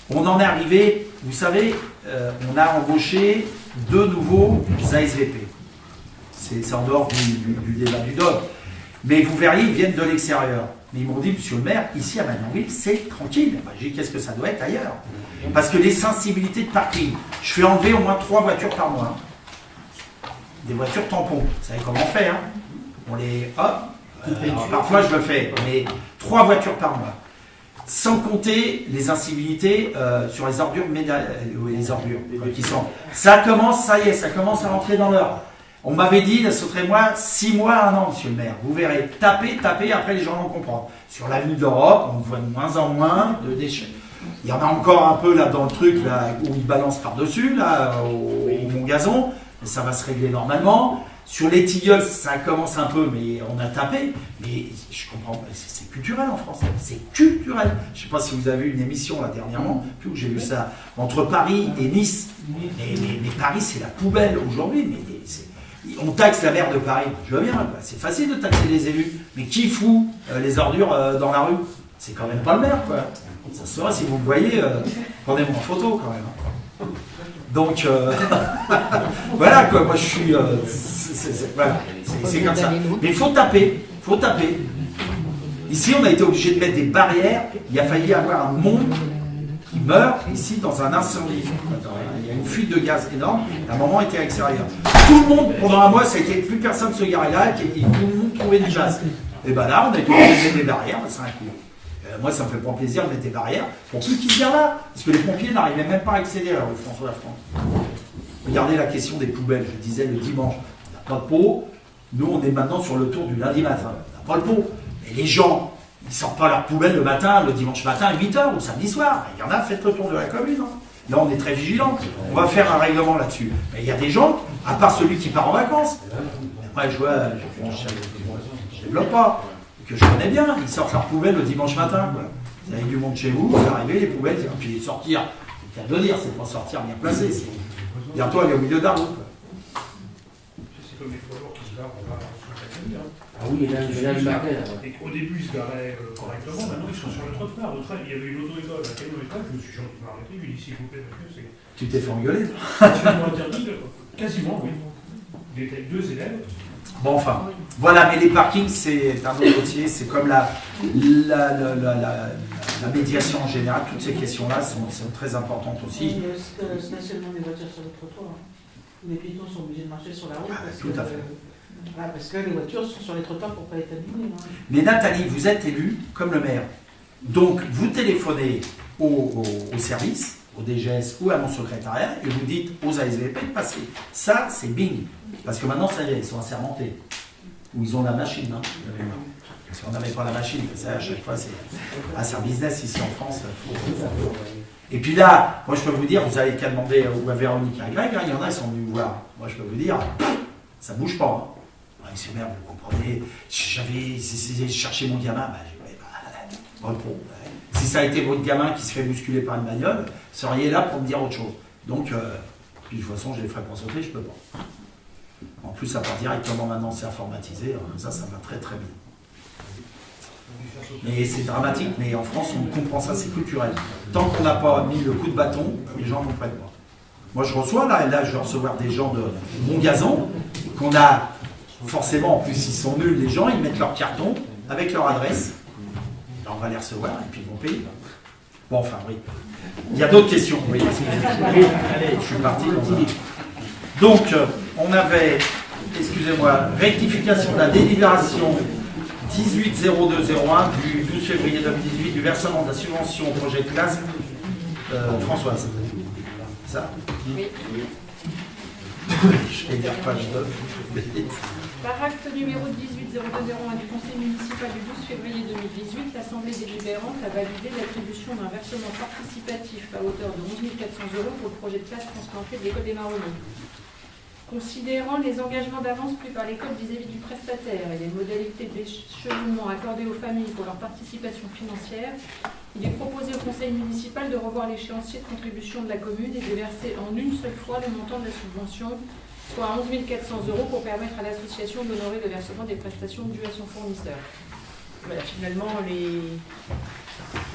on en est arrivé, vous savez, on a embauché 2 nouveaux ASVP. C'est en dehors du débat du DOC. Mais vous verriez, ils viennent de l'extérieur. Mais ils m'ont dit, monsieur le maire, ici à Magnanville, c'est tranquille. J'ai dit, qu'est-ce que ça doit être ailleurs? Parce que les sensibilités de parking, je fais enlever au moins 3 voitures par mois. Des voitures tampons. Vous savez comment on fait, hein? On les... Hop. Parfois je le fais, mais 3 voitures par mois. Sans compter les incivilités sur les ordures, les ordures qui sont... Ça commence, ça y est, ça commence à rentrer dans l'heure. On m'avait dit, ça serait moi, 6 mois, 1 an, monsieur le maire. Vous verrez, tapez, après les gens vont comprendre. Sur l'avenue d'Europe, on voit de moins en moins de déchets. Il y en a encore un peu là dans le truc là, où ils balancent par-dessus, là, au Mont Gazon, mais ça va se régler normalement. Sur les tilleuls, ça commence un peu, mais on a tapé. Mais je comprends, c'est culturel en France. C'est culturel. Je ne sais pas si vous avez vu une émission là dernièrement, puis où j'ai vu ça, entre Paris et Nice. Mais Paris, c'est la poubelle aujourd'hui. On taxe la maire de Paris. Je veux bien, quoi. C'est facile de taxer les élus. Mais qui fout les ordures dans la rue? C'est quand même pas le maire, quoi. Ça se voit, si vous me voyez, prenez-moi en photo quand même. Donc, voilà quoi, moi je suis. C'est comme ça. Mais il faut taper, Ici, on a été obligé de mettre des barrières. Il a failli y avoir un monde qui meurt ici dans un incendie. Il y a une fuite de gaz énorme. À un moment, il était à l'extérieur. Tout le monde, pendant un mois, ça a été plus personne se garait là et tout le monde trouvait du gaz. Et ben là, on a été obligé de mettre des barrières, c'est un coup. Moi, ça me fait pas plaisir de mettre des barrières pour ceux qui viennent là. Parce que les pompiers n'arrivaient même pas à accéder à la rue François Lafont. Regardez la question des poubelles. Je disais le dimanche, on n'a pas de pot. Nous, on est maintenant sur le tour du lundi matin. On n'a pas le pot. Mais les gens, ils ne sortent pas leurs poubelles le matin, le dimanche matin à 8h ou samedi soir. Il y en a, faites le tour de la commune. Là, on est très vigilants. On va faire un règlement là-dessus. Mais il y a des gens, à part celui qui part en vacances. Moi, je ne développe pas. Que je connais bien, ils sortent leurs poubelles le dimanche matin. Quoi. Vous avez du monde chez vous, vous arrivez, les poubelles, et puis sortir, c'est qu'à de dire, c'est pas sortir bien placé. Bientôt, elle est au milieu d'un route. C'est comme les followers qui se garent sur la Ah oui, il y a le matin là. Et qu'au début, ils se garaient correctement, maintenant ils sont sur le trottoir. L'autre fois, il y avait une auto-école à quel étage, je me suis gentiment arrêté, je lui ai dit s'il vous plaît, monsieur, c'est Tu t'es fait engueuler? absolument interdit, quasiment, oui. Il était avec 2 élèves. Bon, enfin, voilà, mais les parkings, c'est un autre dossier, c'est comme la médiation en général, toutes ces questions-là sont très importantes aussi. C'est seulement des voitures sur le trottoir. Les piétons sont obligés de marcher sur la route. Tout à fait. Parce que les voitures sont sur les trottoirs pour ne pas être abîmées. Mais Nathalie, vous êtes élue comme le maire. Donc, vous téléphonez au service, au DGS ou à mon secrétariat, et vous dites aux ASVP de passer. Ça, c'est bing. Parce que maintenant, ça y est, ils sont assermentés. Ou ils ont la machine. Hein. Si on n'avait pas la machine, ça, à chaque fois, c'est un business ici en France. Et puis là, moi, je peux vous dire, vous avez qu'à demander ou à Véronique et à Greg, il y en a, ils sont venus me voir. Moi, je peux vous dire, ça ne bouge pas. Hein. Monsieur le maire, vous comprenez, j'avais cherché mon gamin, repos. Si ça a été votre gamin qui se fait bousculer par une bagnole, vous seriez là pour me dire autre chose. Donc, puis de toute façon, je les ferai pas sauter, je peux pas. En plus, ça part directement maintenant, c'est informatisé, ça va très très bien. Mais c'est dramatique, mais en France, on comprend ça, c'est culturel. Tant qu'on n'a pas mis le coup de bâton, les gens ne comprennent pas. Moi, je reçois, là, je vais recevoir des gens de Montgazon, qu'on a forcément, en plus, ils sont nuls, les gens, ils mettent leur carton avec leur adresse. Là, on va les recevoir et puis ils vont payer. Bon, enfin, oui. Il y a d'autres questions. Oui, allez, je suis parti. Donc, on avait, excusez-moi, rectification de la délibération 180201 du 12 février 2018 du versement de la subvention au projet de classe Françoise. Ça? Oui. Je vais dire page 9. Par acte numéro 180201 du Conseil municipal du 12 février 2018, l'Assemblée délibérante a validé l'attribution d'un versement participatif à hauteur de 11 400 € pour le projet de classe transplanté de l'école des Marronniers. Considérant les engagements d'avance pris par l'école vis-à-vis du prestataire et les modalités d'échelonnement accordées aux familles pour leur participation financière, il est proposé au Conseil municipal de revoir l'échéancier de contribution de la commune et de verser en une seule fois le montant de la subvention, soit 11 400 € pour permettre à l'association d'honorer le versement des prestations dues à son fournisseur. Voilà, finalement,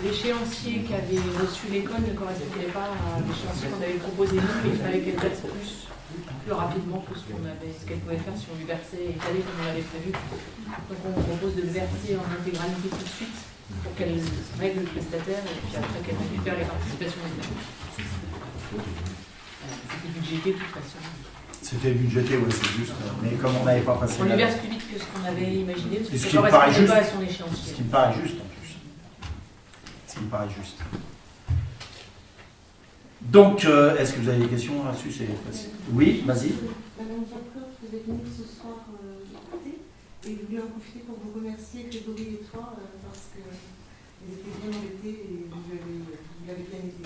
l'échéancier qu'avait reçu l'école ne correspondait pas à l'échéancier qu'on avait proposé nous, mais il fallait qu'elle verse plus rapidement que ce qu'elle pouvait faire si on lui versait étalé comme on l'avait prévu. Donc on propose de le verser en intégralité tout de suite pour qu'elle règle le prestataire et puis après qu'elle récupère les participations des familles. C'était budgété de toute façon. C'était budgété, oui, c'est juste. Mais comme on n'avait pas passé. On lui verse plus vite que ce qu'on avait imaginé, parce que ce ça qui ne me paraît correspondait juste. pas à son échéancier. Ce qui me paraît juste en plus. Ce qui me paraît juste. Donc, est-ce que vous avez des questions là-dessus? Oui, vas-y. Madame Jacques, vous êtes venue ce soir écouter et je voulais en profiter pour vous remercier, Grégory et toi, parce que vous étiez bien embêtés et vous l'avez bien aidé.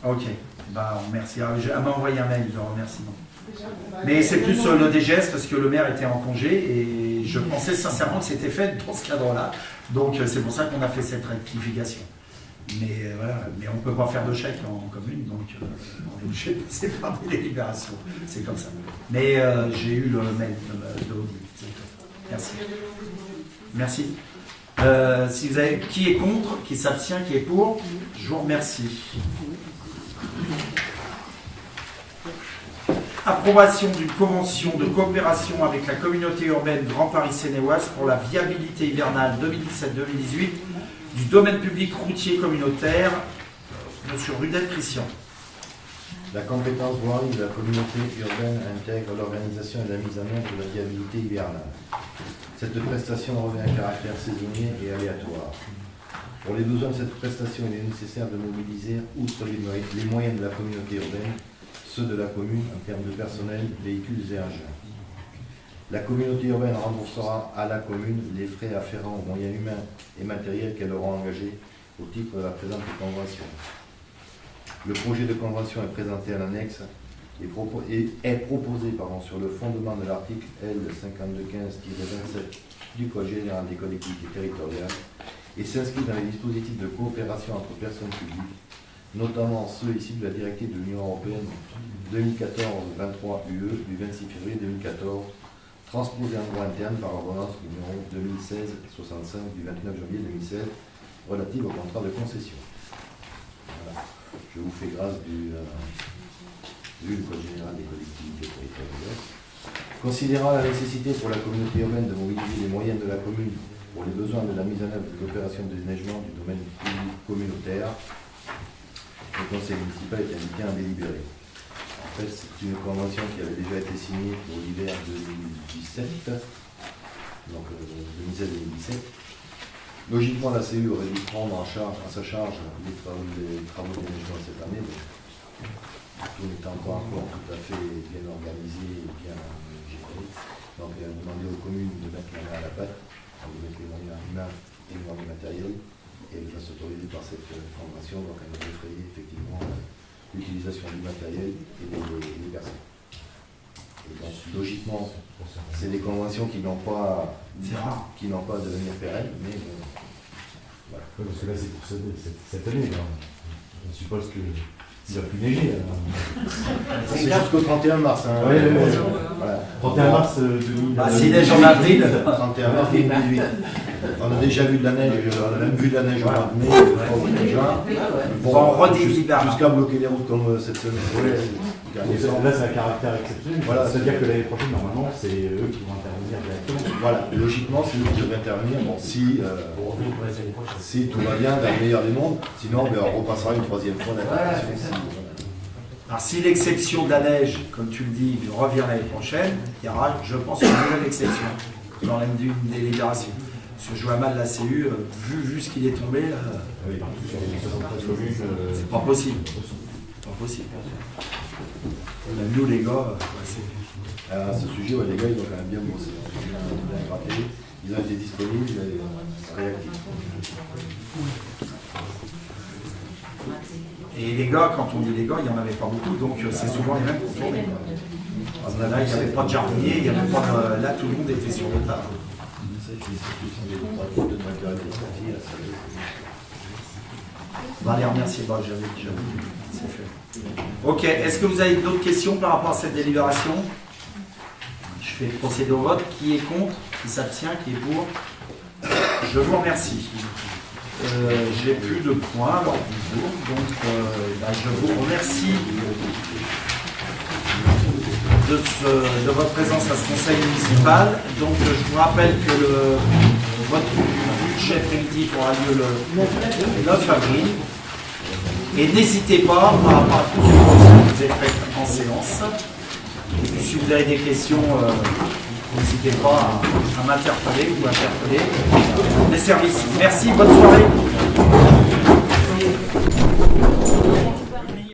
Ok, bah, merci. Elle m'a envoyé un mail, je remercie. Mais c'est plus le DGS parce que le maire était en congé et je pensais sincèrement que c'était fait dans ce cadre-là. Donc c'est pour ça qu'on a fait cette rectification. Mais voilà, mais on ne peut pas faire de chèque en commune, donc on est obligé de passer par des délibérations. C'est comme ça. Mais j'ai eu le mail de Audi. Merci. Merci. Si vous avez qui est contre, qui s'abstient, qui est pour, je vous remercie. Approbation d'une convention de coopération avec la communauté urbaine Grand Paris Seine-et-Oise pour la viabilité hivernale 2017-2018 du domaine public routier communautaire. Monsieur Rudel-Christian. La compétence voirie de la communauté urbaine intègre l'organisation et la mise en œuvre de la viabilité hivernale. Cette prestation revêt un caractère saisonnier et aléatoire. Pour les besoins de cette prestation, il est nécessaire de mobiliser, outre les moyens de la communauté urbaine, ceux de la commune en termes de personnel, véhicules et engins. La communauté urbaine remboursera à la commune les frais afférents aux moyens humains et matériels qu'elle aura engagés au titre de la présente convention. Le projet de convention est présenté à l'annexe et est proposé sur le fondement de l'article L5215-27 du Code général des collectivités territoriales et s'inscrit dans les dispositifs de coopération entre personnes publiques, notamment ceux issus de la directive de l'Union européenne 2014-23 UE du 26 février 2014, transposée en droit interne par l'ordonnance numéro 2016-65 du 29 janvier 2016 relative au contrat de concession. Voilà. Je vous fais grâce du Code général des collectivités territoriales. Considérant la nécessité pour la communauté urbaine de mobiliser les moyens de la commune pour les besoins de la mise en œuvre de l'opération de déneigement du domaine public communautaire, le conseil municipal est invité à en délibérer. En fait, c'est une convention qui avait déjà été signée pour l'hiver 2017, donc 2016-2017. Logiquement, la CU aurait dû prendre à sa charge les travaux de déneigement cette année, mais tout n'est encore tout à fait bien organisé et bien géré. Donc, elle a demandé aux communes de mettre la main à la pâte, de mettre les moyens humains et les moyens matériels, et elle va s'autoriser par cette convention, donc elle va défrayer effectivement l'utilisation du matériel et des personnes. Et donc, logiquement, c'est des conventions qui n'ont pas à devenir pérennes, mais voilà. Parce que là, c'est pour cette année. Là. On suppose qu'il va plus neiger. C'est jusqu'au 31 mars. Hein, voilà. 31 mars 2018. S'il neige en avril. 31 mars 2018. On a déjà vu de la neige, on a même vu de la neige au mois de mai, déjà. Jusqu'à bloquer les routes comme cette semaine. Là, c'est un caractère exceptionnel. Voilà, c'est-à-dire que l'année prochaine, normalement, c'est eux qui vont intervenir directement. Voilà, logiquement, c'est eux qui devraient intervenir. Bon, si tout va bien, dans le meilleur des mondes, sinon on repassera une troisième fois l'intervention. Alors, si l'exception de la neige, comme tu le dis, revient l'année prochaine, il y aura, je pense, une nouvelle exception dans une délibération. Parce que je vois mal la CU, vu ce qu'il est tombé, là, c'est pas possible. C'est pas possible. Nous, les gars, à ce sujet, les gars, ils ont quand même bien bossé. Ils ont bien gratté, ils ont été disponibles, ils ont été réactifs. Et les gars, quand on dit les gars, il n'y en avait pas beaucoup, donc c'est souvent les mêmes qui tournaient. Là, il n'y avait pas de jardinier, il n'y avait pas de... Là, tout le monde était sur le tas. On va les remercier. Bah, j'avais c'est fait. Ok, est-ce que vous avez d'autres questions par rapport à cette délibération? Je fais procéder au vote. Qui est contre? Qui s'abstient? Qui est pour? Je vous remercie. J'ai plus de points alors donc je vous remercie de votre présence à ce conseil municipal. Donc je vous rappelle que le vote du budget primitif aura lieu le 9 avril. Et n'hésitez pas, par rapport à toutes les propositions que vous avez faites en séance, et puis si vous avez des questions, n'hésitez pas à m'interpeller ou interpeller les services. Merci, bonne soirée.